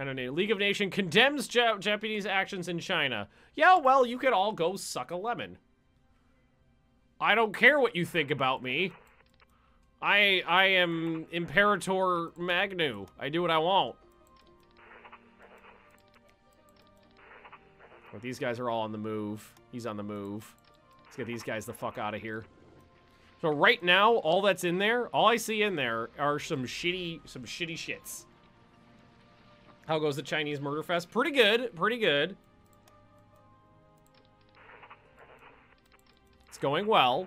Kind of League of Nations condemns Japanese actions in China. Yeah, well, you could all go suck a lemon. I don't care what you think about me. I am Imperator Magnus. I do what I want. But these guys are all on the move. He's on the move. Let's get these guys the fuck out of here. So right now, all that's in there, all I see in there are some shitty shits. How goes the Chinese Murder Fest? Pretty good, pretty good. It's going well.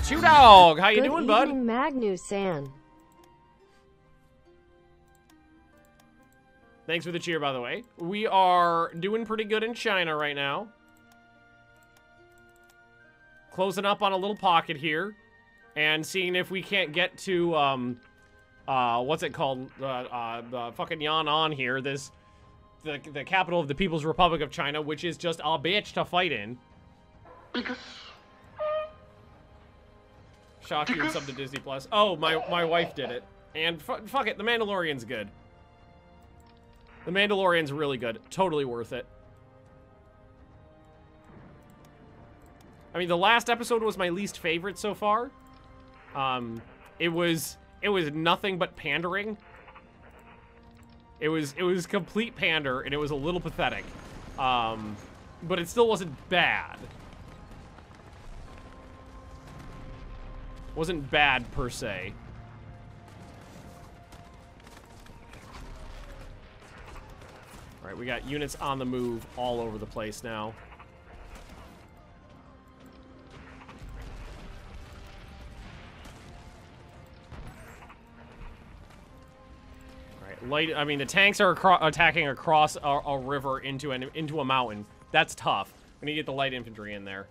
Chew Dog, how you doing, bud? Good evening, Magnus-san. Thanks for the cheer, by the way. We are doing pretty good in China right now. Closing up on a little pocket here. And seeing if we can't get to, what's it called? Fucking Yan'an here. The capital of the People's Republic of China, which is just a bitch to fight in. Shock you and sub to Disney Plus. Oh, my wife did it. And fuck it, The Mandalorian's good. The Mandalorian's really good. Totally worth it. I mean, the last episode was my least favorite so far. It was nothing but pandering. It was complete pander, and it was a little pathetic. But it still wasn't bad. Wasn't bad per se. All right, we got units on the move all over the place now. All right, I mean, the tanks are attacking across a river into a mountain. That's tough. We need to get the light infantry in there.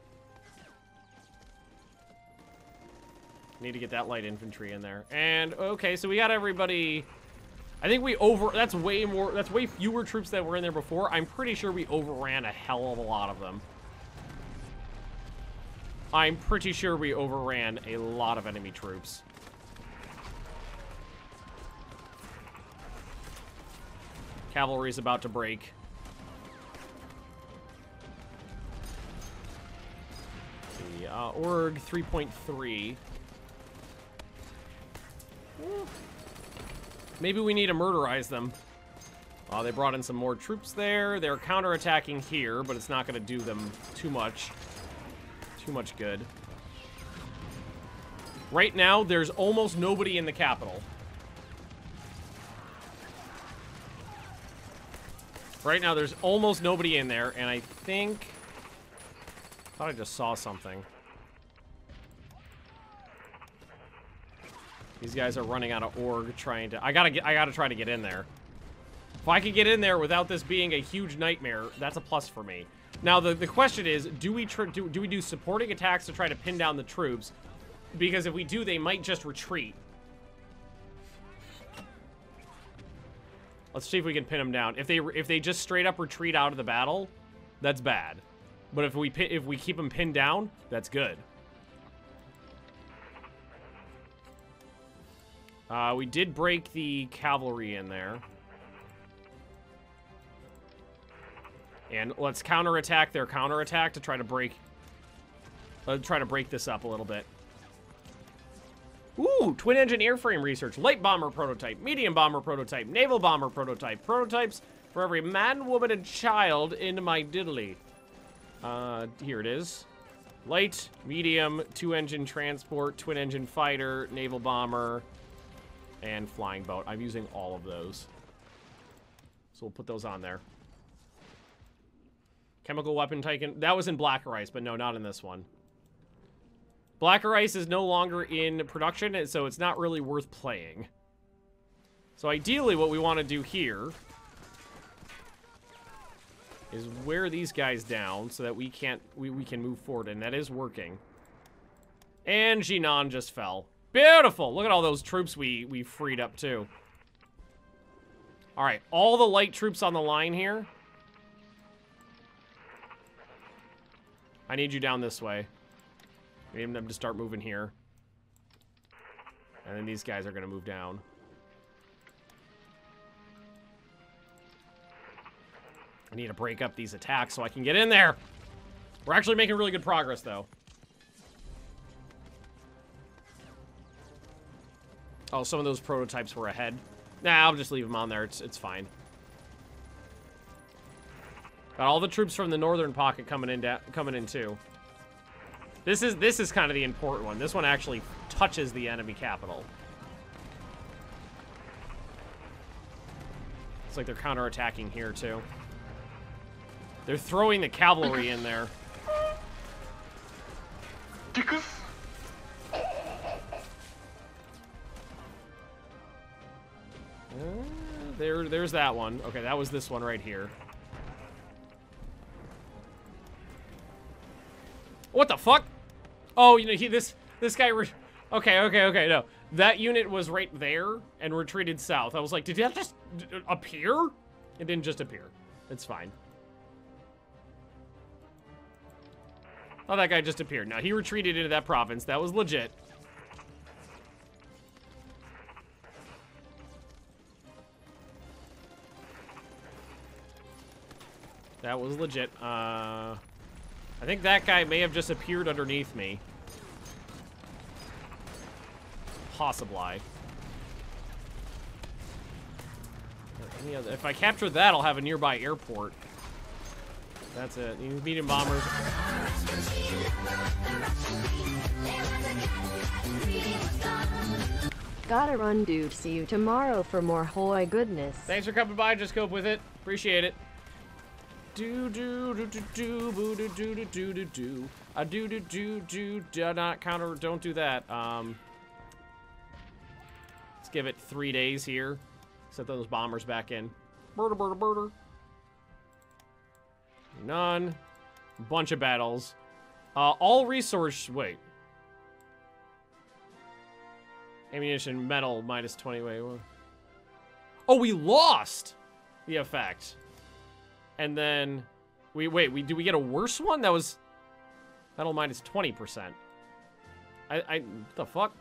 Need to get that light infantry in there. And, okay, so we got everybody... I think that's way fewer troops that were in there before. I'm pretty sure we overran a hell of a lot of them. I'm pretty sure we overran a lot of enemy troops. Cavalry's about to break. The Org 3.3. Maybe we need to murderize them. They brought in some more troops there. They're counterattacking here, but it's not going to do them too much good. Right now, there's almost nobody in the capital. Right now, there's almost nobody in there, and I thought I just saw something. These guys are running out of org trying to... I gotta try to get in there. If I can get in there without this being a huge nightmare, that's a plus for me. Now, the question is, do we do supporting attacks to try to pin down the troops? Because if we do, they might just retreat. Let's see if we can pin them down. If they just straight up retreat out of the battle, that's bad. But if we keep them pinned down, that's good. We did break the cavalry in there. And let's counterattack their counterattack to try to break this up a little bit. Ooh, twin-engine airframe research, light bomber prototype, medium bomber prototype, naval bomber prototype, prototypes for every man, woman, and child in my diddly. Here it is. Light, medium, two-engine transport, twin-engine fighter, naval bomber, and flying boat. I'm using all of those. So we'll put those on there. Chemical weapon Titan. That was in Blacker Ice, but no, not in this one. Blacker Ice is no longer in production, so it's not really worth playing. So ideally what we want to do here is wear these guys down so that we can move forward, and that is working. And Jinan just fell. Beautiful! Look at all those troops we freed up, too. Alright, all the light troops on the line here. I need you down this way. We need them to start moving here. And then these guys are going to move down. I need to break up these attacks so I can get in there. We're actually making really good progress, though. Oh, some of those prototypes were ahead. Nah, I'll just leave them on there. It's fine. Got all the troops from the northern pocket coming in too. This is kind of the important one. This one actually touches the enemy capital. It's like they're counterattacking here too. They're throwing the cavalry in there. There's that one. Okay, that was this one right here. What the fuck? Oh, you know, this guy. Okay. No, that unit was right there and retreated south. I was like, did that just appear? It didn't just appear. It's fine. Oh, that guy just appeared. Now he retreated into that province. That was legit. That was legit. I think that guy may have just appeared underneath me. Possibly. If I capture that, I'll have a nearby airport. That's it. These medium bombers. Gotta run, dude. See you tomorrow for more hoy goodness. Thanks for coming by. Just cope with it. Appreciate it. Do do do do do boo do do do do do do. Do not counter. Don't do that. Let's give it 3 days here. Set those bombers back in. Birder. None. Bunch of battles. All resource. Wait. Ammunition, metal, minus 20. Wait. Oh, we lost the effect. And then did we get a worse one? That was metal minus 20%. What the fuck?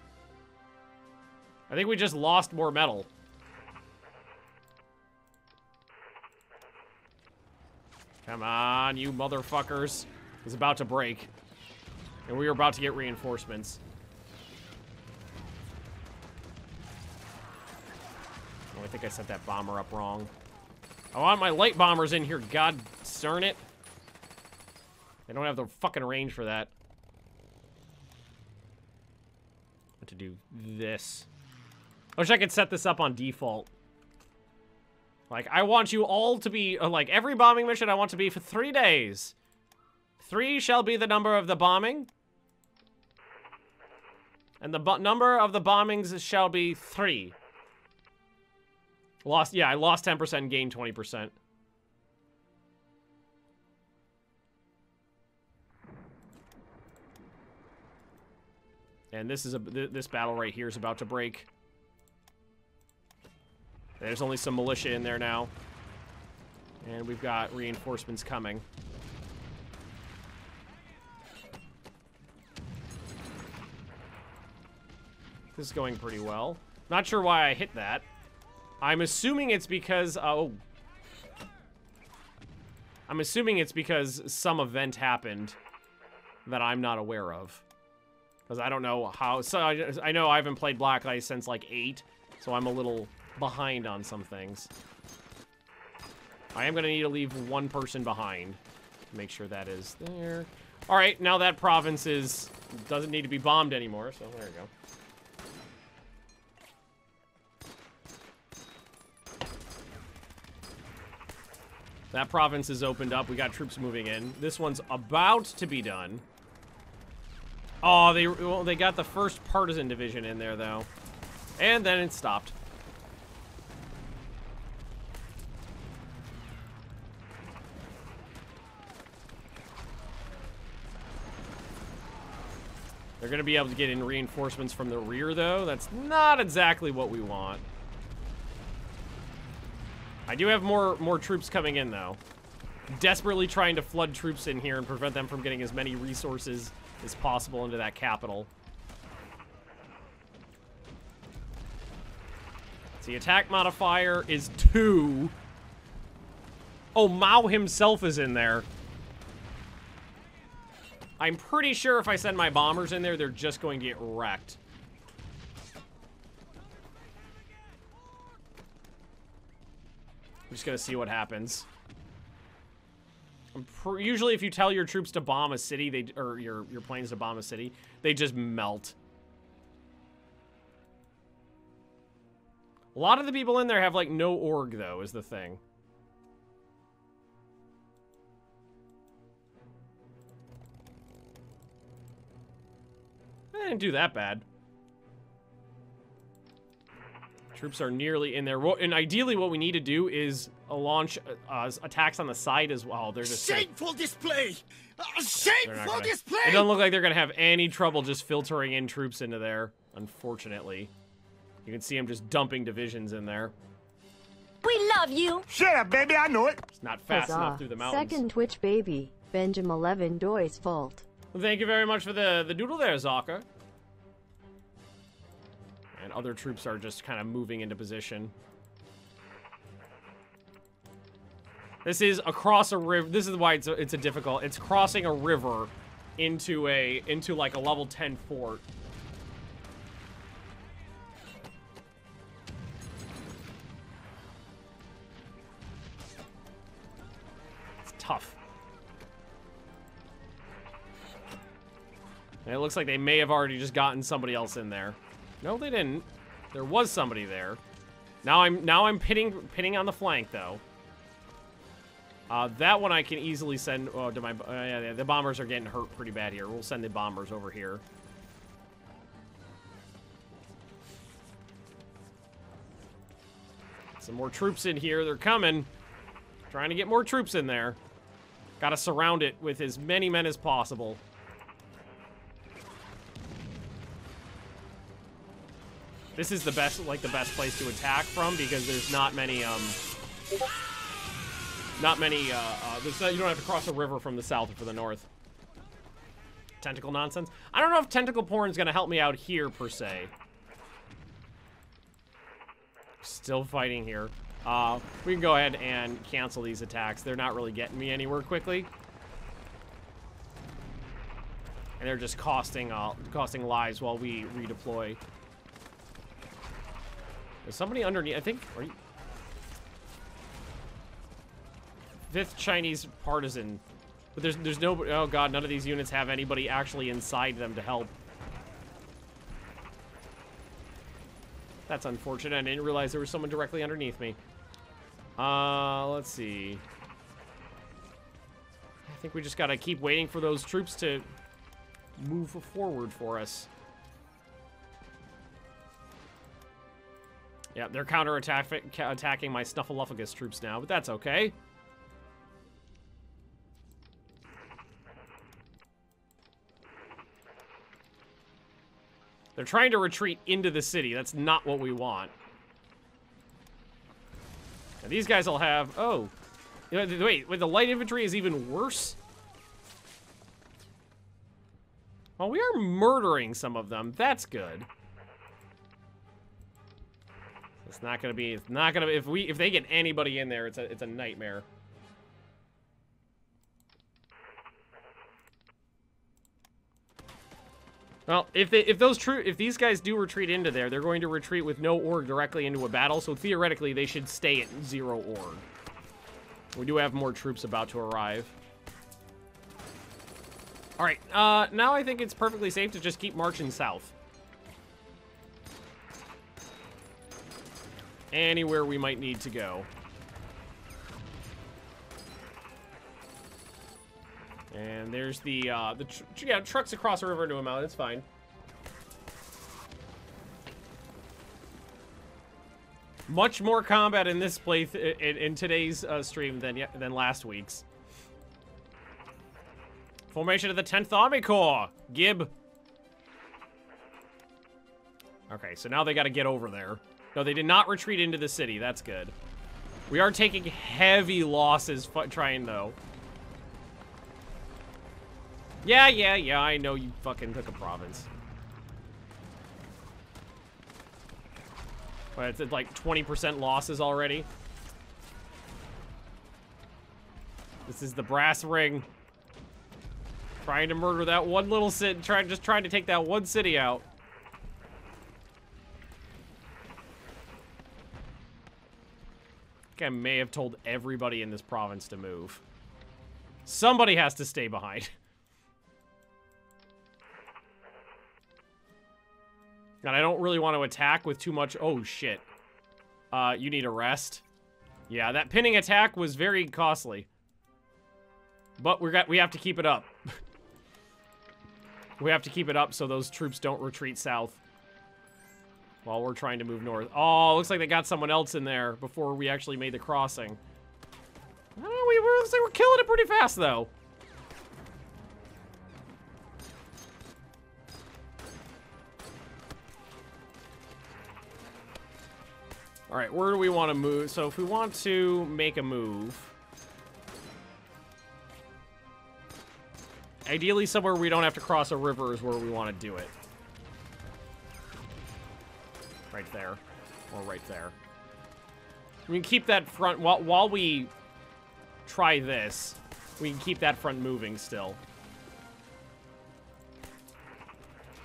I think we just lost more metal. Come on, you motherfuckers. It's about to break. And we are about to get reinforcements. Oh, I think I set that bomber up wrong. I want my light bombers in here, god darn it. They don't have the fucking range for that. What to do this. I wish I could set this up on default. Like, I want you all to be, like, every bombing mission I want to be for 3 days. 3 shall be the number of the bombing. And the number of the bombings shall be 3. I lost 10%, gained 20%. And this battle right here is about to break. There's only some militia in there now. And we've got reinforcements coming. This is going pretty well. Not sure why I hit that. I'm assuming it's because, I'm assuming it's because some event happened that I'm not aware of. Because I don't know how, so I know I haven't played Black Ice since like 8, so I'm a little behind on some things. I am going to need to leave one person behind to make sure that is there. All right, now that province doesn't need to be bombed anymore, so there we go. That province is opened up. We got troops moving in. This one's about to be done. Oh, they got the first partisan division in there, though. And then it stopped. They're going to be able to get in reinforcements from the rear, though. That's not exactly what we want. I do have more troops coming in, though. desperately trying to flood troops in here and prevent them from getting as many resources as possible into that capital. The attack modifier is 2. Oh, Mao himself is in there. I'm pretty sure if I send my bombers in there, they're just going to get wrecked. I'm just going to see what happens. Usually if you tell your troops to bomb a city, or your planes to bomb a city, they just melt. A lot of the people in there have, like, no org, though, is the thing. I didn't do that bad. Troops are nearly in there. And ideally what we need to do is launch attacks on the side as well. They're just Shameful display! Shameful display! It doesn't look like they're going to have any trouble just filtering in troops into there, unfortunately. You can see them just dumping divisions in there. We love you. Shut up, baby, I know it. It's not fast Huzzah. enough through the mountains. Second Twitch baby, Benjamin 11 Doy's fault. Well, thank you very much for the doodle there, Zaka. And other troops are just kind of moving into position. This is across a river. This is why it's a difficult. It's crossing a river into like a level 10 fort. It's tough. And it looks like they may have already just gotten somebody else in there. No, they didn't. There was somebody there. Now I'm pinning on the flank though. That one I can easily send. Oh, to my yeah, the bombers are getting hurt pretty bad here. We'll send the bombers over here. Some more troops in here. They're coming. Trying to get more troops in there. Got to surround it with as many men as possible. This is the best place to attack from because there's not many, you don't have to cross a river from the south or from the north. Tentacle nonsense. I don't know if tentacle porn is going to help me out here, per se. Still fighting here. We can go ahead and cancel these attacks. They're not really getting me anywhere quickly. And they're just costing lives while we redeploy. There's somebody underneath, I think. Are you... 5th Chinese partisan. But there's no, oh god, none of these units have anybody actually inside them to help. That's unfortunate. I didn't realize there was someone directly underneath me. Let's see. I think we just gotta keep waiting for those troops to move forward for us. Yeah, they're attacking my Snuffleupagus troops now, but that's okay. They're trying to retreat into the city. That's not what we want. Now, these guys will have... Oh. Wait, the light infantry is even worse? Well, we are murdering some of them. That's good. It's not gonna be. It's not gonna be. If they get anybody in there, it's a nightmare. Well, if these guys do retreat into there, they're going to retreat with no org directly into a battle. So theoretically, they should stay at 0 org. We do have more troops about to arrive. All right. Now I think it's perfectly safe to just keep marching south. Anywhere we might need to go. And there's the trucks across the river into a mountain. It's fine. Much more combat in this place in today's stream than last week's. Formation of the 10th Army Corps. Gib. Okay, so now they got to get over there. No, they did not retreat into the city. That's good. We are taking heavy losses trying, though. Yeah, I know you fucking took a province. But it's at like 20% losses already. This is the brass ring. Trying to murder that one little city, just trying to take that one city out. I think I may have told everybody in this province to move. Somebody has to stay behind. And I don't really want to attack with too much. Oh, shit. You need a rest. Yeah, that pinning attack was very costly. But we have to keep it up. We have to keep it up so those troops don't retreat south while we're trying to move north. Oh, looks like they got someone else in there before we actually made the crossing. Oh, looks like we're killing it pretty fast, though. All right, where do we want to move? So if we want to make a move, ideally somewhere we don't have to cross a river is where we want to do it. Right there, or right there. We can keep that front, while we try this, we can keep that front moving still.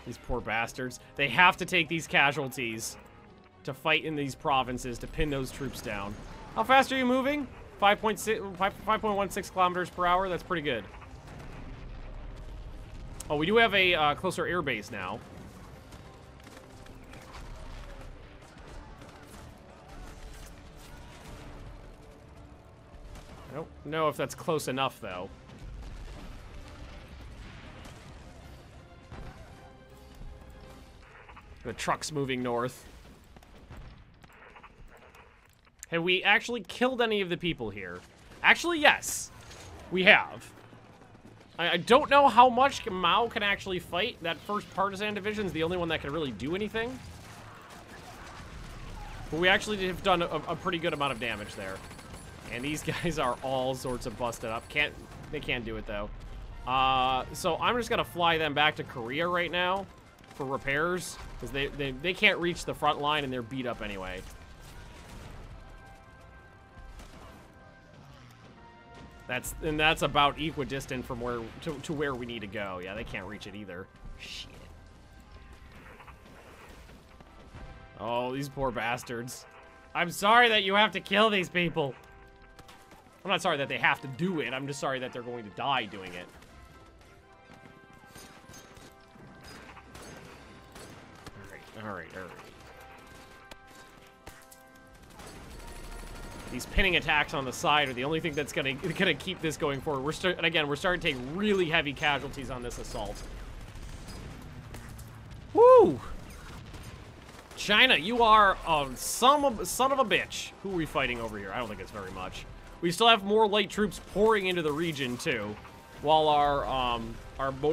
These poor bastards. They have to take these casualties to fight in these provinces to pin those troops down. How fast are you moving? 5.16 kilometers per hour? That's pretty good. Oh, we do have a closer air base now. I don't know if that's close enough, though. The truck's moving north. Have we actually killed any of the people here? Actually, yes. We have. I don't know how much Mao can actually fight. That first partisan division is the only one that can really do anything. But we actually have done a pretty good amount of damage there. And these guys are all sorts of busted up. They can't do it, though. So I'm just going to fly them back to Korea right now for repairs. Because they can't reach the front line and they're beat up anyway. That's about equidistant from where to where we need to go. Yeah, they can't reach it either. Shit. Oh, these poor bastards. I'm sorry that you have to kill these people. I'm not sorry that they have to do it. I'm just sorry that they're going to die doing it. All right. These pinning attacks on the side are the only thing that's gonna keep this going forward. We're starting to take really heavy casualties on this assault. Woo! China, you are a son of a bitch. Who are we fighting over here? I don't think it's very much. We still have more light troops pouring into the region too, while our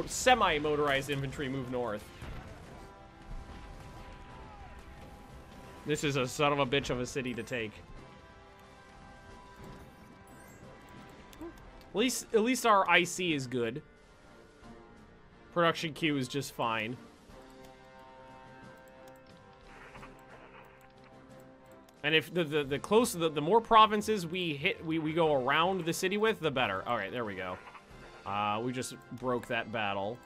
semi-motorized infantry move north. This is a son of a bitch of a city to take. At least our IC is good. Production queue is just fine. And if the more provinces we go around the city with, the better. All right, there we go. We just broke that battle.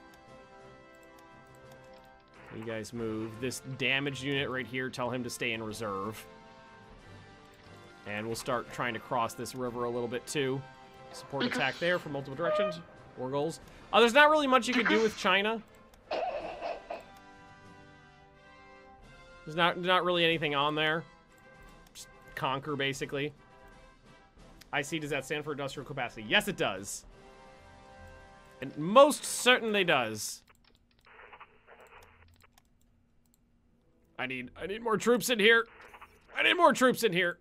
You guys move. This damaged unit right here, tell him to stay in reserve. And we'll start trying to cross this river a little bit too. Support attack there from multiple directions. 4 goals. There's not really much you can do with China. There's not really anything on there. Just conquer, basically. IC, does that stand for industrial capacity? Yes, it does. It most certainly does. I need more troops in here. I need more troops in here.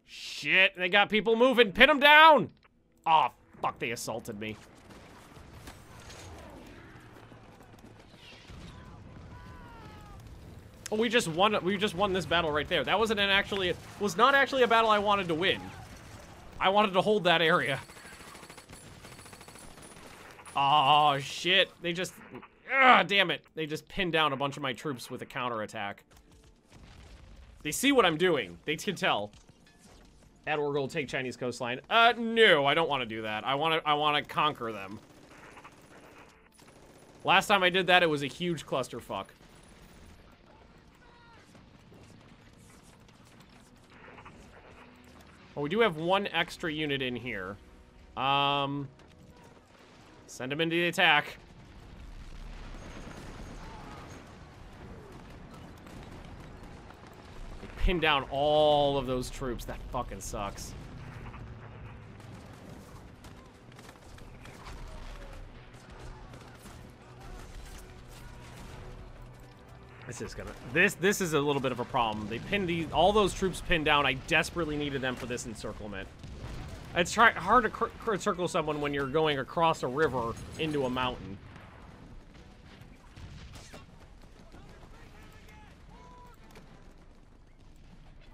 Shit, they got people moving. Pin them down. Oh, fuck, they assaulted me. Oh, we just won this battle right there. That was not actually a battle I wanted to win. I wanted to hold that area. Oh, shit. They just... damn it. They just pinned down a bunch of my troops with a counterattack. They see what I'm doing. They can tell. Edward will take Chinese coastline. No, I don't want to do that. I want to conquer them. Last time I did that, it was a huge clusterfuck. Oh, we do have one extra unit in here. Send him into the attack. Pin down all of those troops. That fucking sucks. This is a little bit of a problem. They pinned all those troops pinned down. I desperately needed them for this encirclement. It's hard to encircle someone when you're going across a river into a mountain.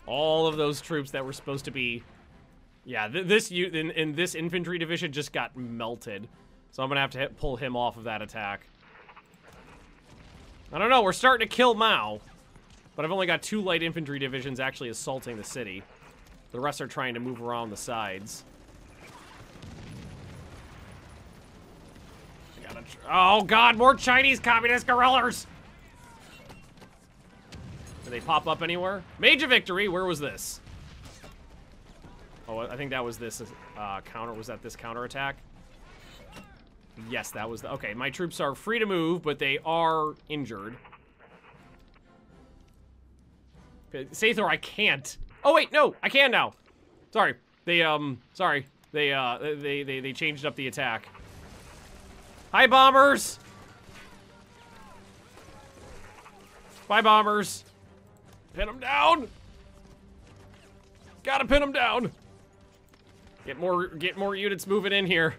All of those troops that were supposed to be... Yeah, this infantry division just got melted. So I'm going to have to pull him off of that attack. I don't know, we're starting to kill Mao. But I've only got 2 light infantry divisions actually assaulting the city. The rest are trying to move around the sides. Oh god, more Chinese communist guerrillas! Did they pop up anywhere? Major victory, where was this? Oh, I think that was this counter. Was that this counterattack? Yes, that was the... Okay, my troops are free to move, but they are injured. Okay, Sathor, I can't. Oh, wait, no, I can now. Sorry. They changed up the attack. Hi, bombers! Bye, bombers. Pin them down! Gotta pin them down! Get more units moving in here.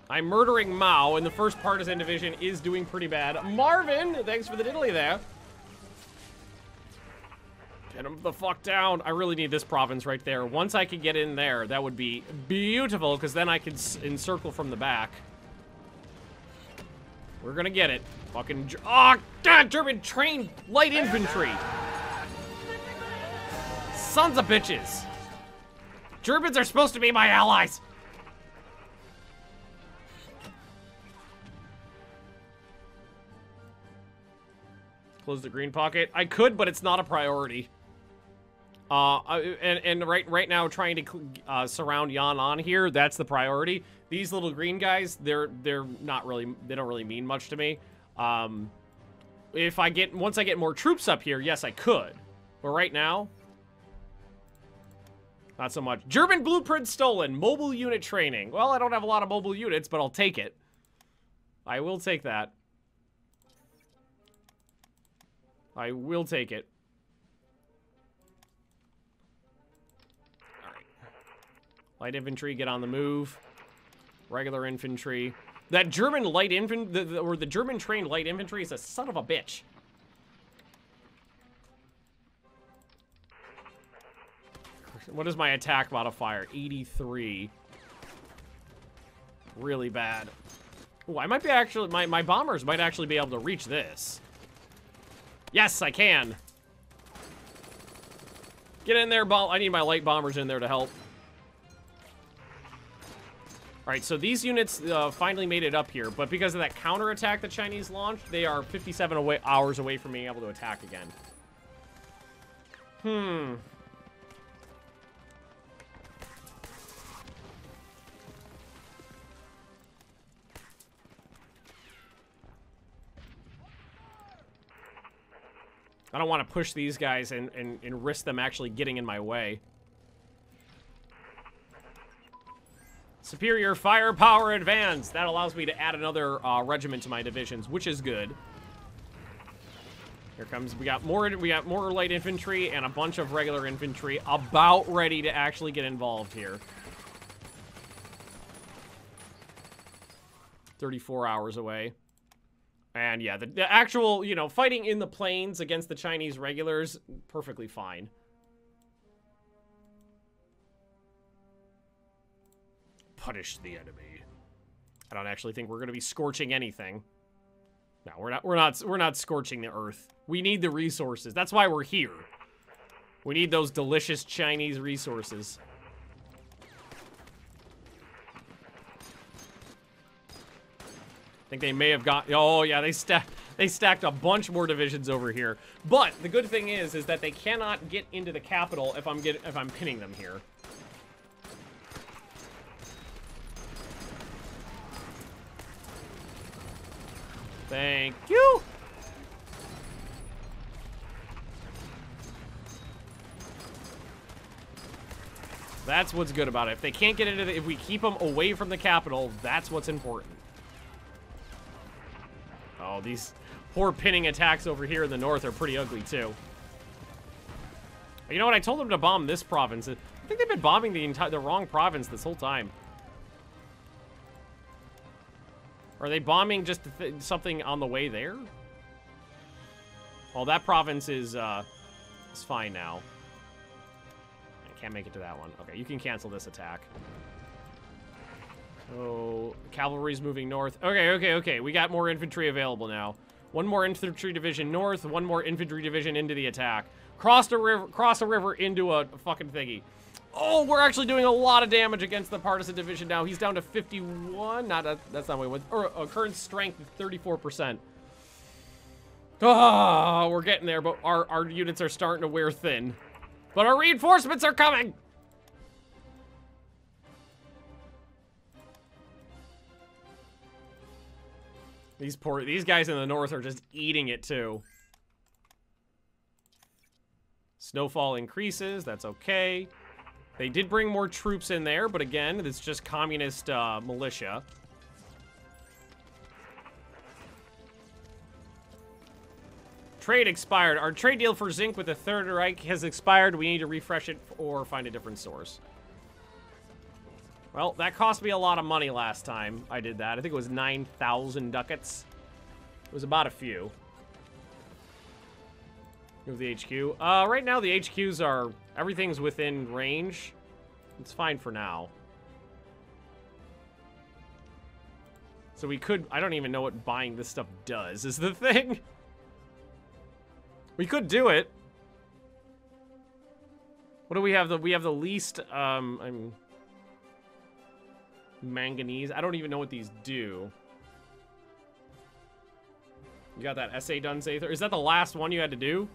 I'm murdering Mao, and the first partisan division is doing pretty bad. Marvin, thanks for the diddly there. Get him the fuck down. I really need this province right there. Once I could get in there, that would be beautiful, because then I could encircle from the back. We're gonna get it. Fucking... Oh, God, German trained light infantry. Sons of bitches. Germans are supposed to be my allies. Close the green pocket. I could, but it's not a priority. And right now, trying to surround Yan'an here, that's the priority. These little green guys, they're not really, they don't really mean much to me. Once I get more troops up here, yes, I could. But right now, not so much. German blueprint stolen. Mobile unit training. Well, I don't have a lot of mobile units, but I'll take it. I will take that. I will take it. All right. Light infantry, get on the move. Regular infantry. That German light infantry, or the German trained light infantry is a son of a bitch. What is my attack modifier? 83. Really bad. Oh, I might be actually, my bombers might actually be able to reach this. Yes, I can. Get in there, I need my light bombers in there to help. All right, so these units finally made it up here, but because of that counterattack the Chinese launched, they are 57 hours away from being able to attack again. I don't want to push these guys and risk them actually getting in my way. Superior firepower advance. That allows me to add another regiment to my divisions, which is good. Here comes, we got more light infantry and a bunch of regular infantry about ready to actually get involved here. 34 hours away. And yeah, the actual, you know, fighting in the plains against the Chinese regulars, perfectly fine. Punish the enemy. I don't actually think we're going to be scorching anything. No, we're not scorching the earth. We need the resources. That's why we're here. We need those delicious Chinese resources. I think they may have got... Oh, yeah, they stacked a bunch more divisions over here. But the good thing is that they cannot get into the capital if I'm pinning them here. Thank you. That's what's good about it. If they can't get into if we keep them away from the capital, that's what's important. Oh, these poor pinning attacks over here in the north are pretty ugly, too. You know what? I told them to bomb this province. I think they've been bombing the wrong province this whole time. Are they bombing just something on the way there? Well, that province is fine now. I can't make it to that one. Okay, you can cancel this attack. Oh, cavalry's moving north. Okay. We got more infantry available now. One more infantry division north, one more infantry division into the attack. Cross a river into a fucking thingy. Oh, we're actually doing a lot of damage against the partisan division now. He's down to 51. That's not what it was. Or current strength is 34%. Ah, we're getting there, but our units are starting to wear thin. But our reinforcements are coming. These guys in the north are just eating it too. Snowfall increases, that's okay. They did bring more troops in there, but again, it's just communist militia. Trade expired. Our trade deal for zinc with the Third Reich has expired. We need to refresh it or find a different source. Well, that cost me a lot of money last time I did that. I think it was 9,000 ducats. It was about a few. Move the HQ. Right now the HQs are... Everything's within range. It's fine for now. So we could... I don't even know what buying this stuff does, is the thing. We could do it. What do we have? We have the least... manganese. I don't even know what these do. You got that essay done, Zather? Is that the last one you had to do?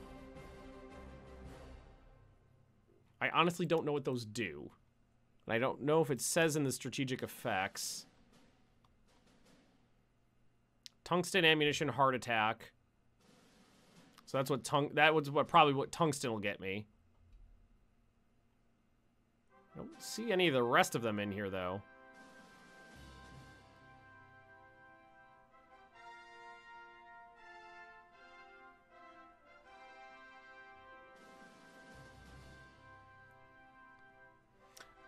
I honestly don't know what those do. And I don't know if it says in the strategic effects. Tungsten ammunition heart attack. So that's what probably what tungsten will get me. I don't see any of the rest of them in here though.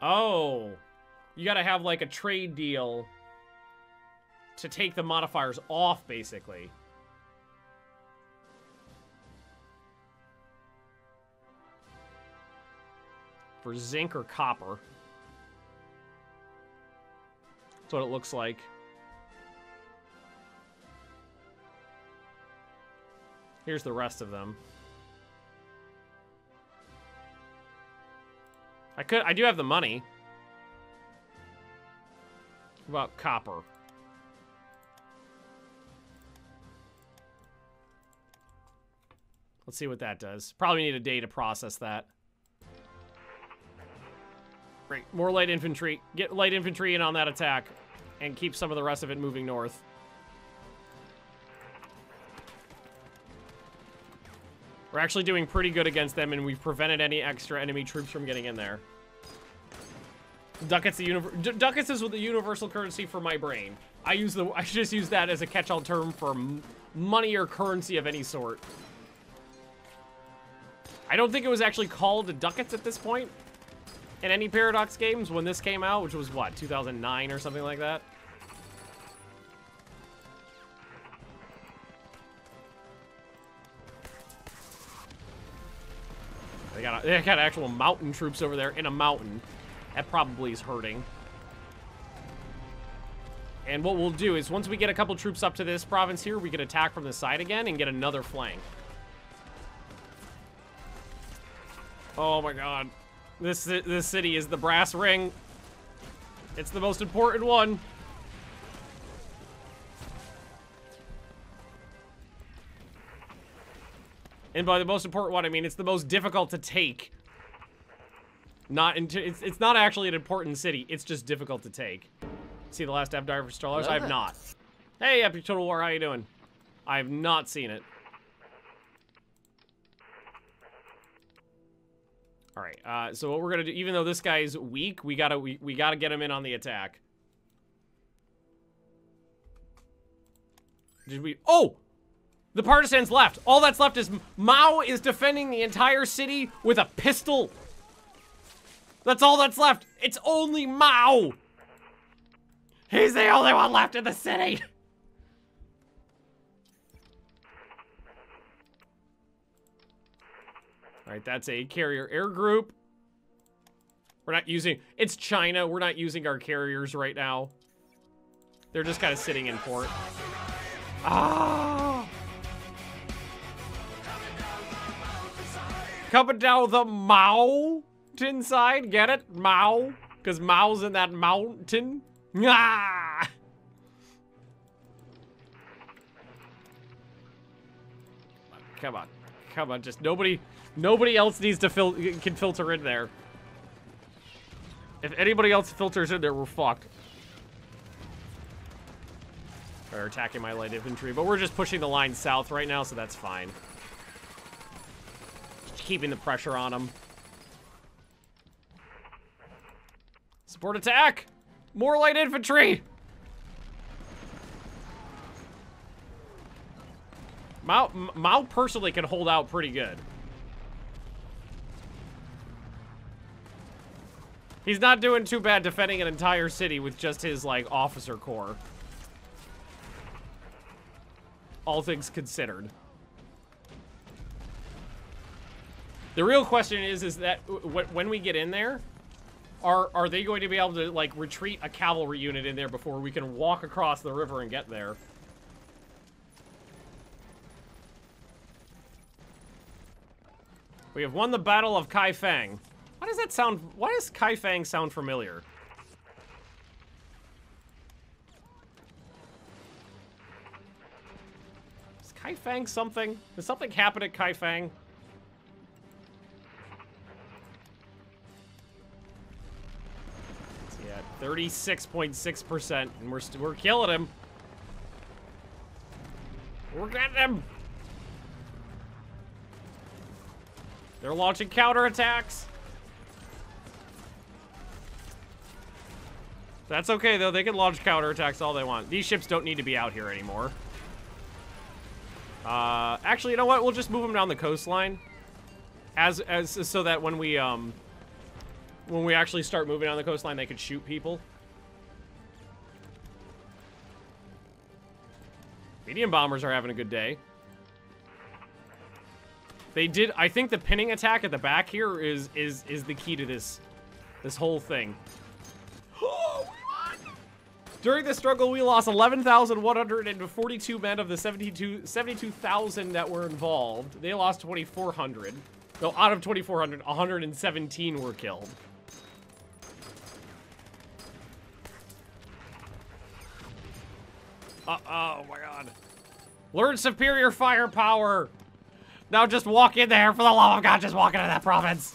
Oh, you gotta have like a trade deal to take the modifiers off, basically. For zinc or copper. That's what it looks like. Here's the rest of them. I do have the money. What about copper? Let's see what that does. Probably need a day to process that. Great, more light infantry. Get light infantry in on that attack and keep some of the rest of it moving north. We're actually doing pretty good against them, and we've prevented any extra enemy troops from getting in there. Ducats is the universal currency for my brain. I just use that as a catch-all term for money or currency of any sort. I don't think it was actually called ducats at this point in any Paradox games when this came out, which was what, 2009 or something like that. they got actual mountain troops over there in a mountain. That probably is hurting. And what we'll do is once we get a couple troops up to this province here, we can attack from the side again and get another flank. Oh my god. This city is the brass ring. It's the most important one. And by the most important one, I mean it's the most difficult to take. It's not actually an important city. It's just difficult to take. See the last Diver for Star Wars? I have not. Hey, Epic Total War, how you doing? I have not seen it. All right. So what we're gonna do, even though this guy's weak, we gotta get him in on the attack. Did we? Oh, the partisans left. All that's left is Mao is defending the entire city with a pistol. That's all that's left. It's only Mao. He's the only one left in the city. All right, that's a carrier air group. We're not using, it's China. We're not using our carriers right now. They're just kind of sitting in port. Ah! Coming down the mountain side, get it? Mao, because Mao's in that mountain. Ah! Come on, come on! Just nobody else needs to can filter in there. If anybody else filters in there, we're fucked. They're attacking my light infantry, but we're just pushing the line south right now, so that's fine. Just keeping the pressure on them. Support attack! More light infantry! Mao personally can hold out pretty good. He's not doing too bad defending an entire city with just his, like, officer corps. All things considered. The real question is that when we get in there, are they going to be able to, like, retreat a cavalry unit in there before we can walk across the river and get there? We have won the Battle of Kaifeng. Why does that sound... Why does Kaifeng sound familiar? Is Kaifeng something? Does something happen at Kaifeng? Yeah, 36.6%, and we're killing him. We're getting him. They're launching counterattacks. That's okay, though. They can launch counterattacks all they want. These ships don't need to be out here anymore. Actually, you know what? We'll just move them down the coastline. So that when we actually start moving down the coastline, they could shoot people. Medium bombers are having a good day. They did. I think the pinning attack at the back here is the key to this whole thing. During the struggle, we lost 11,142 men of the 72,000 that were involved. They lost 2,400. No, out of 2,400, 117 were killed. Oh my god. Learn superior firepower. Now just walk in there, for the love of God, just walk into that province.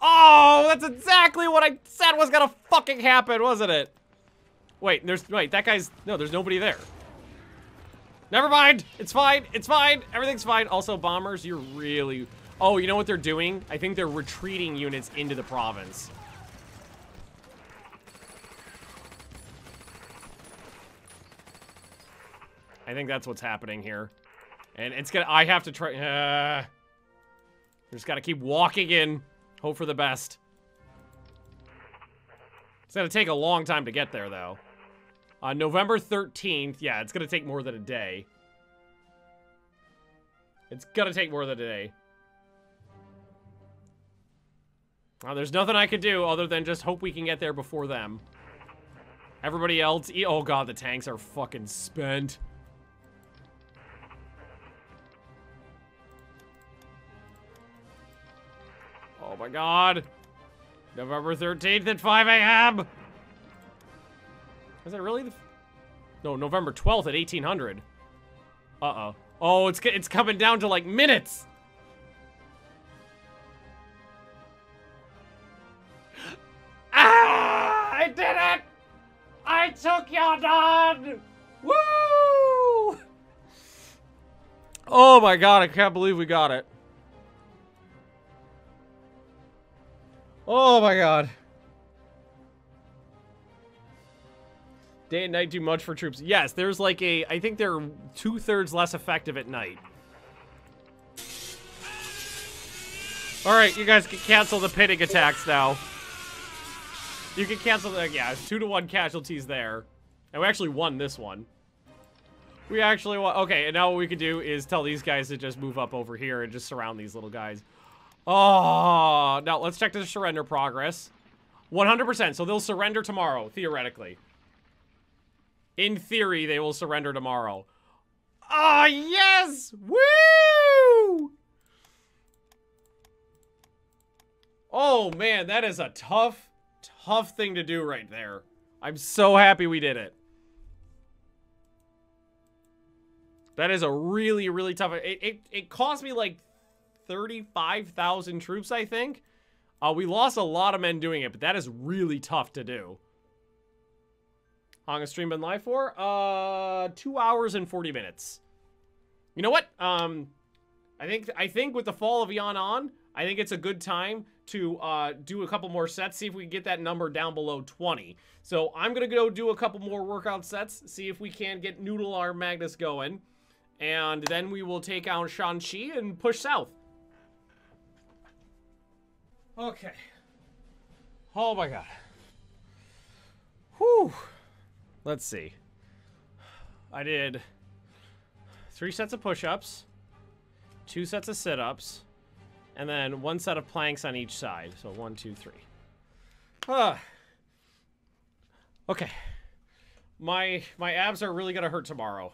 Oh, that's exactly what I said was gonna fucking happen, wasn't it? Wait, there's nobody there. Never mind, it's fine, everything's fine. Also, bombers, you're really... Oh, you know what they're doing? I think they're retreating units into the province. I think that's what's happening here. And it's gonna... I have to try... just gotta keep walking in. Hope for the best. It's gonna take a long time to get there, though. November 13th. Yeah, it's gonna take more than a day. It's gonna take more than a day. There's nothing I could do other than just hope we can get there before them. Everybody else, oh god, the tanks are fucking spent. Oh my god. November 13th at 5 a.m. Is that really the... No, November 12th at 1800. Uh-oh. Oh, it's coming down to, like, minutes. Ah! I did it! I took Yondan! Woo! Oh my god, I can't believe we got it. Oh my god. Day and night do much for troops. Yes, there's like a... I think they're 2/3 less effective at night. Alright, you guys can cancel the pitting attacks now. You can cancel the... Yeah, 2-to-1 casualties there. And we actually won this one. We actually won... Okay, and now what we can do is tell these guys to just move up over here and just surround these little guys. Oh, now let's check the surrender progress. 100%, so they'll surrender tomorrow, theoretically. In theory, they will surrender tomorrow. Ah, yes! Woo! Oh, man, that is a tough thing to do right there. I'm so happy we did it. That is a really, really tough... It cost me, like, 35,000 troops, I think. We lost a lot of men doing it, but that is really tough to do. How long has stream been live for? 2 hours and 40 minutes. You know what? I think with the fall of Yan'an, I think it's a good time to do a couple more sets, see if we can get that number down below 20. So I'm gonna go do a couple more workout sets, see if we can get Noodle our Magnus going, and then we will take out Shanxi and push south. Okay. Oh my god. Whew. Let's see. I did 3 sets of push-ups, 2 sets of sit-ups, and then 1 set of planks on each side. So 1, 2, 3. Okay. My abs are really gonna hurt tomorrow.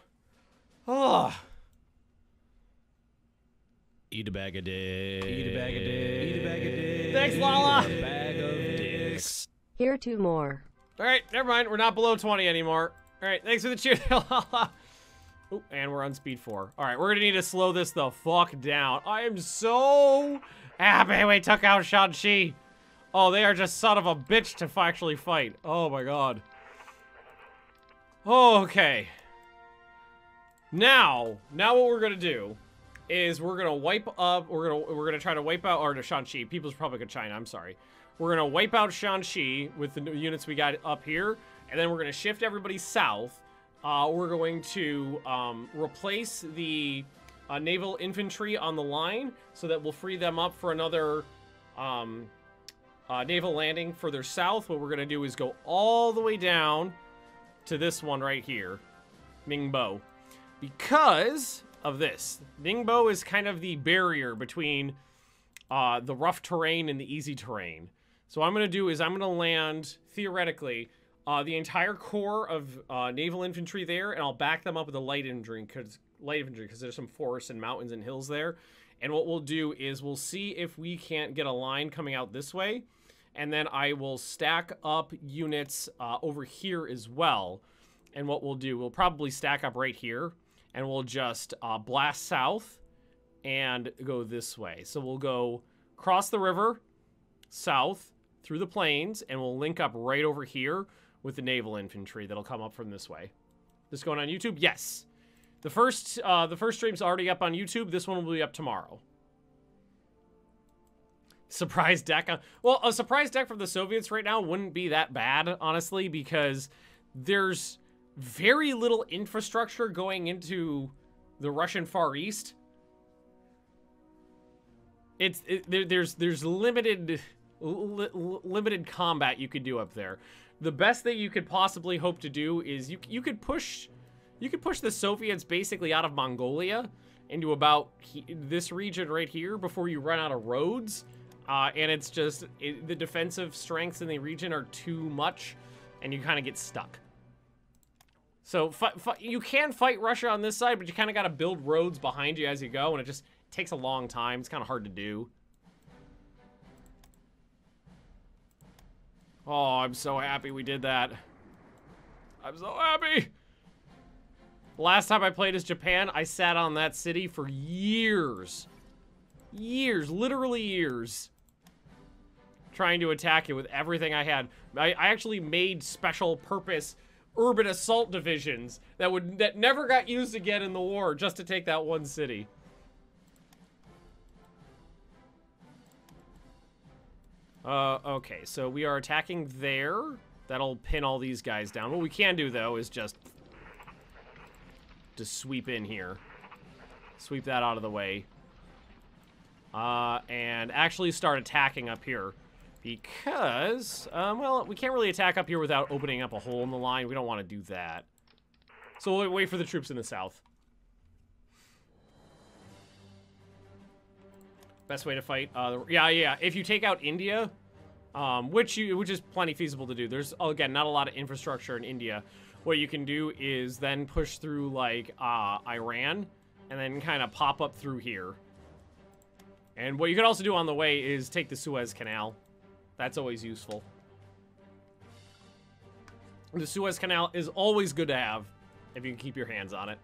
Eat a bag of dicks. Eat a bag of dicks. Eat a bag of dicks. Thanks, Lala. Eat a bag of dicks. Here 2 more. All right, never mind. We're not below 20 anymore. All right, thanks for the cheer. Ooh, and we're on speed 4. All right, we're gonna need to slow this the fuck down. I am so happy we took out Shanxi. Oh, they are just son of a bitch to actually fight. Oh my god. Okay. Now what we're gonna do is we're gonna wipe up. We're gonna try to wipe out or Shanxi. People's Republic of China. I'm sorry. We're gonna wipe out Shanxi with the new units we got up here, and then we're gonna shift everybody south. We're going to replace the naval infantry on the line so that we'll free them up for another naval landing further south. What we're gonna do is go all the way down to this one right here, Ningbo, because of this. Ningbo is kind of the barrier between the rough terrain and the easy terrain. So what I'm going to do is I'm going to land, theoretically, the entire core of naval infantry there, and I'll back them up with the light infantry because there's some forests and mountains and hills there. And what we'll do is we'll see if we can't get a line coming out this way, and then I will stack up units over here as well. And what we'll do, we'll probably stack up right here, and we'll just blast south and go this way. So we'll go cross the river, south, through the plains, and we'll link up right over here with the naval infantry that'll come up from this way. This going on YouTube? Yes. The first stream's already up on YouTube. This one will be up tomorrow. Surprise deck. Well, a surprise deck from the Soviets right now wouldn't be that bad, honestly, because there's very little infrastructure going into the Russian Far East. There's limited combat you could do up there. The best thing you could possibly hope to do is you could push the Soviets basically out of Mongolia into about this region right here before you run out of roads. And it's just, the defensive strengths in the region are too much, and you kind of get stuck. So you can fight Russia on this side, but you kind of got to build roads behind you as you go, and it just takes a long time. It's kind of hard to do. Oh, I'm so happy we did that. I'm so happy. Last time I played as Japan, I sat on that city for years. Years, literally years. Trying to attack it with everything I had. I actually made special purpose urban assault divisions that never got used again in the war just to take that one city. Okay, so we are attacking there. That'll pin all these guys down. What we can do, though, is just sweep in here. Sweep that out of the way. And actually start attacking up here. Because, well, we can't really attack up here without opening up a hole in the line. We don't want to do that. So we'll wait for the troops in the south. Best way to fight. Yeah. If you take out India, which is plenty feasible to do. There's, again, not a lot of infrastructure in India. What you can do is then push through, like, Iran, and then kind of pop up through here. And what you can also do on the way is take the Suez Canal. That's always useful. The Suez Canal is always good to have if you can keep your hands on it.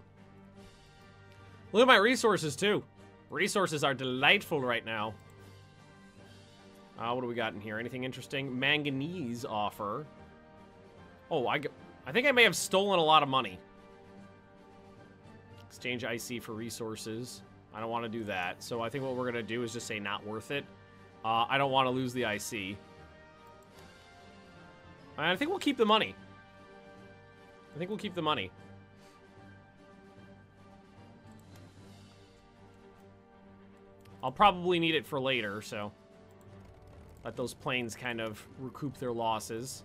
Look at my resources, too. Resources are delightful right now. What do we got in here? Anything interesting? Manganese offer. Oh, I think I may have stolen a lot of money. Exchange IC for resources. I don't want to do that. So I think what we're going to do is just say not worth it. I don't want to lose the IC. I think we'll keep the money. I think we'll keep the money. I'll probably need it for later, so let those planes kind of recoup their losses.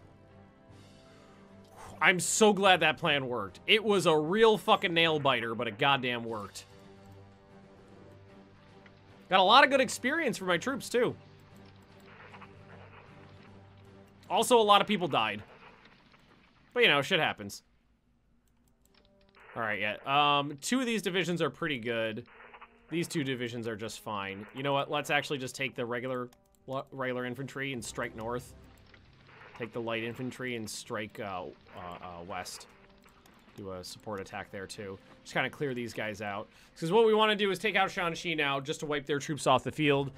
I'm so glad that plan worked. It was a real fucking nail biter, but it goddamn worked. Got a lot of good experience for my troops, too. Also, a lot of people died. But, you know, shit happens. Alright, yeah. 2 of these divisions are pretty good. These 2 divisions are just fine. You know what? Let's actually just take the regular infantry and strike north. Take the light infantry and strike west. Do a support attack there, too. Just kind of clear these guys out. Because what we want to do is take out Shanxi now, just to wipe their troops off the field.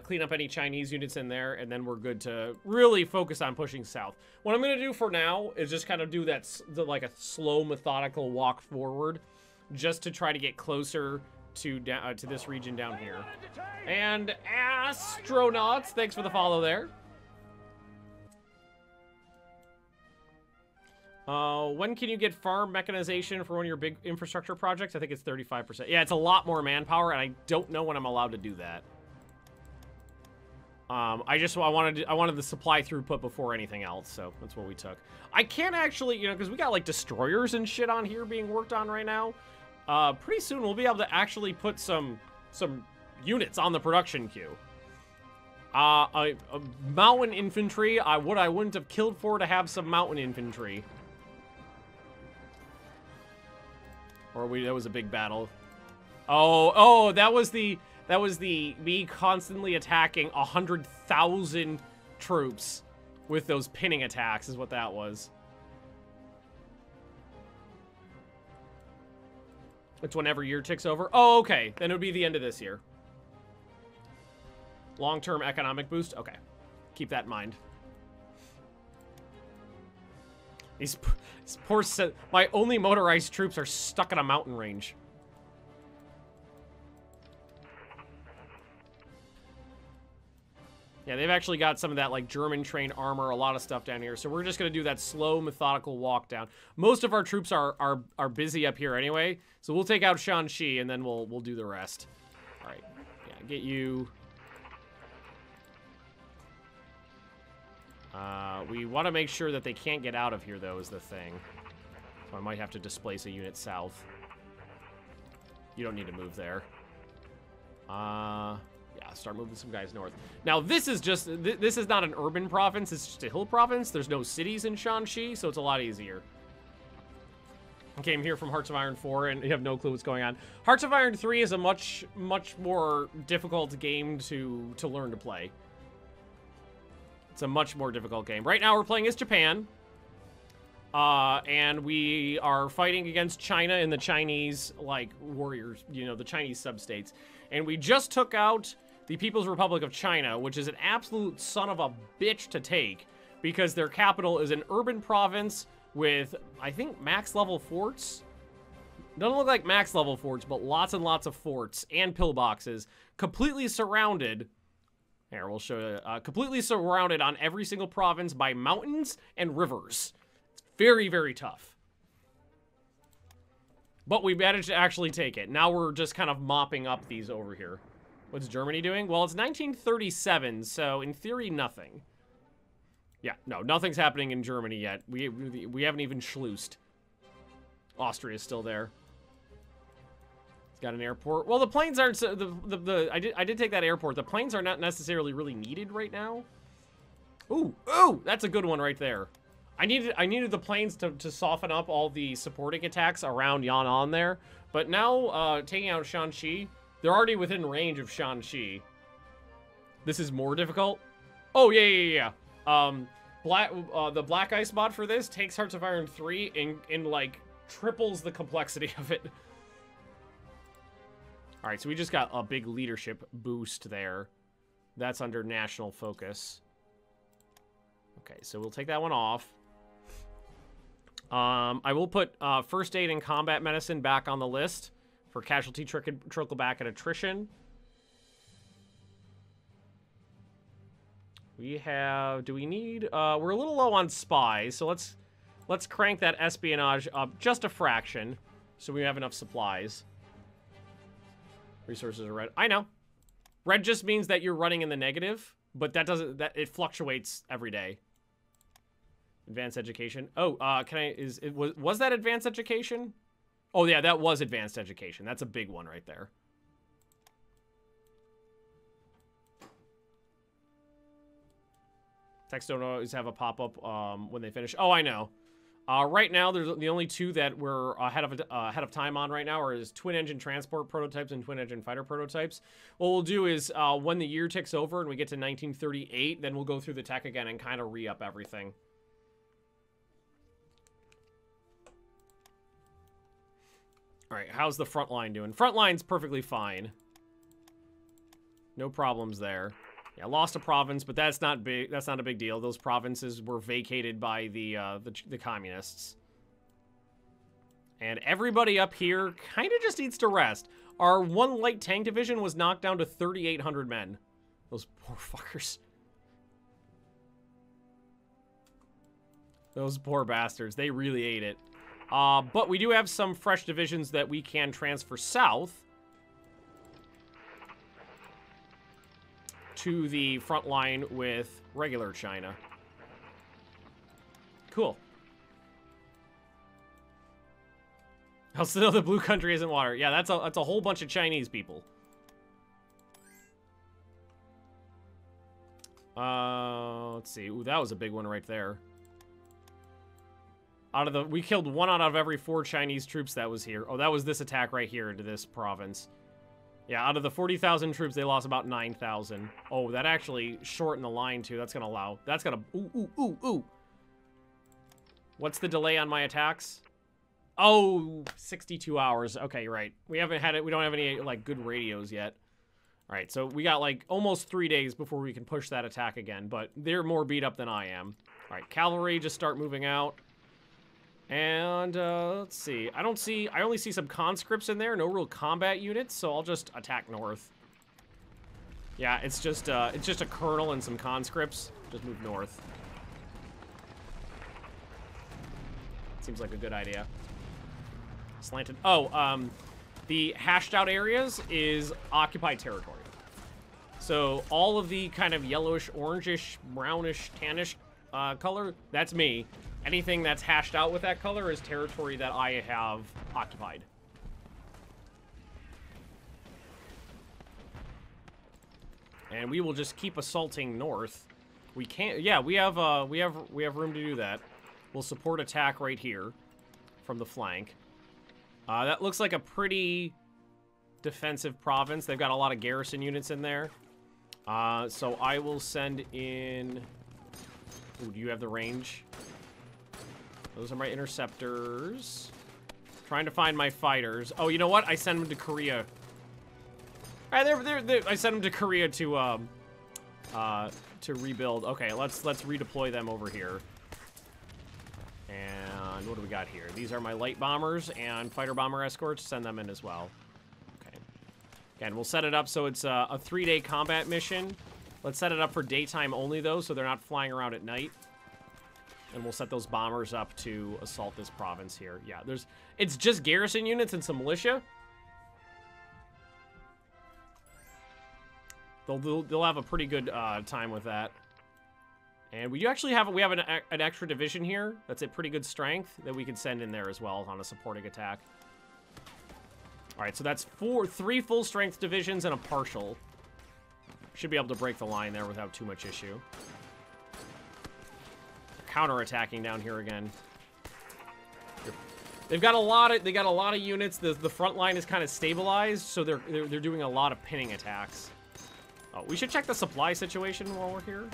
Clean up any Chinese units in there, and then we're good to really focus on pushing south. What I'm going to do for now is just kind of do that, like a slow, methodical walk forward, just to try to get closer to this region down here. And astronauts, thanks for the follow there. When can you get farm mechanization for one of your big infrastructure projects? I think it's 35%. Yeah, it's a lot more manpower, and I don't know when I'm allowed to do that. I wanted the supply throughput before anything else, so that's what we took. I can't actually, you know, because we got like destroyers and shit on here being worked on right now. Pretty soon we'll be able to actually put some units on the production queue. Mountain infantry, I wouldn't have killed for to have some mountain infantry. Or that was a big battle. Oh, that was the me constantly attacking 100,000 troops with those pinning attacks is what that was. It's whenever year ticks over. Oh, okay. Then it would be the end of this year. Long-term economic boost? Okay. Keep that in mind. These poor... My only motorized troops are stuck in a mountain range. Yeah, they've actually got some of that, like, German-trained armor, a lot of stuff down here. So we're just going to do that slow, methodical walk down. Most of our troops are busy up here anyway. So we'll take out Shanxi, and then we'll do the rest. All right. Yeah, get you... we want to make sure that they can't get out of here, though, is the thing. So I might have to displace a unit south. You don't need to move there. Yeah, start moving some guys north. Now, this is just, this is not an urban province. It's just a hill province. There's no cities in Shanxi, so it's a lot easier. I came here from Hearts of Iron 4, and you have no clue what's going on. Hearts of Iron 3 is a much more difficult game to learn to play. It's a much more difficult game. Right now, we're playing as Japan. And we are fighting against China and the Chinese, like, warriors, you know, the Chinese sub-states. And we just took out the People's Republic of China, which is an absolute son of a bitch to take, because their capital is an urban province with, I think, max-level forts. Doesn't look like max-level forts, but lots and lots of forts and pillboxes, completely surrounded. Here, we'll show you. Completely surrounded on every single province by mountains and rivers. Very, very tough. But we managed to actually take it. Now we're just kind of mopping up these over here. What's Germany doing? Well, it's 1937, so in theory, nothing. Yeah, no, nothing's happening in Germany yet. We haven't even schloosed. Austria's still there. It's got an airport. Well, the planes aren't... I did take that airport. The planes are not necessarily really needed right now. Ooh, ooh, that's a good one right there. I needed the planes to soften up all the supporting attacks around Yan'an there. But now, taking out Shanxi, they're already within range of Shanxi. This is more difficult. Oh, yeah. The Black Ice mod for this takes Hearts of Iron 3 and like, triples the complexity of it. Alright, so we just got a big leadership boost there. That's under national focus. Okay, so we'll take that one off. I will put first aid and combat medicine back on the list for casualty trickle back and attrition. We have, do we need, we're a little low on spies, so let's crank that espionage up just a fraction so we have enough supplies. Resources are red. I know. Red just means that you're running in the negative, but that doesn't, it fluctuates every day. Advanced education. Oh, was that advanced education? Oh yeah, that was advanced education. That's a big one right there. Text don't always have a pop-up when they finish. Oh, I know. Right now, there's the only two that we're ahead of time on right now is twin-engine transport prototypes and twin-engine fighter prototypes. What we'll do is when the year ticks over and we get to 1938, then we'll go through the tech again and kind of re-up everything. All right, how's the front line doing? Front line's perfectly fine. No problems there. Yeah, lost a province, but that's not big. That's not a big deal. Those provinces were vacated by the communists. And everybody up here kind of just needs to rest. Our one light tank division was knocked down to 3,800 men. Those poor fuckers. Those poor bastards. They really ate it. But we do have some fresh divisions that we can transfer south to the front line with regular China. Cool. Also, the blue country isn't water. Yeah, that's a whole bunch of Chinese people. Let's see. Ooh, that was a big one right there. We killed 1 out of every 4 Chinese troops that was here. Oh, that was this attack right here into this province. Yeah, out of the 40,000 troops, they lost about 9,000. Oh, that actually shortened the line, too. That's gonna allow... That's gonna... Ooh. What's the delay on my attacks? Oh, 62 hours. Okay, you're right. We haven't had it... We don't have any, like, good radios yet. All right, so we got, like, almost 3 days before we can push that attack again. But they're more beat up than I am. All right, cavalry, just start moving out. And, let's see. I only see some conscripts in there, no real combat units, so I'll just attack north. Yeah, it's just a colonel and some conscripts. Just move north. Seems like a good idea. Slanted. Oh, the hashed out areas is occupied territory. So all of the kind of yellowish, orangish, brownish, tannish color, that's me. Anything that's hashed out with that color is territory that I have occupied. And we will just keep assaulting north. We can't, yeah, we have room to do that. We'll support attack right here from the flank. That looks like a pretty defensive province. They've got a lot of garrison units in there. So I will send in... Ooh, do you have the range? Those are my interceptors. Trying to find my fighters. Oh, you know what? I send them to Korea. All right, I sent them to Korea to rebuild. Okay, let's redeploy them over here. And what do we got here? These are my light bombers and fighter bomber escorts. Send them in as well. Okay. Again, we'll set it up so it's a 3-day combat mission. Let's set it up for daytime only, though, so they're not flying around at night. And we'll set those bombers up to assault this province here. Yeah, it's just garrison units and some militia. They'll have a pretty good time with that. And we actually have an extra division here that's at pretty good strength that we can send in there as well on a supporting attack. All right, so that's 3 full strength divisions and a partial. Should be able to break the line there without too much issue. Counterattacking down here again. They got a lot of units. The front line is kind of stabilized, so they're doing a lot of pinning attacks. Oh, we should check the supply situation while we're here.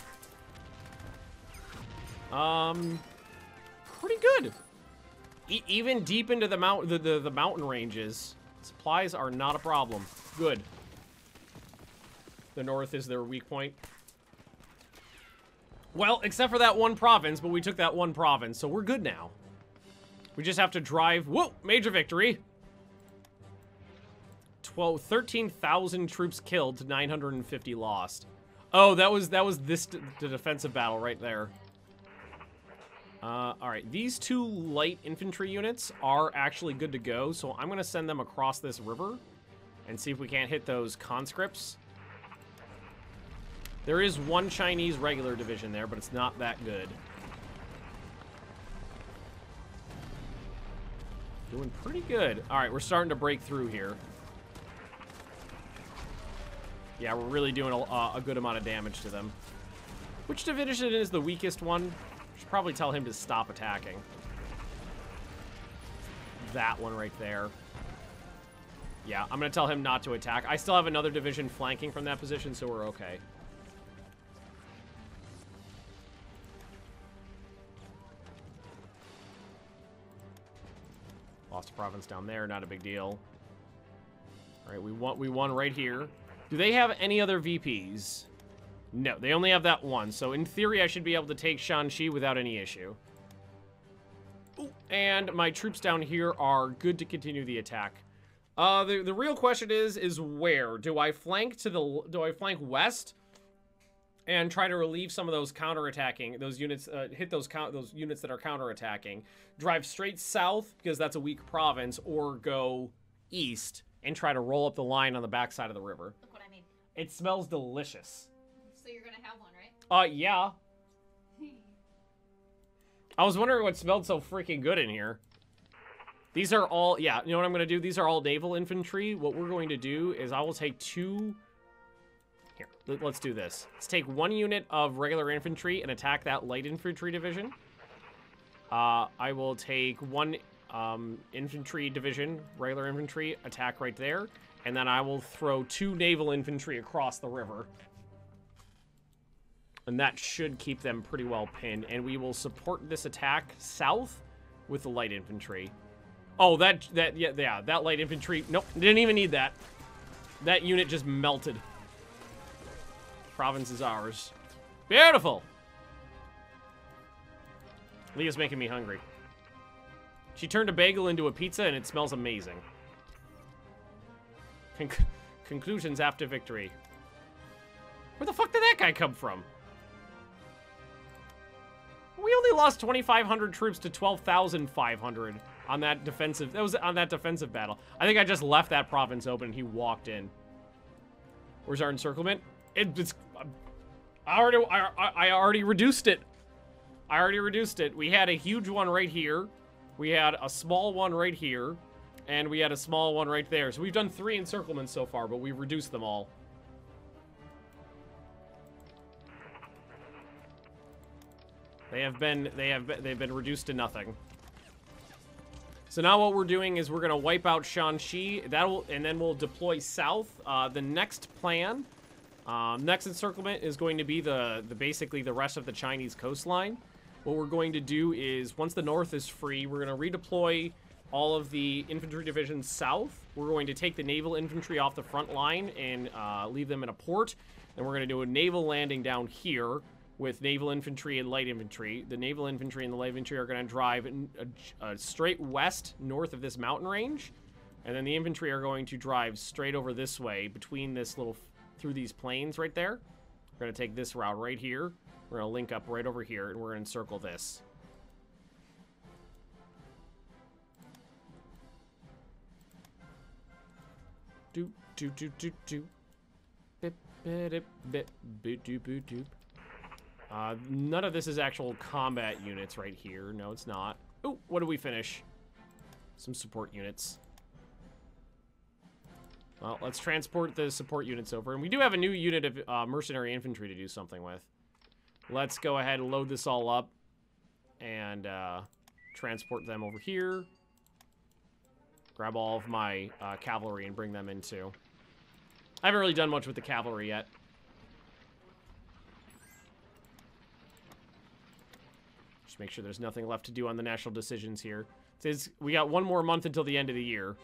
Pretty good. Even deep into the mountain ranges, supplies are not a problem. Good. The north is their weak point. Well, except for that one province, but we took that one province, so we're good now. We just have to drive. Whoa, major victory. 13,000 troops killed to 950 lost. Oh, that was the defensive battle right there. All right, these 2 light infantry units are actually good to go, so I'm gonna send them across this river and see if we can't hit those conscripts. There is 1 Chinese regular division there, but it's not that good. Doing pretty good. All right, we're starting to break through here. Yeah, we're really doing a good amount of damage to them. Which division is the weakest one? Should probably tell him to stop attacking. That one right there. Yeah, I'm going to tell him not to attack. I still have another division flanking from that position, so we're okay. Lost a province down there, not a big deal. All right, we won right here. Do they have any other VPs? No, they only have that one. So in theory, I should be able to take Shanxi without any issue. Ooh, and my troops down here are good to continue the attack. The real question is where? Do I flank west and try to relieve some of those counterattacking, those units, hit those units that are counterattacking, drive straight south because that's a weak province, or go east and try to roll up the line on the backside of the river? Look what I mean. It smells delicious. So you're gonna have one, right? Yeah. I was wondering what smelled so freaking good in here. These are all, yeah, you know what I'm gonna do? These are all naval infantry. What we're going to do is I will take 2... Here, let's do this. Let's take 1 unit of regular infantry and attack that light infantry division. I will take 1 infantry division, regular infantry, attack right there. And then I will throw 2 naval infantry across the river. And that should keep them pretty well pinned. And we will support this attack south with the light infantry. Oh, that light infantry. Nope, didn't even need that. That unit just melted. Province is ours. Beautiful. Leah's making me hungry. She turned a bagel into a pizza, and it smells amazing. Conclusions after victory. Where the fuck did that guy come from? We only lost 2,500 troops to 12,500 on that defensive. That was on that defensive battle. I think I just left that province open and he walked in. Where's our encirclement? I already reduced it. I already reduced it. We had a huge one right here. We had a small one right here. And we had a small one right there. So we've done 3 encirclements so far, but we've reduced them all. They've been reduced to nothing. So now what we're doing is we're gonna wipe out Shanxi. And then we'll deploy south. The next plan, next encirclement is going to be basically the rest of the Chinese coastline. What we're going to do is once the north is free, we're gonna redeploy all of the infantry divisions south. We're going to take the naval infantry off the front line and leave them in a port. And we're gonna do a naval landing down here with naval infantry and light infantry. The naval infantry and the light infantry are going to drive straight west north of this mountain range. And then the infantry are going to drive straight over this way between this through these plains right there. We're going to take this route right here. We're going to link up right over here and we're going to encircle this. Doop, doop, doop, doop, doop. Bip, bip, bip, bip, doop, doop, doop. None of this is actual combat units right here. No, it's not. Oh, what did we finish? Some support units. Well, let's transport the support units over. And we do have a new unit of mercenary infantry to do something with. Let's go ahead and load this all up and transport them over here. Grab all of my cavalry and bring them in too. I haven't really done much with the cavalry yet. Make sure there's nothing left to do on the national decisions here. It says we got one more month until the end of the year,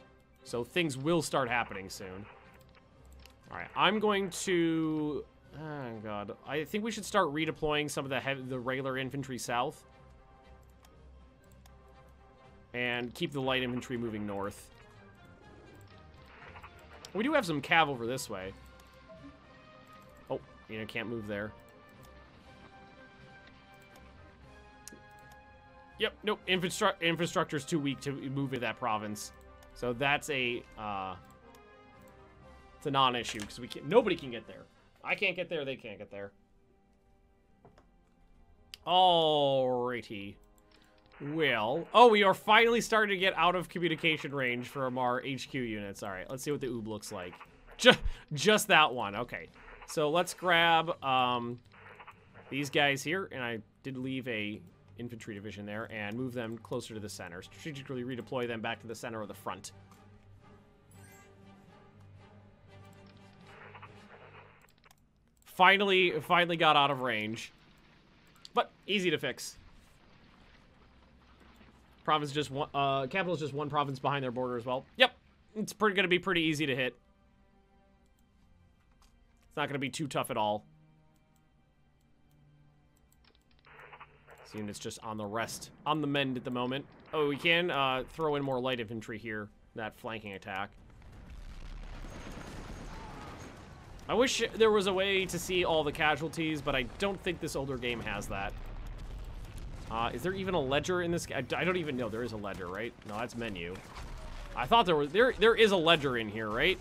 so things will start happening soon. All right, I'm going to... Oh, God. I think we should start redeploying some of the regular infantry south. And keep the light infantry moving north. We do have some cav over this way. Oh, can't move there. Yep, nope, infrastructure's too weak to move to that province. So that's it's a non-issue, because nobody can get there. I can't get there, they can't get there. Alrighty. Well, we are finally starting to get out of communication range from our HQ units. Alright, let's see what the OOB looks like. Just that one, okay. So let's grab these guys here, and I did leave a infantry division there and move them closer to the center. Strategically redeploy them back to the center of the front. Finally got out of range. But easy to fix. Province just one, capital's just one province behind their border as well. Yep. It's gonna be pretty easy to hit. It's not gonna be too tough at all. Unit's just on the mend at the moment. Oh, we can throw in more light infantry here, that flanking attack. I wish there was a way to see all the casualties, but I don't think this older game has that. Is there even a ledger in this? I don't even know. There is a ledger, right? No, that's menu. I thought there was. There is a ledger in here, right?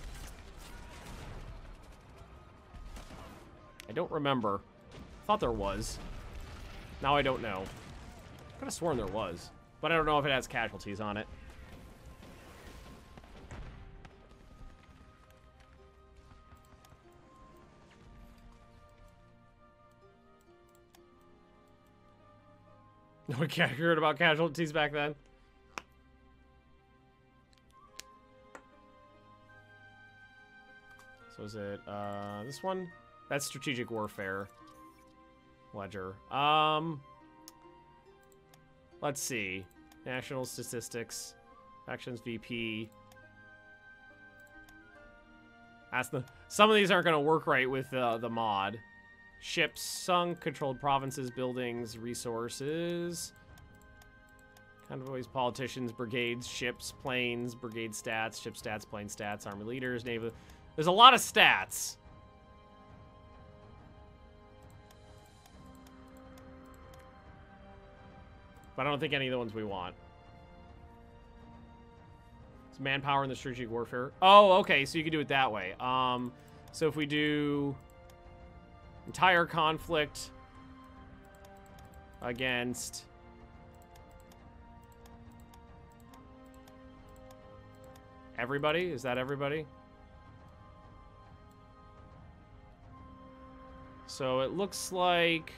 I don't remember. I thought there was. Now I don't know. I could have sworn there was, but I don't know if it has casualties on it. No one cared about casualties back then. So is it this one? That's strategic warfare. Ledger. Let's see. National statistics. Factions VP. Some of these aren't going to work right with the mod. Ships sunk, controlled provinces, buildings, resources. Convoys, politicians, brigades, ships, planes, brigade stats, ship stats, plane stats, army leaders, naval. There's a lot of stats. But I don't think any of the ones we want. It's manpower in the strategic warfare. Oh, okay, so you can do it that way. So if we do entire conflict against everybody, is that everybody? So it looks like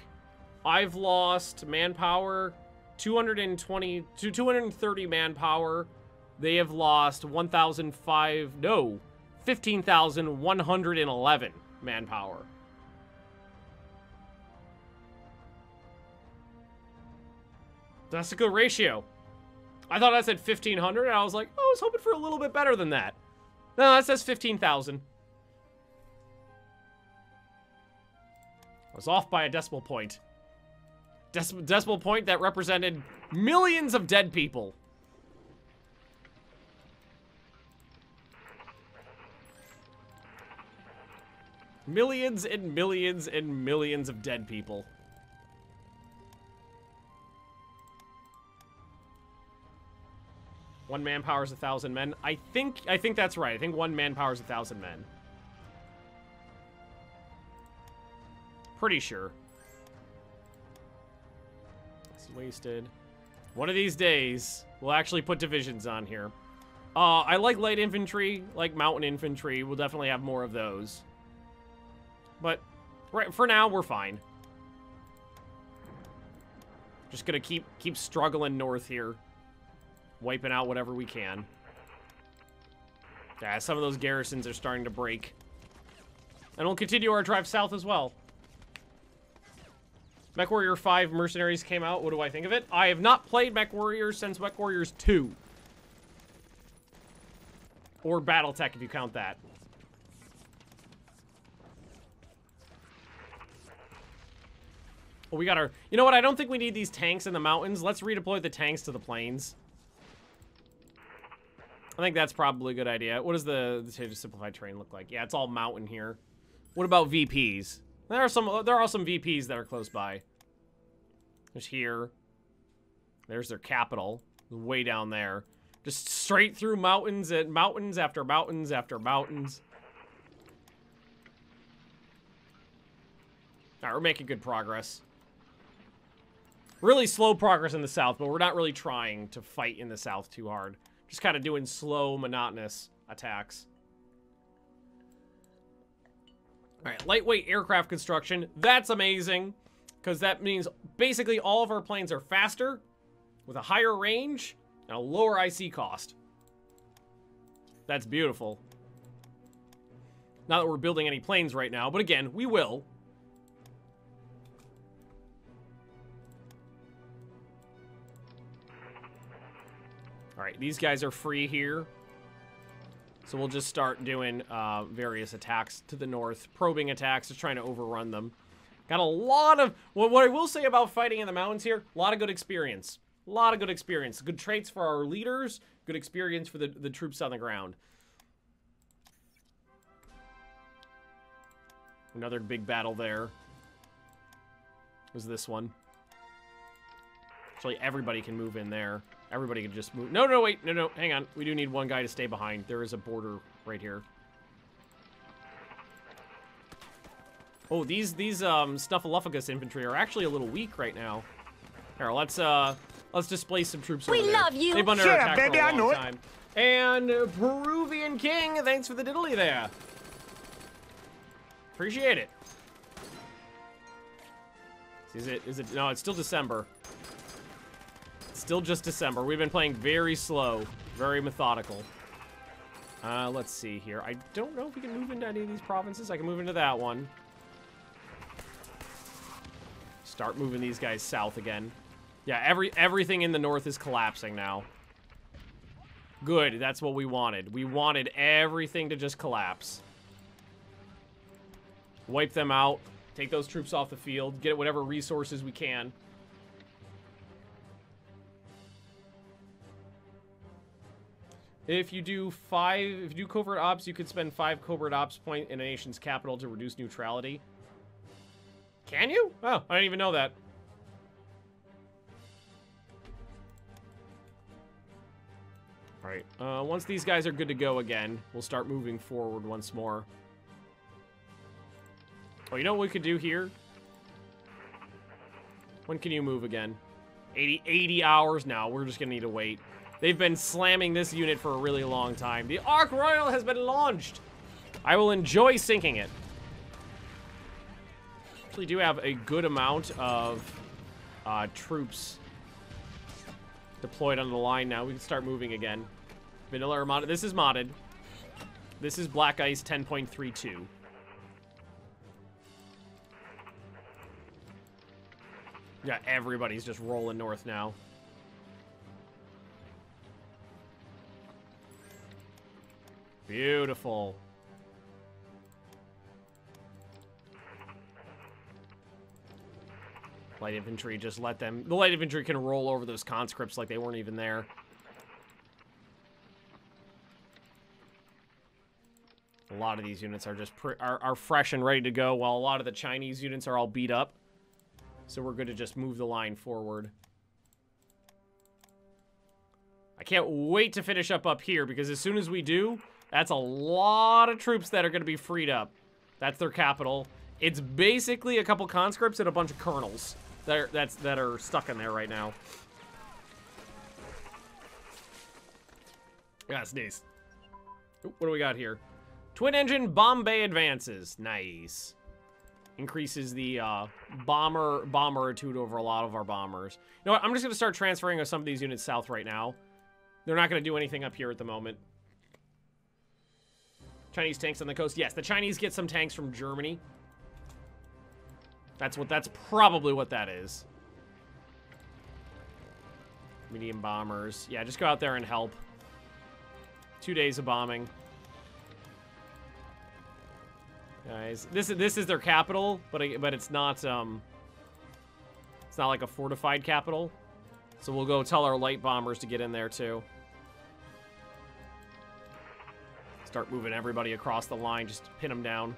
I've lost manpower, 230 manpower. They have lost 15,111 manpower. That's a good ratio. I thought I said 1,500, and I was like, oh, I was hoping for a little bit better than that. No, that says 15,000. I was off by a decimal point. Decimal point that represented millions of dead people. Millions and millions and millions of dead people. One manpower is 1,000 men. I think that's right. I think one manpower is 1,000 men. Pretty sure. It's wasted. One of these days, we'll actually put divisions on here. I like light infantry, like mountain infantry. We'll definitely have more of those. But right for now, we're fine. Just gonna keep struggling north here. Wiping out whatever we can. Yeah, some of those garrisons are starting to break. And we'll continue our drive south as well. MechWarrior 5 Mercenaries came out. What do I think of it? I have not played MechWarrior since MechWarriors 2. Or Battletech, if you count that. Well, we got our... You know what? I don't think we need these tanks in the mountains. Let's redeploy the tanks to the plains. I think that's probably a good idea. What does the simplified terrain look like? Yeah, it's all mountain here. What about VPs? There are some VPs that are close by. There's here. There's their capital, way down there. Just straight through mountains and mountains after mountains after mountains. All right, we're making good progress. Really slow progress in the south, but we're not really trying to fight in the south too hard. Just kind of doing slow, monotonous attacks. All right, lightweight aircraft construction. That's amazing, because that means basically all of our planes are faster, with a higher range, and a lower IC cost. That's beautiful. Not that we're building any planes right now, but again, we will. All right, these guys are free here. So we'll just start doing various attacks to the north. Probing attacks, just trying to overrun them. Got a lot of... Well, what I will say about fighting in the mountains here, a lot of good experience. A lot of good experience. Good traits for our leaders. Good experience for the troops on the ground. Another big battle there. Was this one. Actually, everybody can move in there. Everybody can just move. No, wait. No, hang on. We do need one guy to stay behind. There is a border right here. Oh, these Snuffleupagus infantry are actually a little weak right now. Here, let's displace some troops over there. We love you. They've been under attack for a long time. And Peruvian King, thanks for the diddly there. Appreciate it. Is it? No, it's still December. Still just December. We've been playing very slow, very methodical. Let's see here. I don't know if we can move into any of these provinces. I can move into that one. Start moving these guys south again. Yeah, everything in the north is collapsing now. Good, that's what we wanted. We wanted everything to just collapse. Wipe them out. Take those troops off the field. Get whatever resources we can. If you do covert ops, you could spend 5 covert ops point in a nation's capital to reduce neutrality. Can you? Oh, I didn't even know that. All right, once these guys are good to go again, we'll start moving forward once more. Oh, you know what we could do here? When can you move again? 80 hours? No, we're just gonna need to wait. They've been slamming this unit for a really long time. The Ark Royal has been launched. I will enjoy sinking it. Actually do have a good amount of troops deployed on the line now. We can start moving again. Vanilla Armada. This is modded. This is Black Ice 10.32. Yeah, everybody's just rolling north now. Beautiful. Light infantry, just let them... The light infantry can roll over those conscripts like they weren't even there. A lot of these units are just are fresh and ready to go, while a lot of the Chinese units are all beat up. So we're good to just move the line forward. I can't wait to finish up here, because as soon as we do, that's a lot of troops that are going to be freed up. That's their capital. It's basically a couple conscripts and a bunch of colonels that are stuck in there right now. Yeah, sneeze. What do we got here? Twin engine bomb bay advances. Nice. Increases the bomberitude over a lot of our bombers. You know what? I'm just going to start transferring some of these units south right now. They're not going to do anything up here at the moment. Chinese tanks on the coast. Yes, the Chinese get some tanks from Germany. That's probably what that is. Medium bombers. Yeah, just go out there and help. 2 days of bombing. Guys, this is their capital, but it's not like a fortified capital. So we'll go tell our light bombers to get in there too. Start moving everybody across the line, just pin them down.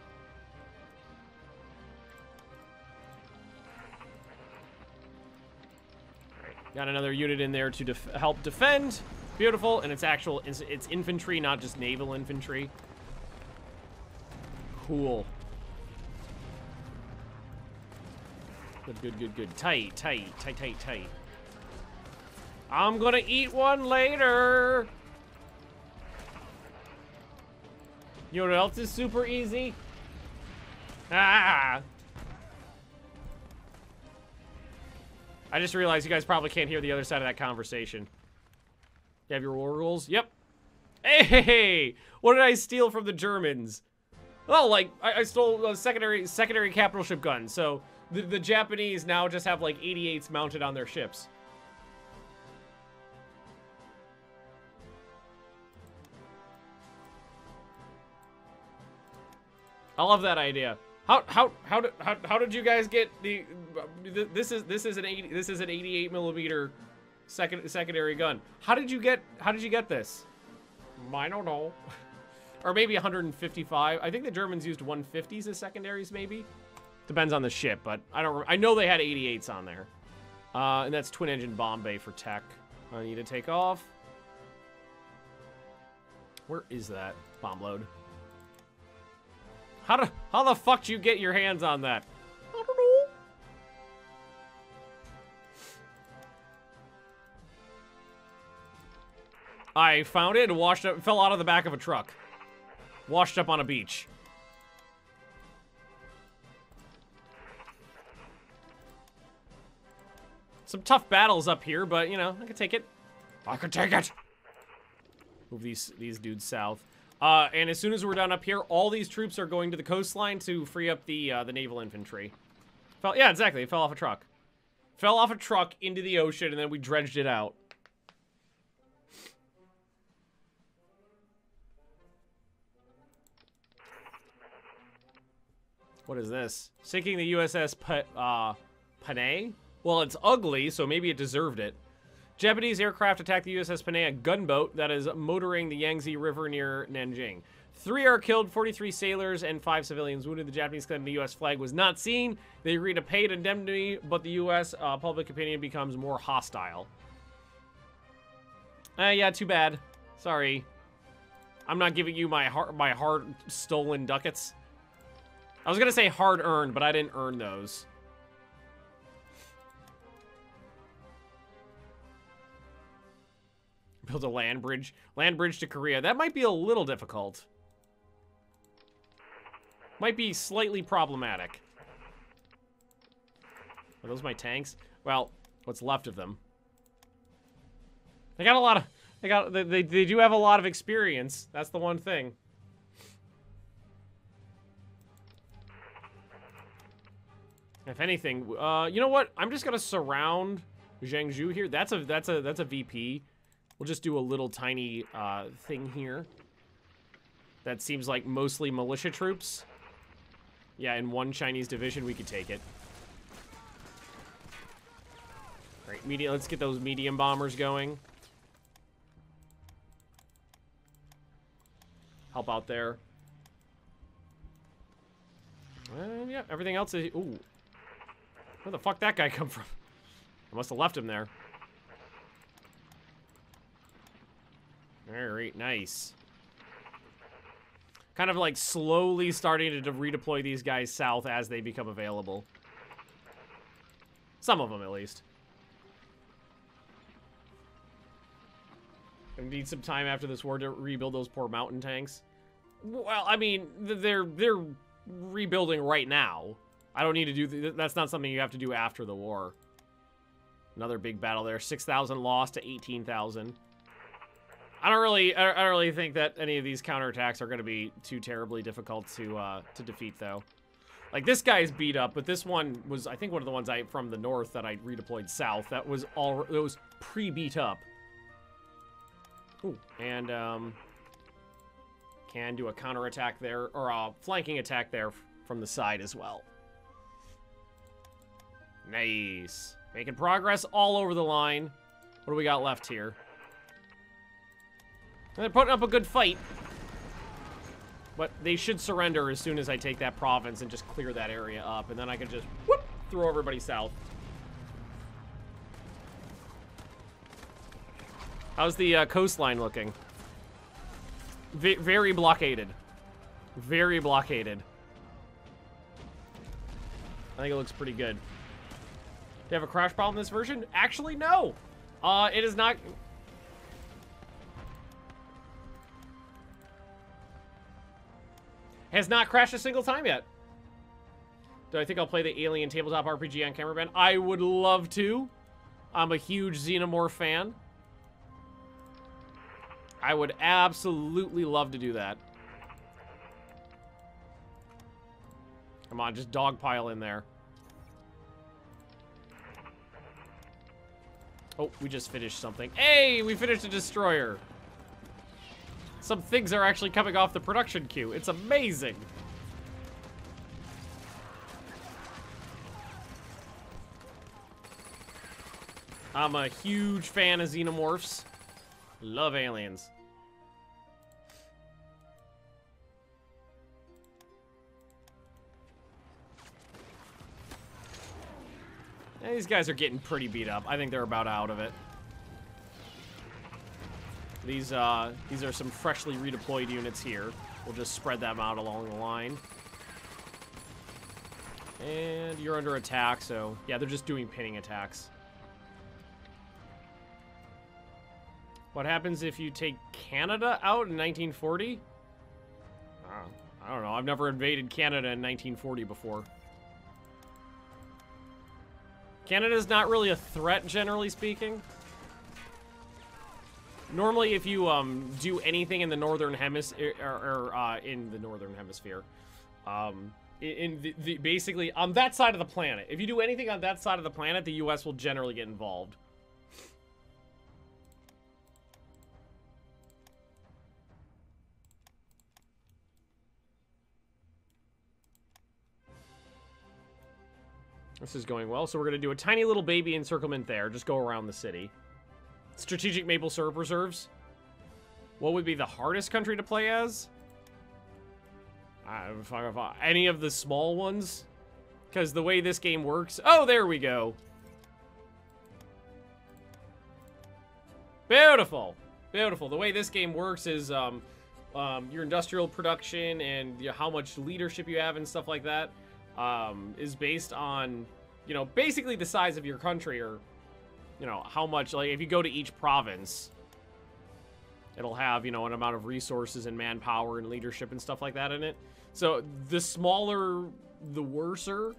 Got another unit in there to help defend. Beautiful, and it's infantry, not just naval infantry. Cool. Good. Tight. I'm gonna eat one later. You know what else is super easy? Ah! I just realized you guys probably can't hear the other side of that conversation. You have your war rules? Yep. Hey! What did I steal from the Germans? Oh, like, I stole a secondary capital ship gun. So, the Japanese now just have, like, 88s mounted on their ships. I love that idea. How did you guys get the this is an 88 millimeter secondary gun. How did you get this? I don't know. Or maybe 155. I think the Germans used 150s as secondaries, maybe. Depends on the ship, but I know they had 88s on there. And that's twin engine bomb bay for tech. I need to take off. Where is that bomb load? How the fuck do you get your hands on that? I don't know. I found it and washed up, fell out of the back of a truck. Washed up on a beach. Some tough battles up here, but, you know, I can take it. I can take it! Move these dudes south. And as soon as we're done up here, all these troops are going to the coastline to free up the naval infantry. Yeah, exactly. It fell off a truck. Fell off a truck into the ocean, and then we dredged it out. What is this? Sinking the USS Panay? Well, it's ugly, so maybe it deserved it. Japanese aircraft attacked the USS Panay, a gunboat that is motoring the Yangtze River near Nanjing. 3 are killed, 43 sailors, and 5 civilians wounded. The Japanese claim the U.S. flag was not seen. They agreed to pay an indemnity, but the U.S. Public opinion becomes more hostile. Yeah, too bad. Sorry. I'm not giving you my hard stolen ducats. I was gonna say hard-earned, but I didn't earn those. Build a land bridge to Korea. That might be a little difficult. Might be slightly problematic. Are those my tanks? Well, what's left of them. They got a lot of... They do have a lot of experience. That's the one thing. If anything, you know what? I'm just gonna surround Zhengzhou here. That's a VP. We'll just do a little tiny thing here. That seems like mostly militia troops. Yeah, in one Chinese division, we could take it. All right, let's get those medium bombers going. Help out there. Yeah, everything else is... Ooh. Where the fuck that guy come from? I must have left him there. Alright, nice. Kind of like slowly starting to redeploy these guys south as they become available. Some of them, at least. I need some time after this war to rebuild those poor mountain tanks. Well, I mean, they're rebuilding right now. I don't need to do... That's not something you have to do after the war. Another big battle there. 6,000 lost to 18,000. I don't really think that any of these counterattacks are going to be too terribly difficult to defeat, though. Like, this guy's beat up, but this one was, I think, one of the ones from the north that I redeployed south. That was pre-beat up. Ooh, and can do a counterattack there, or a flanking attack there from the side as well. Nice. Making progress all over the line. What do we got left here? They're putting up a good fight. But they should surrender as soon as I take that province and just clear that area up. And then I can just, whoop, throw everybody south. How's the coastline looking? Very blockaded. Very blockaded. I think it looks pretty good. Do you have a crash problem in this version? Actually, no. It is not... Has not crashed a single time yet. Do I think I'll play the Alien tabletop RPG on Camera Band? I would love to. I'm a huge Xenomorph fan. I would absolutely love to do that. Come on, just dogpile in there. Oh, we just finished something. Hey, we finished a destroyer. Some things are actually coming off the production queue. It's amazing. I'm a huge fan of Xenomorphs. Love aliens. Yeah, these guys are getting pretty beat up. I think they're about out of it. These are some freshly redeployed units here. We'll just spread them out along the line. And you're under attack, so... Yeah, they're just doing pinning attacks. What happens if you take Canada out in 1940? I don't know. I've never invaded Canada in 1940 before. Canada's not really a threat, generally speaking. Normally, if you do anything in the northern hemisphere, in the northern hemisphere, basically on that side of the planet, if you do anything on that side of the planet, the U.S. will generally get involved. This is going well, so we're going to do a tiny little baby encirclement there. Just go around the city. Strategic maple syrup reserves. What would be the hardest country to play as? Any of the small ones? Because the way this game works... Oh, there we go. Beautiful. Beautiful. The way this game works is your industrial production and how much leadership you have and stuff like that is based on, you know, basically the size of your country, or, you know, how much, like, if you go to each province, it'll have, you know, an amount of resources and manpower and leadership and stuff like that in it. So the smaller, the worser.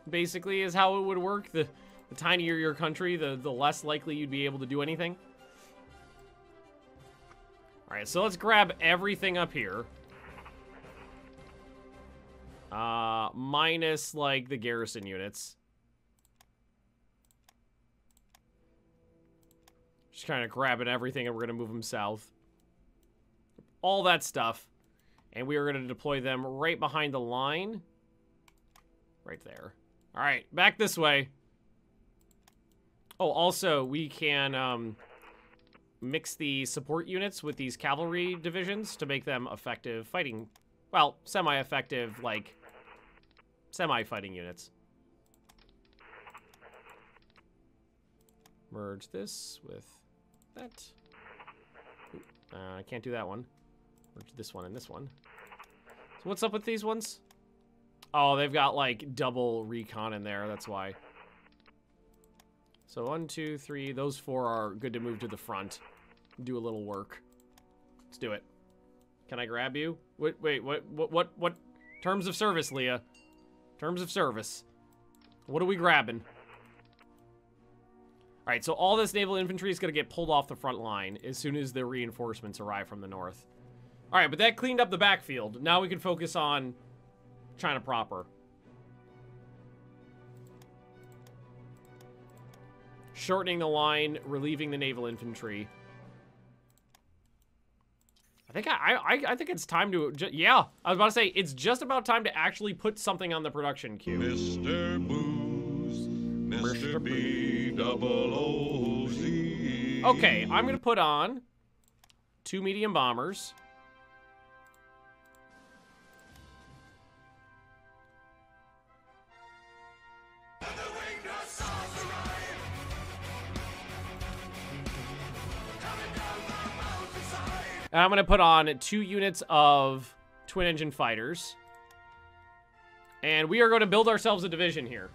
basically, is how it would work. The tinier your country, the less likely you'd be able to do anything. All right, so let's grab everything up here. Minus, like, the garrison units. Just kind of grabbing everything, and we're going to move them south. All that stuff. And we are going to deploy them right behind the line. Right there. All right, back this way. Oh, also, we can mix the support units with these cavalry divisions to make them effective fighting. Well, semi-effective, like, semi-fighting units. Merge this with that. I can't do that one. Merge this one and this one. So what's up with these ones? Oh, they've got, like, double recon in there. That's why. So 1, 2, 3. Those 4 are good to move to the front. Do a little work. Let's do it. Can I grab you? Wait, what? Terms of service, Leah. Terms of service. What are we grabbing? All right, so all this naval infantry is going to get pulled off the front line as soon as the reinforcements arrive from the north. All right, but that cleaned up the backfield. Now we can focus on China proper. Shortening the line, relieving the naval infantry. I think it's time to, yeah, I was about to say, it's just about time to actually put something on the production queue. Mr. Booze, Mr. B-double-O-Z. Okay, I'm going to put on 2 medium bombers. And I'm going to put on 2 units of twin-engine fighters. And we are going to build ourselves a division here.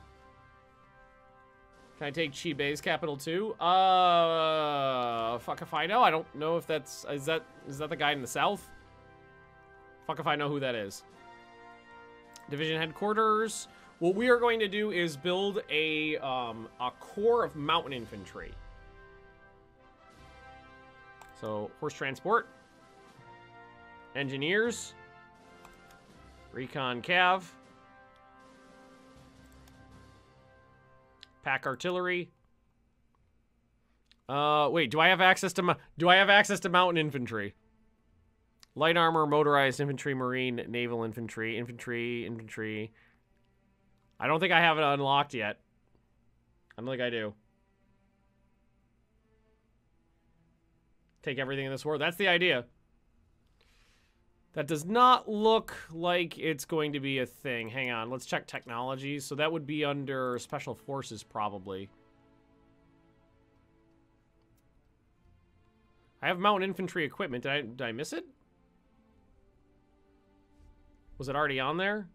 Can I take Chibei's capital too? Fuck if I know. I don't know if that's... Is that the guy in the south? Fuck if I know who that is. Division headquarters. What we are going to do is build a corps of mountain infantry. So, horse transport. Engineers. Recon Cav. Pack artillery. Wait, do I have access to mountain infantry? Light armor, motorized infantry, marine, naval infantry, infantry. I don't think I have it unlocked yet. I don't think I do. Take everything in this war. That's the idea. That does not look like it's going to be a thing. Hang on, let's check technology. So that would be under special forces, probably. I have mountain infantry equipment. Did I miss it? Was it already on there?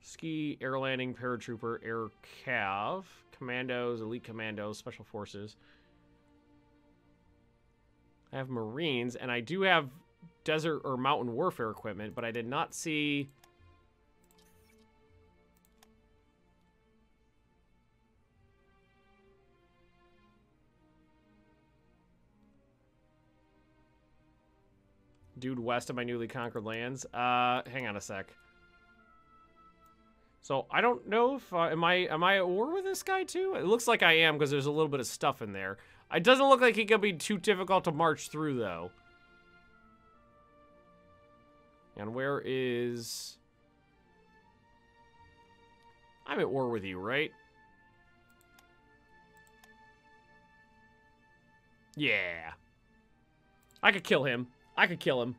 Ski, air landing, paratrooper, air cav, commandos, elite commandos, special forces. I have marines, and I do have desert or mountain warfare equipment, but I did not see... Dude west of my newly conquered lands. Hang on a sec. So I don't know if am I at war with this guy too? It looks like I am because there's a little bit of stuff in there. It doesn't look like he could be too difficult to march through though. And where is... I'm at war with you, right? Yeah. I could kill him. I could kill him.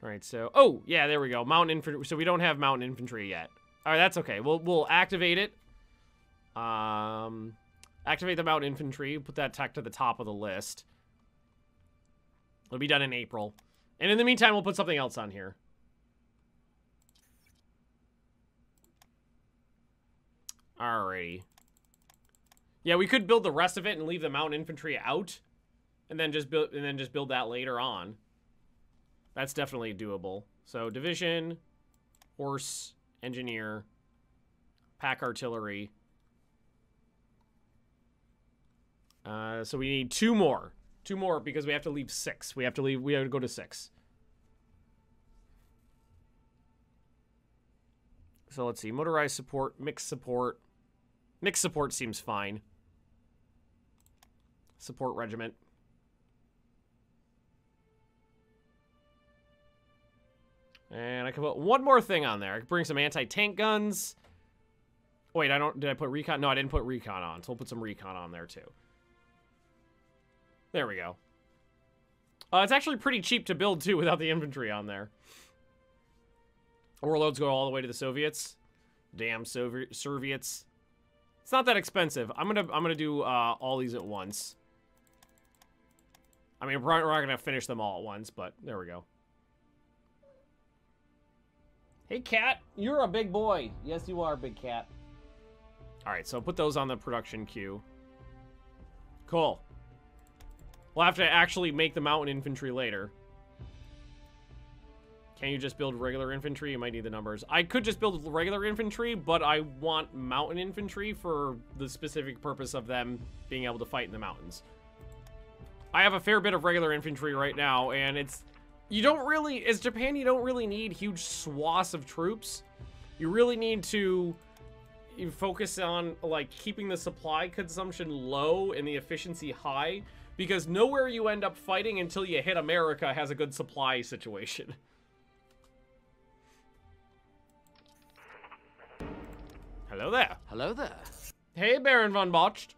All right, so... Oh, yeah, there we go. Mountain infantry. So we don't have mountain infantry yet. All right, that's okay. We'll activate it. Activate the mountain infantry. Put that tech to the top of the list. It'll be done in April. And in the meantime, we'll put something else on here. Alrighty. Yeah, we could build the rest of it and leave the mountain infantry out. And then just build that later on. That's definitely doable. So, division. horse, engineer, pack artillery. So we need 2 more. 2 more because we have to leave 6. We have to go to 6. So let's see. Motorized support, mixed support. Mixed support seems fine. Support regiment. And I can put one more thing on there. I can bring some anti-tank guns. Wait, did I put recon? No, I didn't put recon on. So we'll put some recon on there too. There we go. It's actually pretty cheap to build too without the infantry on there. Warlords go all the way to the Soviets. Damn Soviets. It's not that expensive. I'm gonna do all these at once. I mean, we're not gonna finish them all at once, but there we go. Hey, cat, you're a big boy. Yes, you are, big cat. All right, so put those on the production queue. Cool. We'll have to actually make the mountain infantry later. Can you just build regular infantry? You might need the numbers. I could just build regular infantry, but I want mountain infantry for the specific purpose of them being able to fight in the mountains. I have a fair bit of regular infantry right now, and it's... You don't really... As Japan, you don't really need huge swaths of troops. You really need to focus on, like, keeping the supply consumption low and the efficiency high, because nowhere you end up fighting until you hit America has a good supply situation. Hello there. Hello there. Hey, Baron von Botched.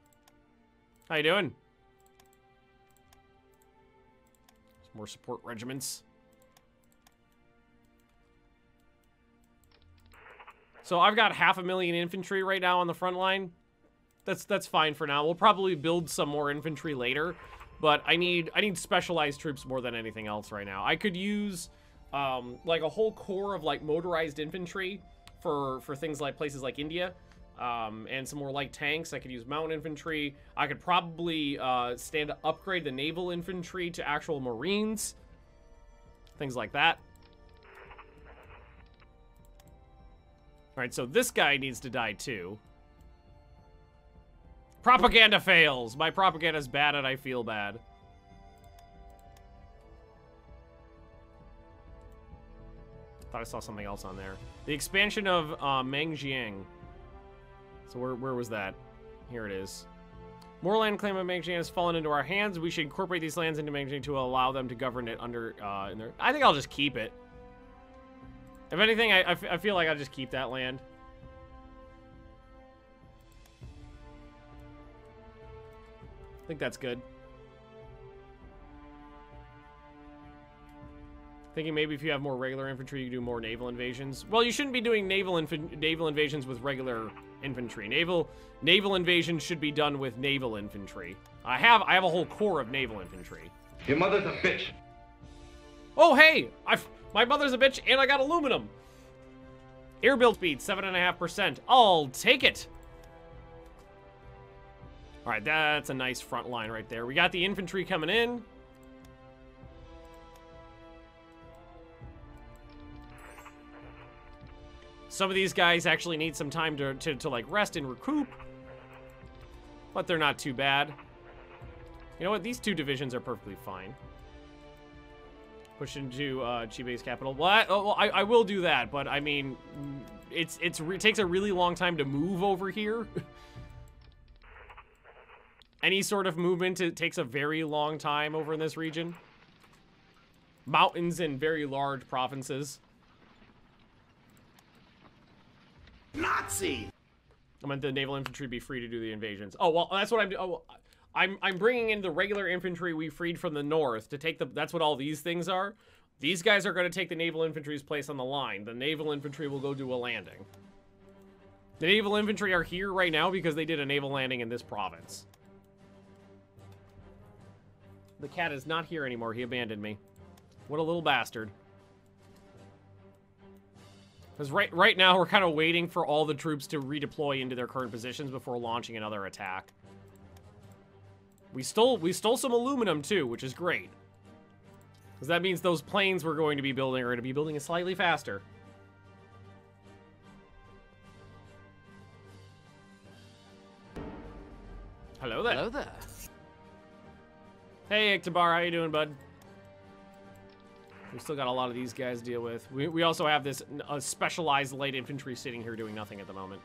How you doing? Some more support regiments. So I've got 500,000 infantry right now on the front line. That's fine for now. We'll probably build some more infantry later, but I need specialized troops more than anything else right now. I could use like a whole corps of like motorized infantry for things like places like India, and some more light tanks. I could use mountain infantry. I could probably stand to upgrade the naval infantry to actual Marines, things like that. All right, so this guy needs to die too. Propaganda fails. My propaganda's bad and I feel bad. Thought I saw something else on there. The expansion of Mengjiang. So where was that? Here it is. More land claim of Mengjiang has fallen into our hands. We should incorporate these lands into Mengjiang to allow them to govern it under in their... I think I'll just keep it. If anything, I feel like I'll just keep that land. I think that's good. Thinking maybe if you have more regular infantry, you do more naval invasions. Well, you shouldn't be doing naval invasions with regular infantry. Naval invasions should be done with naval infantry. I have a whole corps of naval infantry. Your mother's a bitch. Oh, hey! My mother's a bitch, and I got aluminum. Air build speed, 7.5%. I'll take it. All right, that's a nice front line right there. We got the infantry coming in. Some of these guys actually need some time to like rest and recoup, but they're not too bad. You know what? These 2 divisions are perfectly fine. Push into Chibe's capital. Well, I will do that, but I mean, it takes a really long time to move over here. Any sort of movement, it takes a very long time over in this region. Mountains and very large provinces. Nazi! I meant the naval infantry be free to do the invasions. Oh, well, that's what I'm doing. Oh, I'm bringing in the regular infantry we freed from the north to take the... That's what all these things are. These guys are going to take the naval infantry's place on the line. The naval infantry will go do a landing. The naval infantry are here right now because they did a naval landing in this province. The cat is not here anymore. He abandoned me. What a little bastard. Because right now, we're kind of waiting for all the troops to redeploy into their current positions before launching another attack. We stole some aluminum, too, which is great. Because that means those planes we're going to be building are going to be building slightly faster. Hello there. Hello there. Hey, Ictabar, how you doing, bud? We've still got a lot of these guys to deal with. We also have this specialized light infantry sitting here doing nothing at the moment.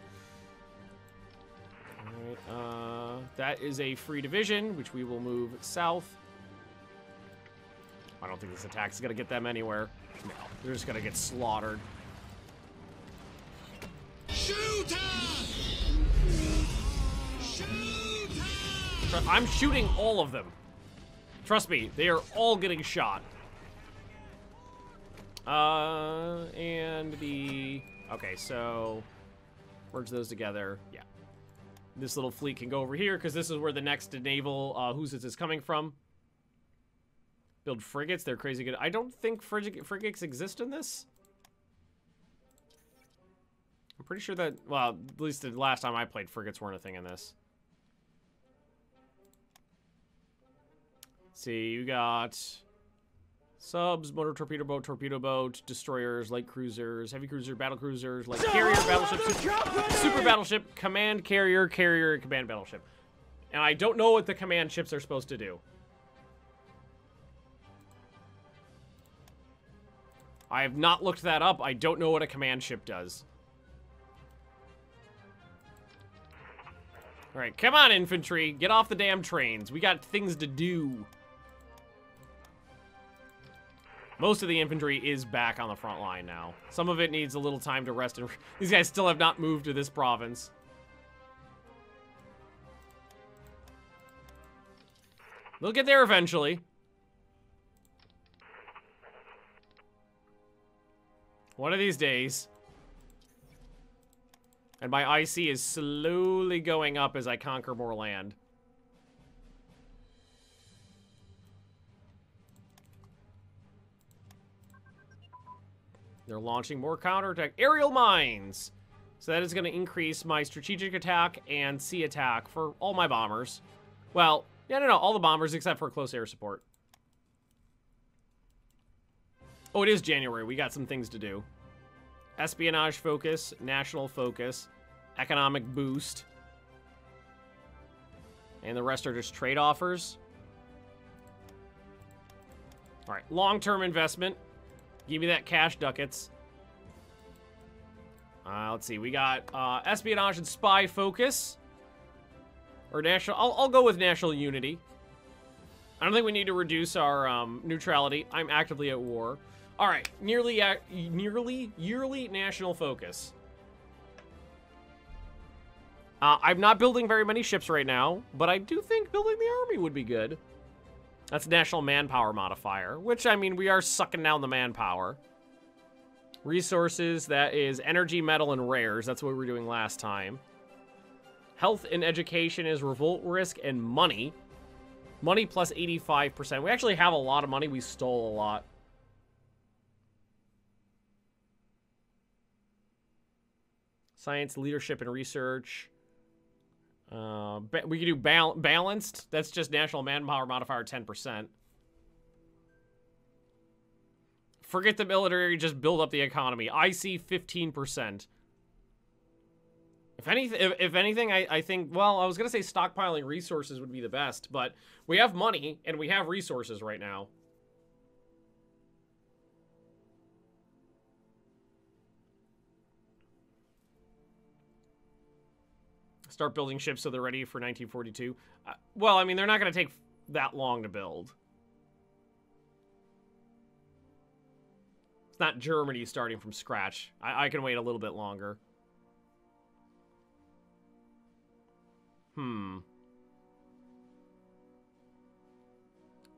Alright, that is a free division, which we will move south. I don't think this attack is going to get them anywhere. No, they're just going to get slaughtered. Shoot I'm shooting all of them. Trust me, they are all getting shot. And the... Okay, so... merge those together. Yeah. This little fleet can go over here, because this is where the next naval who's is coming from. Build frigates, they're crazy good. I don't think frigates exist in this. I'm pretty sure that, well, at least the last time I played, frigates weren't a thing in this. Let's see, you got subs, motor torpedo boat, destroyers, light cruisers, heavy cruiser, battle cruisers, light carrier, battleship, super battleship, command carrier, and command battleship. And I don't know what the command ships are supposed to do. I have not looked that up. I don't know what a command ship does. All right, come on, infantry. Get off the damn trains. We got things to do. Most of the infantry is back on the front line now. Some of it needs a little time to rest. And these guys still have not moved to this province. They'll get there eventually. One of these days. And my IC is slowly going up as I conquer more land. They're launching more counterattack. Aerial mines! So that is going to increase my strategic attack and sea attack for all my bombers. Well, yeah, no, all the bombers except for close air support. Oh, it is January. We got some things to do. Espionage focus, national focus, economic boost. And the rest are just trade offers. All right, long-term investment. Give me that cash ducats. Let's see, we got espionage and spy focus. Or national, I'll go with national unity. I don't think we need to reduce our neutrality. I'm actively at war. All right, yearly national focus. I'm not building very many ships right now, but I do think building the army would be good. That's national manpower modifier, which, I mean, we are sucking down the manpower. Resources, that is energy, metal, and rares. That's what we were doing last time. Health and education is revolt risk and money. Money plus 85%. We actually have a lot of money. We stole a lot. Science, leadership, and research. We can do balanced. That's just national manpower modifier 10%. Forget the military, just build up the economy. I see 15%. If anything, I think, well, I was going to say stockpiling resources would be the best, but we have money and we have resources right now. Start building ships so they're ready for 1942. Well, I mean, they're not going to take that long to build. It's not Germany starting from scratch. I can wait a little bit longer.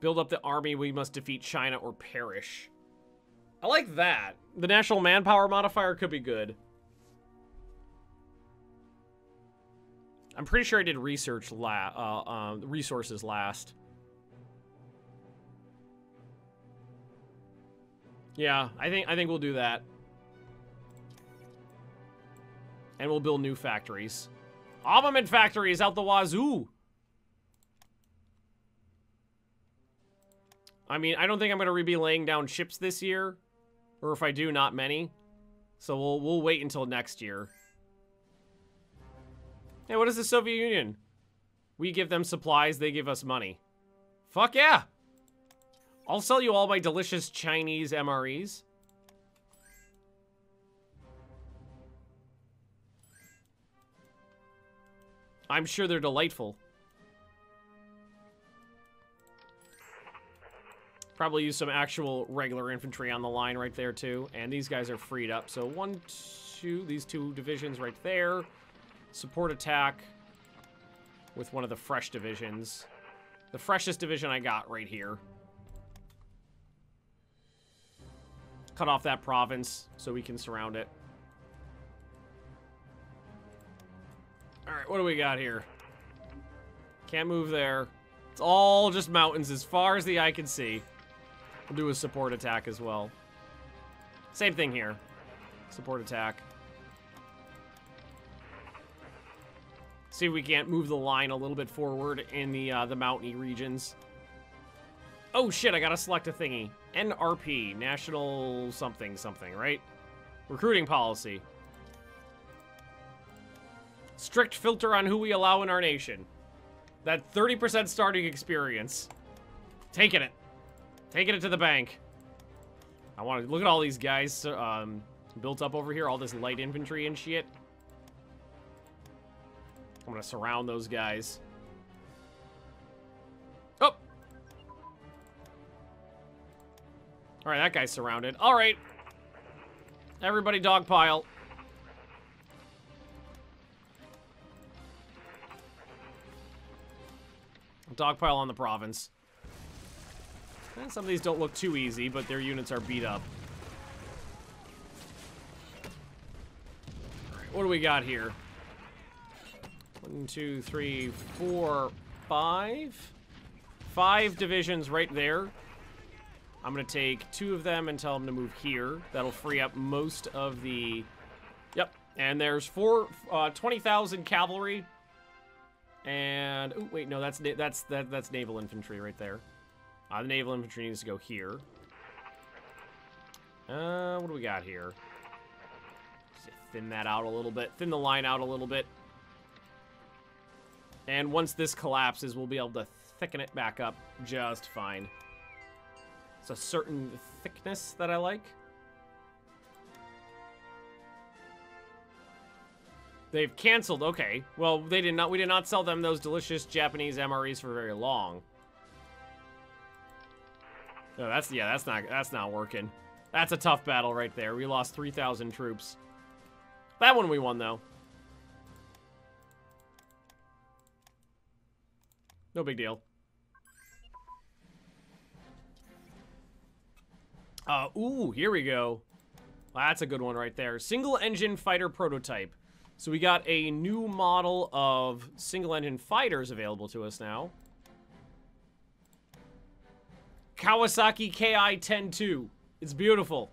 Build up the army. We must defeat China or perish. I like that. The national manpower modifier could be good. I'm pretty sure I did research resources last. Yeah, I think we'll do that. And we'll build new factories. Armament factories out the wazoo. I mean, I don't think I'm going to be laying down ships this year. Or if I do, not many. So we'll wait until next year. Hey, what is the Soviet Union? We give them supplies, they give us money. Fuck yeah! I'll sell you all my delicious Chinese MREs. I'm sure they're delightful. Probably use some actual regular infantry on the line right there, too. And these guys are freed up. So 1, 2, these 2 divisions right there. Support attack with one of the fresh divisions. The freshest division I got right here. Cut off that province so we can surround it. Alright, what do we got here? Can't move there. It's all just mountains as far as the eye can see. We'll do a support attack as well. Same thing here. Support attack. See if we can't move the line a little bit forward in the mountainy regions. Oh shit, I gotta select a thingy. NRP, National something something, right? Recruiting policy. Strict filter on who we allow in our nation. That 30% starting experience. Taking it. Taking it to the bank. I want to look at all these guys built up over here. All this light infantry and shit. I'm going to surround those guys. Oh! Alright, that guy's surrounded. Alright. Everybody dogpile. Dogpile on the province. And some of these don't look too easy, but their units are beat up. Alright, what do we got here? 1, 2, 3, 4, 5. 5 divisions right there. I'm going to take 2 of them and tell them to move here. That'll free up most of the... Yep. And there's 20,000 cavalry. And... Oh, wait, no, that's naval infantry right there. The naval infantry needs to go here. What do we got here? Just thin that out a little bit. Thin the line out a little bit. And once this collapses, we'll be able to thicken it back up just fine. It's a certain thickness that I like. They've canceled. Okay. Well, they did not. We did not sell them those delicious Japanese MREs for very long. No, that's not working. That's a tough battle right there. We lost 3,000 troops. That one we won though. No big deal. Ooh, here we go. Well, that's a good one right there. Single engine fighter prototype. So we got a new model of single engine fighters available to us now. Kawasaki KI-10-2. It's beautiful.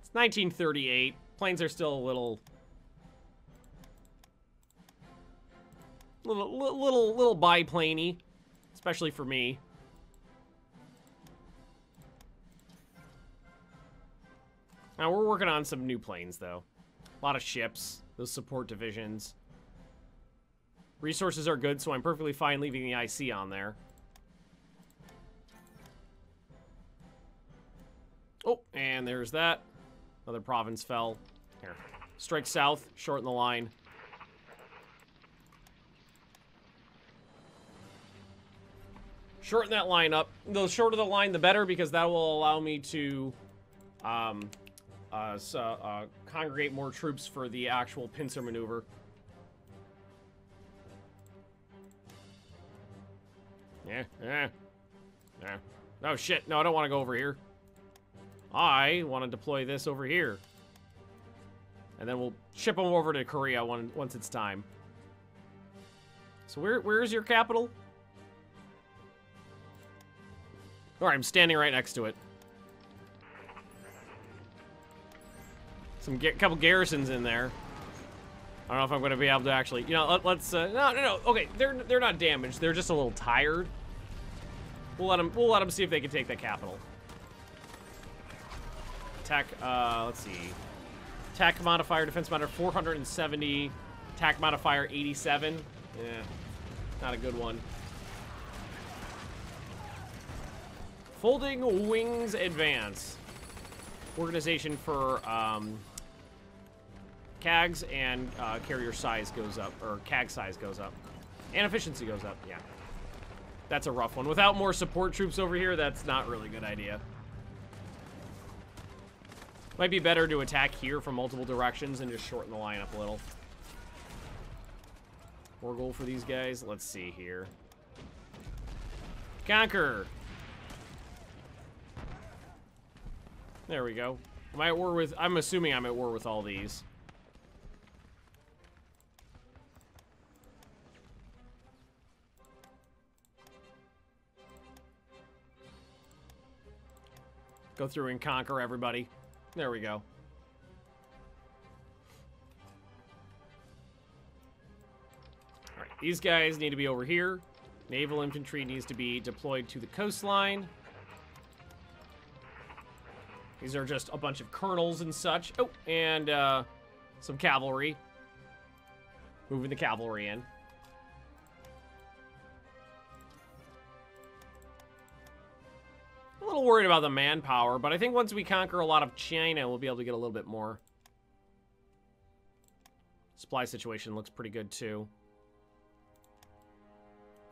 It's 1938. Planes are still a little biplaney, especially for me. Now we're working on some new planes though. A lot of ships, those support divisions. Resources are good, so I'm perfectly fine leaving the IC on there. Oh, and there's that. Another province fell. Here. Strike south, shorten the line. Shorten that line up. The shorter the line, the better, because that will allow me to congregate more troops for the actual pincer maneuver. Yeah. Oh, shit. No, I don't want to go over here. I want to deploy this over here. And then we'll ship them over to Korea once it's time. So where's your capital? Alright, I'm standing right next to it. Couple garrisons in there. I don't know if I'm going to be able to actually... You know, let's... No. Okay, they're not damaged. They're just a little tired. We'll let them see if they can take that capital. Attack, let's see. Attack modifier, defense modifier 470. Attack modifier 87. Yeah, not a good one. Folding Wings Advance. Organization for CAGs and carrier size goes up, or CAG size goes up. And efficiency goes up, yeah. That's a rough one. Without more support troops over here, that's not really a good idea. Might be better to attack here from multiple directions and just shorten the line up a little. More goal for these guys. Let's see here. Conquer. There we go. Am I at war with... I'm assuming I'm at war with all these. Go through and conquer everybody. There we go. Alright, these guys need to be over here. Naval infantry needs to be deployed to the coastline. These are just a bunch of colonels and such. Oh, and some cavalry. Moving the cavalry in. A little worried about the manpower, but I think once we conquer a lot of China, we'll be able to get a little bit more. Supply situation looks pretty good, too.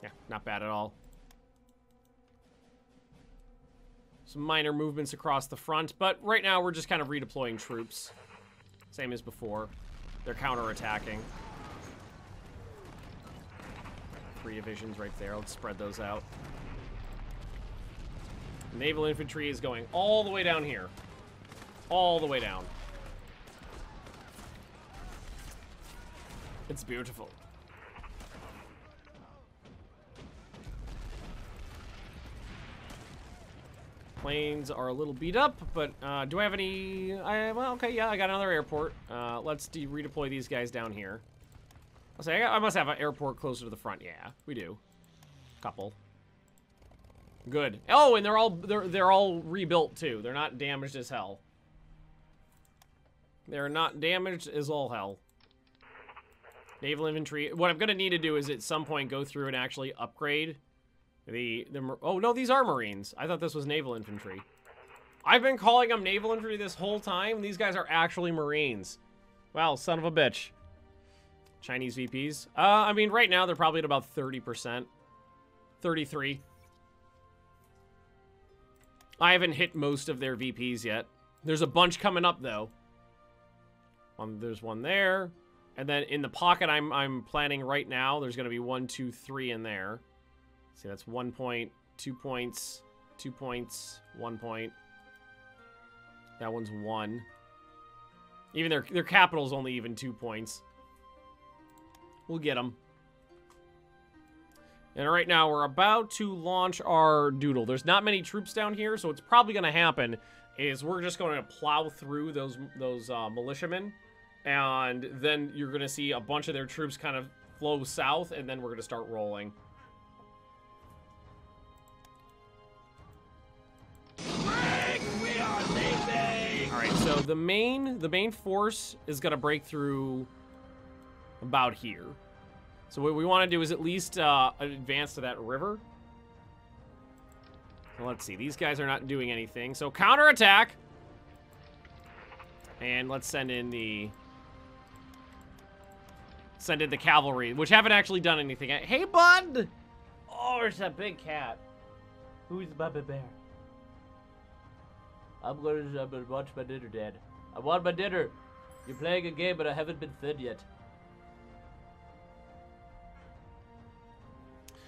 Yeah, not bad at all. Some minor movements across the front, but right now we're just kind of redeploying troops. Same as before. They're counterattacking. 3 divisions right there. Let's spread those out. Naval infantry is going all the way down here. All the way down. It's beautiful. Planes are a little beat up, but do I have any... well, okay, yeah, I got another airport. Let's redeploy these guys down here. I'll say I must have an airport closer to the front. Yeah, we do. Couple. Good. Oh, and they're all rebuilt too. They're not damaged as hell. They're not damaged as all hell. Naval infantry. What I'm gonna need to do is at some point go through and actually upgrade oh no, these are Marines. I thought this was naval infantry. I've been calling them naval infantry this whole time. These guys are actually Marines. Wow, son of a bitch. Chinese VPs. I mean, right now they're probably at about 30%. 33. I haven't hit most of their VPs yet. There's a bunch coming up though. There's one there. And then in the pocket I'm planning right now, there's gonna be 1, 2, 3 in there. See, that's 1 point, 2 points, 2 points, 1 point. That one's 1. Even their capital's only even 2 points. We'll get them. And right now, we're about to launch our doodle. There's not many troops down here, so what's probably going to happen is we're just going to plow through those militiamen. And then you're going to see a bunch of their troops kind of flow south, and then we're going to start rolling. Alright, so the main force is going to break through about here. So what we want to do is at least advance to that river. Let's see, these guys are not doing anything. So counterattack. And let's send in the cavalry, which haven't actually done anything yet. Hey, bud! Oh, there's that big cat. Who's Bubba Bear? I'm gonna watch my dinner, Dad. I want my dinner. You're playing a game, but I haven't been fed yet.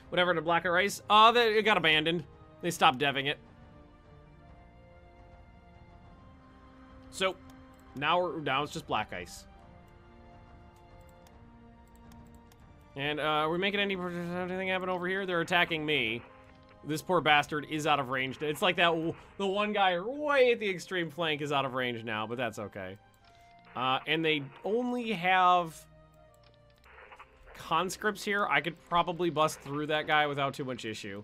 Whatever to Black Ice. Oh, it got abandoned. They stopped deving it. So now it's just Black Ice. And are we making anything happen over here? They're attacking me. This poor bastard is out of range. It's like that the one guy way at the extreme flank is out of range now, but that's okay. And they only have conscripts here. I could probably bust through that guy without too much issue.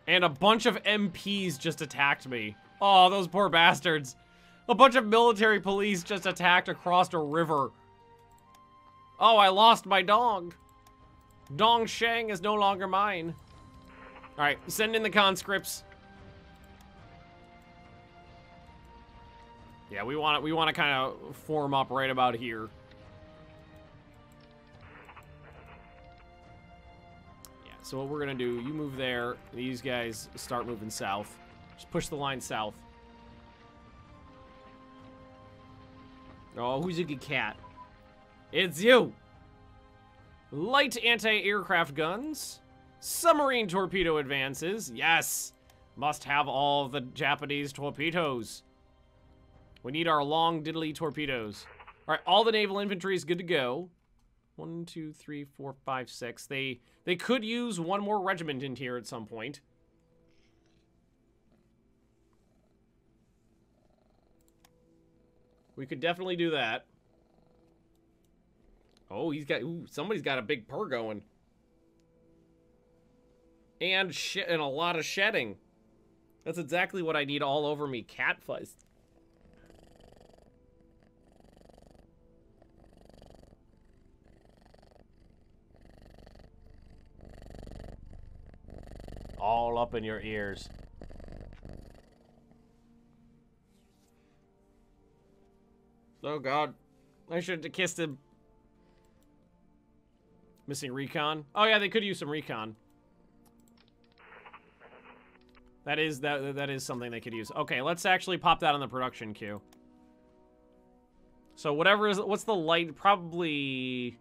And a bunch of MPs just attacked me. Oh, those poor bastards. A bunch of military police just attacked across a river. Oh, I lost my dog. Dong Shang is no longer mine. All right, send in the conscripts. Yeah, we want to kind of form up right about here. Yeah, so what we're gonna do, you move there. These guys start moving south. Just push the line south. Oh, who's a good cat? It's you! Light anti-aircraft guns. Submarine torpedo advances. Yes! Must have all the Japanese torpedoes. We need our long diddly torpedoes. Alright, all the naval infantry is good to go. 1, 2, 3, 4, 5, 6. They could use one more regiment in here at some point. We could definitely do that. Oh, he's got... Ooh, somebody's got a big purr going. And a lot of shedding. That's exactly what I need all over me. Cat fuzz. All up in your ears. Oh, God. I should have kissed him. Missing recon. Oh, yeah, they could use some recon. That is something they could use. Okay, let's actually pop that on the production queue. So whatever is... What's the light... Probably...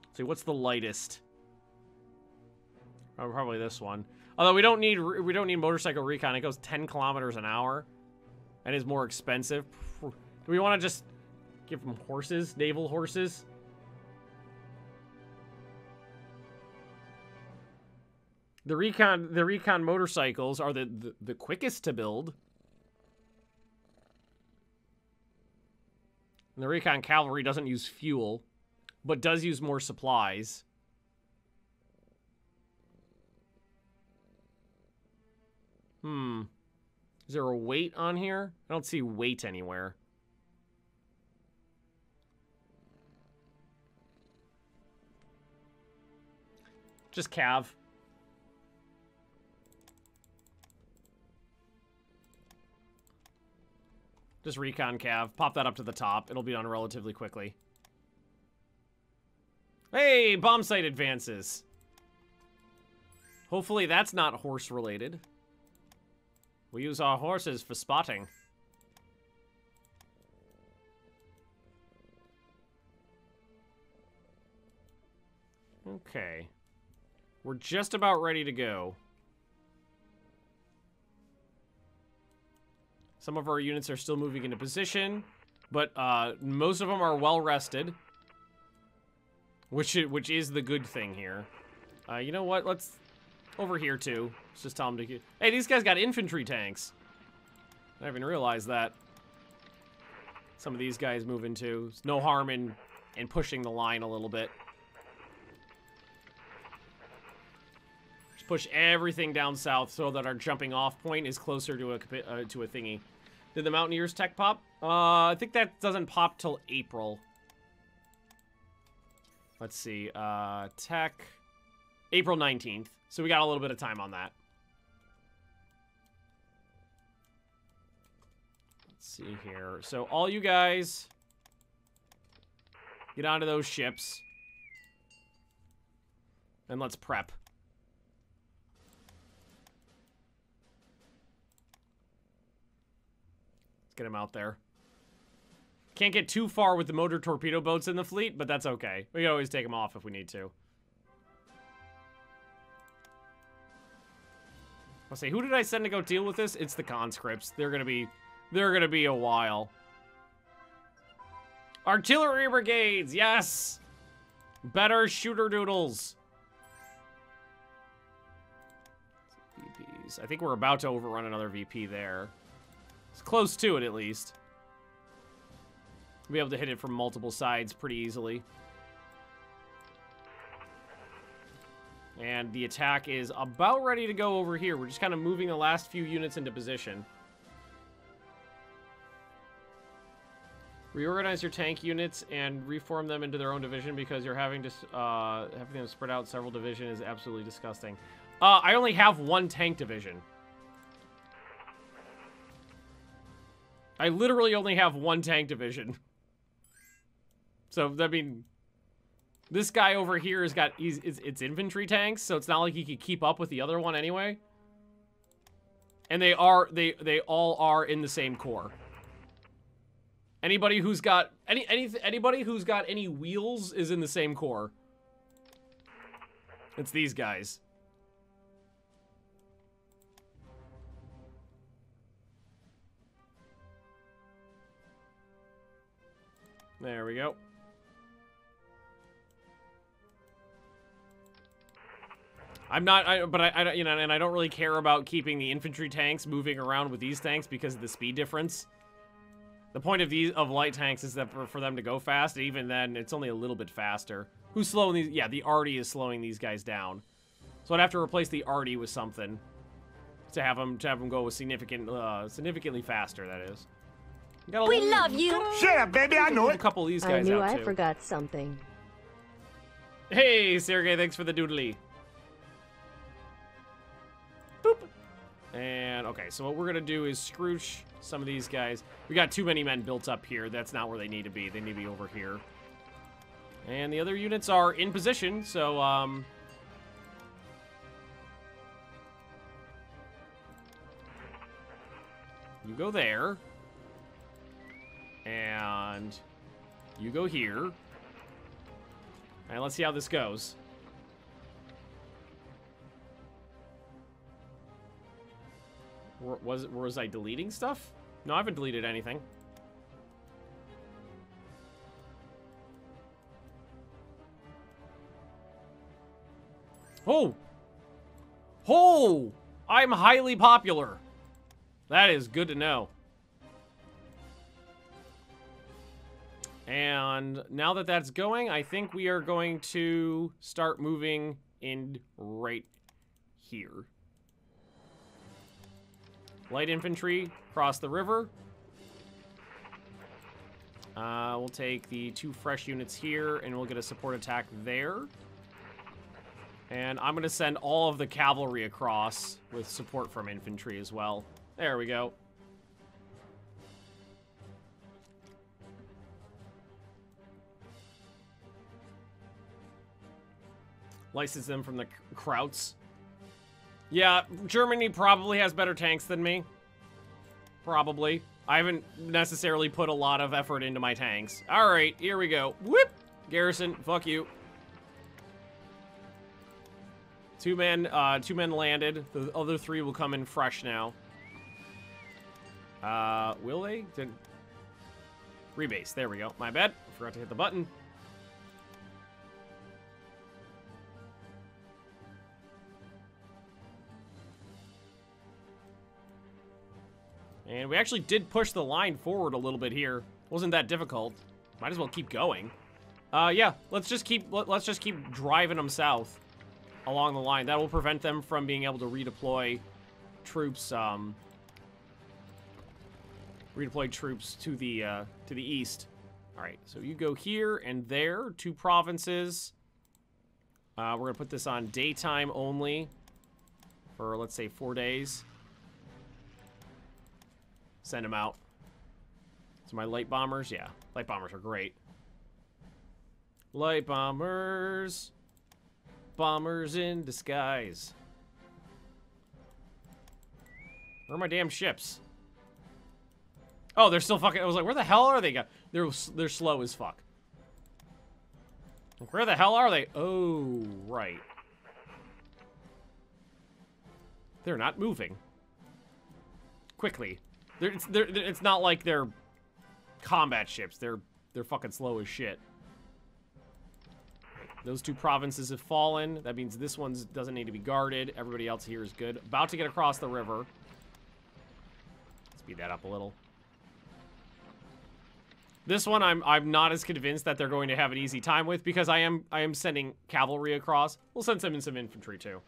Let's see, what's the lightest? Oh, probably this one. Although we don't need motorcycle recon. It goes 10 kilometers an hour. And is more expensive. Do we want to just give them horses? Naval horses? The recon motorcycles are the quickest to build. And the recon cavalry doesn't use fuel, but does use more supplies. Is there a weight on here? I don't see weight anywhere. Just cav. Just recon cav. Pop that up to the top. It'll be done relatively quickly. Hey, bomb sight advances. Hopefully that's not horse related. We use our horses for spotting. Okay. We're just about ready to go. Some of our units are still moving into position, but most of them are well rested, which is the good thing here. You know what? Let's over here too. Let's just tell them to get... Hey, these guys got infantry tanks. I didn't even realize that. Some of these guys move into. There's no harm in pushing the line a little bit. Just push everything down south so that our jumping off point is closer to a thingy. Did the Mountaineers tech pop? I think that doesn't pop till April. Let's see. Tech. April 19th. So we got a little bit of time on that. Let's see here. So all you guys get onto those ships. And let's prep. Let's get him out there. Can't get too far with the motor torpedo boats in the fleet, but that's okay. We can always take them off if we need to. I'll say, who did I send to go deal with this? It's the conscripts. They're gonna be a while. Artillery brigades, yes! Better shooter doodles. VPs. I think we're about to overrun another VP there. It's close to it, at least. We'll be able to hit it from multiple sides pretty easily. And the attack is about ready to go over here. We're just kind of moving the last few units into position. Reorganize your tank units and reform them into their own division because you're having them spread out several divisions is absolutely disgusting. I only have one tank division. I literally only have one tank division. So, I mean, this guy over here has got, it's infantry tanks, so it's not like he could keep up with the other one anyway. And they all are in the same corps. Anybody who's got anybody who's got any wheels is in the same corps. It's these guys. There we go. I'm not, you know, and I don't really care about keeping the infantry tanks moving around with these tanks because of the speed difference. The point of light tanks is that for them to go fast, and even then, it's only a little bit faster. Who's slowing these? Yeah, the arty is slowing these guys down. So I'd have to replace the arty with something to have them go with significantly faster. That is. We love you. Shut up, baby. I know it. A couple of these guys I knew out I too. forgot something. Hey, Sergey, thanks for the doodly. Boop. And, okay, so what we're going to do is scrooge some of these guys. We got too many men built up here. That's not where they need to be. They need to be over here. And the other units are in position, so, you go there. And you go here. And let's see how this goes. Was I deleting stuff? No, I haven't deleted anything. Oh! Oh! I'm highly popular. That is good to know. And now that that's going, I think we are going to start moving in right here. Light infantry cross the river. We'll take the 2 fresh units here, and we'll get a support attack there. And I'm going to send all of the cavalry across with support from infantry as well. There we go. License them from the Krauts. Yeah, Germany probably has better tanks than me. Probably. I haven't necessarily put a lot of effort into my tanks. Alright, here we go. Whoop! Garrison, fuck you. 2 men landed. The other 3 will come in fresh now. Will they? Rebase, there we go. My bad. Forgot to hit the button. And we actually did push the line forward a little bit here. Wasn't that difficult. Might as well keep going. Yeah, let's just keep driving them south along the line. That will prevent them from being able to redeploy troops to the east. All right, so you go here and there, 2 provinces. We're gonna put this on daytime only for, let's say, 4 days. Send them out. So my light bombers, yeah. Light bombers are great. Light bombers. Bombers in disguise. Where are my damn ships? Oh, they're still fucking... I was like, where the hell are they? They're slow as fuck. Where the hell are they? Oh, right. They're not moving. Quickly. It's not like they're combat ships. They're fucking slow as shit. Those 2 provinces have fallen. That means this one doesn't need to be guarded. Everybody else here is good. About to get across the river. Speed that up a little. This one I'm not as convinced that they're going to have an easy time with because I am sending cavalry across. We'll send some infantry too.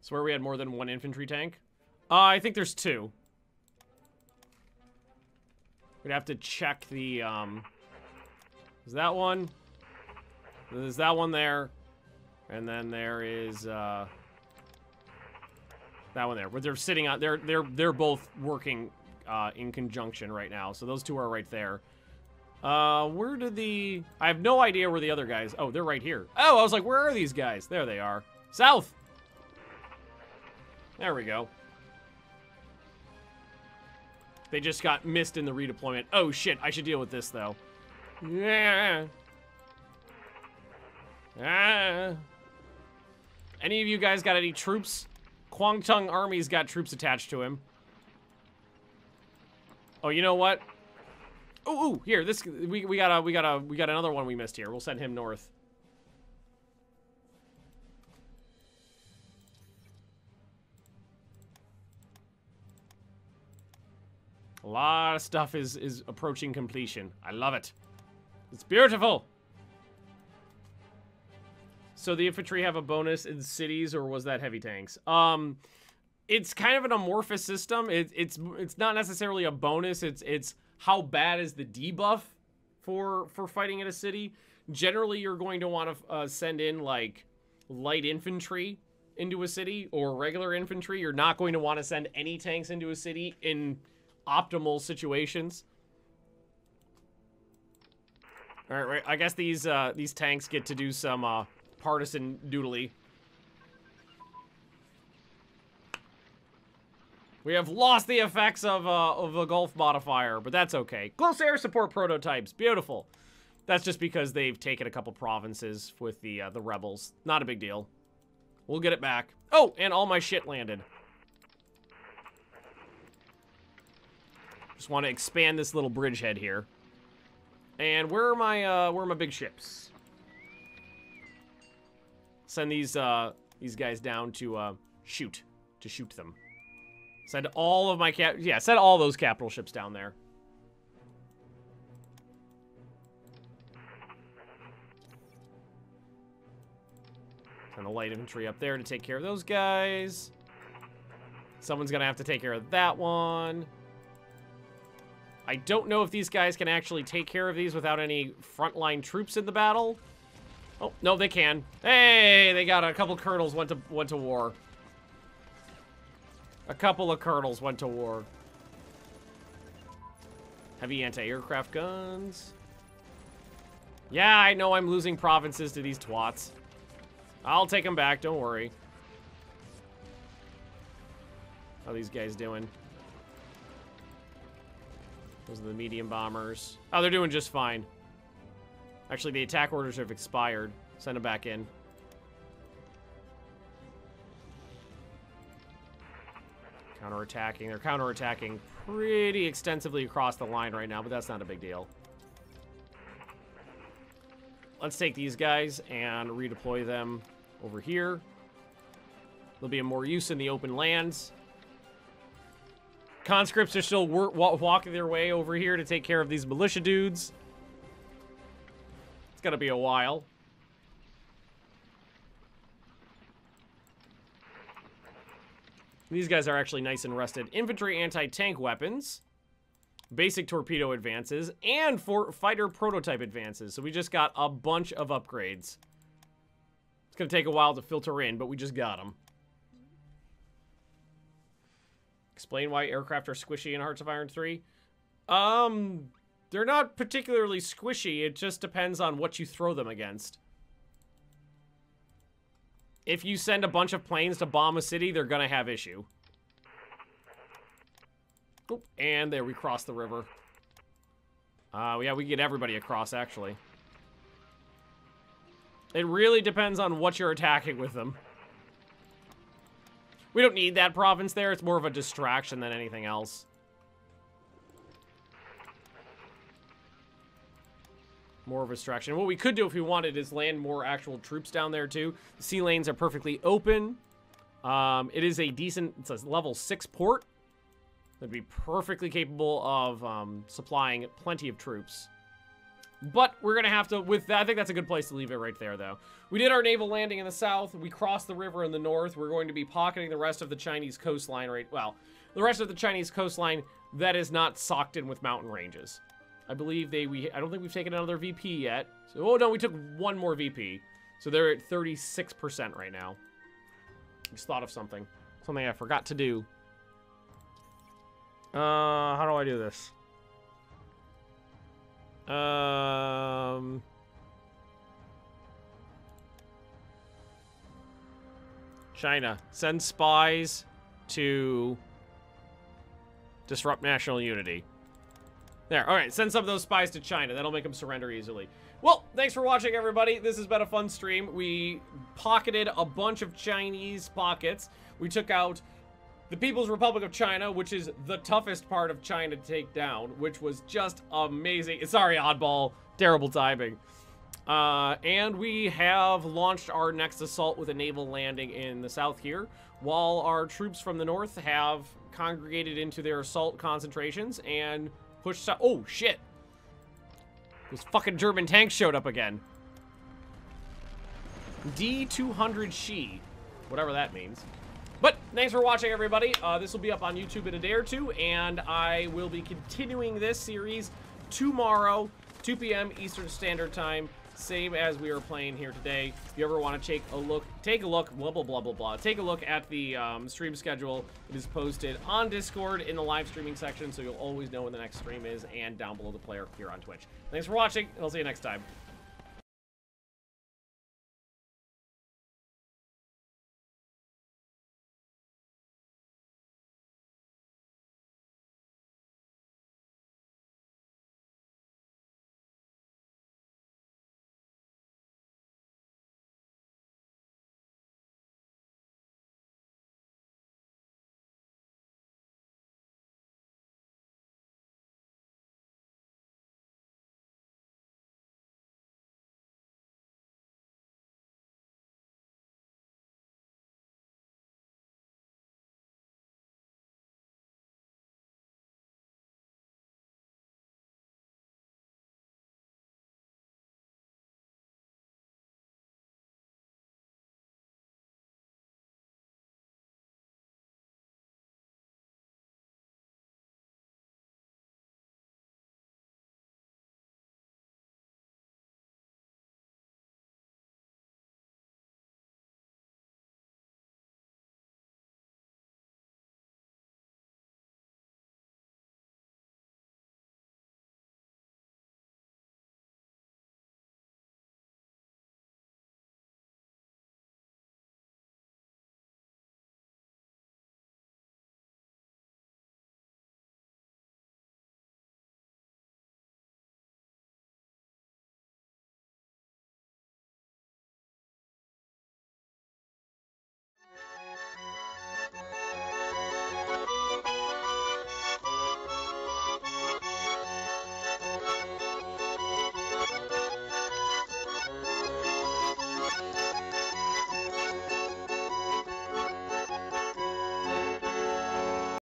Swear we had more than one infantry tank. I think there's 2. We'd have to check the, is that one? There's that one there. And then there is, that one there. But they're sitting on, they're both working, in conjunction right now. So those 2 are right there. Where did the... I have no idea where the other guys... Oh, they're right here. Oh, I was like, where are these guys? There they are. South! There we go. They just got missed in the redeployment. Oh, shit. I should deal with this, though. Yeah. Ah. Any of you guys got any troops? Kwangtung Army's got troops attached to him. Oh, you know what? Ooh, here, this we got another one we missed here. We'll send him north. A lot of stuff is approaching completion. I love it. It's beautiful. So the infantry have a bonus in cities, or was that heavy tanks? It's kind of an amorphous system. It's not necessarily a bonus. It's how bad is the debuff for fighting in a city. Generally, you're going to want to send in like light infantry into a city or regular infantry. You're not going to want to send any tanks into a city in optimal situations. All right, I guess these tanks get to do some partisan doodly. We have lost the effects of a Gulf modifier, but that's okay. Close air support prototypes, beautiful. That's just because they've taken a couple provinces with the rebels. Not a big deal. We'll get it back. Oh, and all my shit landed. Just want to expand this little bridgehead here. And where are my big ships? Send these guys down to shoot them. Send all of my send all those capital ships down there. Send the light infantry up there to take care of those guys. Someone's gonna have to take care of that one. I don't know if these guys can actually take care of these without any frontline troops in the battle. Oh, no, they can. Hey, they got a couple colonels went to war. A couple of colonels went to war. Heavy anti-aircraft guns. Yeah, I know I'm losing provinces to these twats. I'll take them back, don't worry. How are these guys doing? Those are the medium bombers. Oh, they're doing just fine. Actually, the attack orders have expired. Send them back in. Counterattacking. They're counterattacking pretty extensively across the line right now, but that's not a big deal. Let's take these guys and redeploy them over here. There'll be more use in the open lands. Conscripts are still walking their way over here to take care of these militia dudes. It's gonna be a while. These guys are actually nice and rested. Infantry anti-tank weapons, basic torpedo advances, and fighter prototype advances. So we just got a bunch of upgrades. It's gonna take a while to filter in, but we just got them. Explain why aircraft are squishy in Hearts of Iron 3. They're not particularly squishy. It just depends on what you throw them against. If you send a bunch of planes to bomb a city, they're gonna have issue. Oh, and there we cross the river. Yeah, we can get everybody across, actually. It really depends on what you're attacking with them. We don't need that province there. It's more of a distraction than anything else. More of a distraction. What we could do if we wanted is land more actual troops down there too. The sea lanes are perfectly open. It is a decent, it's a level 6 port. That'd be perfectly capable of supplying plenty of troops. But we're going to have to, with that, I think that's a good place to leave it right there, though. We did our naval landing in the south. We crossed the river in the north. We're going to be pocketing the rest of the Chinese coastline well, the rest of the Chinese coastline that is not socked in with mountain ranges. I believe I don't think we've taken another VP yet. So, oh, no, we took one more VP. So they're at 36% right now. Just thought of something. Something I forgot to do. How do I do this? China. Send spies to disrupt national unity. There. All right. Send some of those spies to China. That'll make them surrender easily. Well, thanks for watching, everybody. This has been a fun stream. We pocketed a bunch of Chinese pockets. We took out the People's Republic of China, which is the toughest part of China to take down, which was just amazing. Sorry, oddball. Terrible timing. And we have launched our next assault with a naval landing in the south here, while our troops from the north have congregated into their assault concentrations and pushed... Oh, shit. Those fucking German tanks showed up again. D200 Shi. Whatever that means. But thanks for watching, everybody. This will be up on YouTube in a day or two, and I will be continuing this series tomorrow, 2 p.m. Eastern Standard Time, same as we are playing here today. If you ever want to take a look, blah, blah, blah, blah, blah. Take a look at the stream schedule. It is posted on Discord in the live streaming section, so you'll always know when the next stream is, and down below the player here on Twitch. Thanks for watching, and I'll see you next time.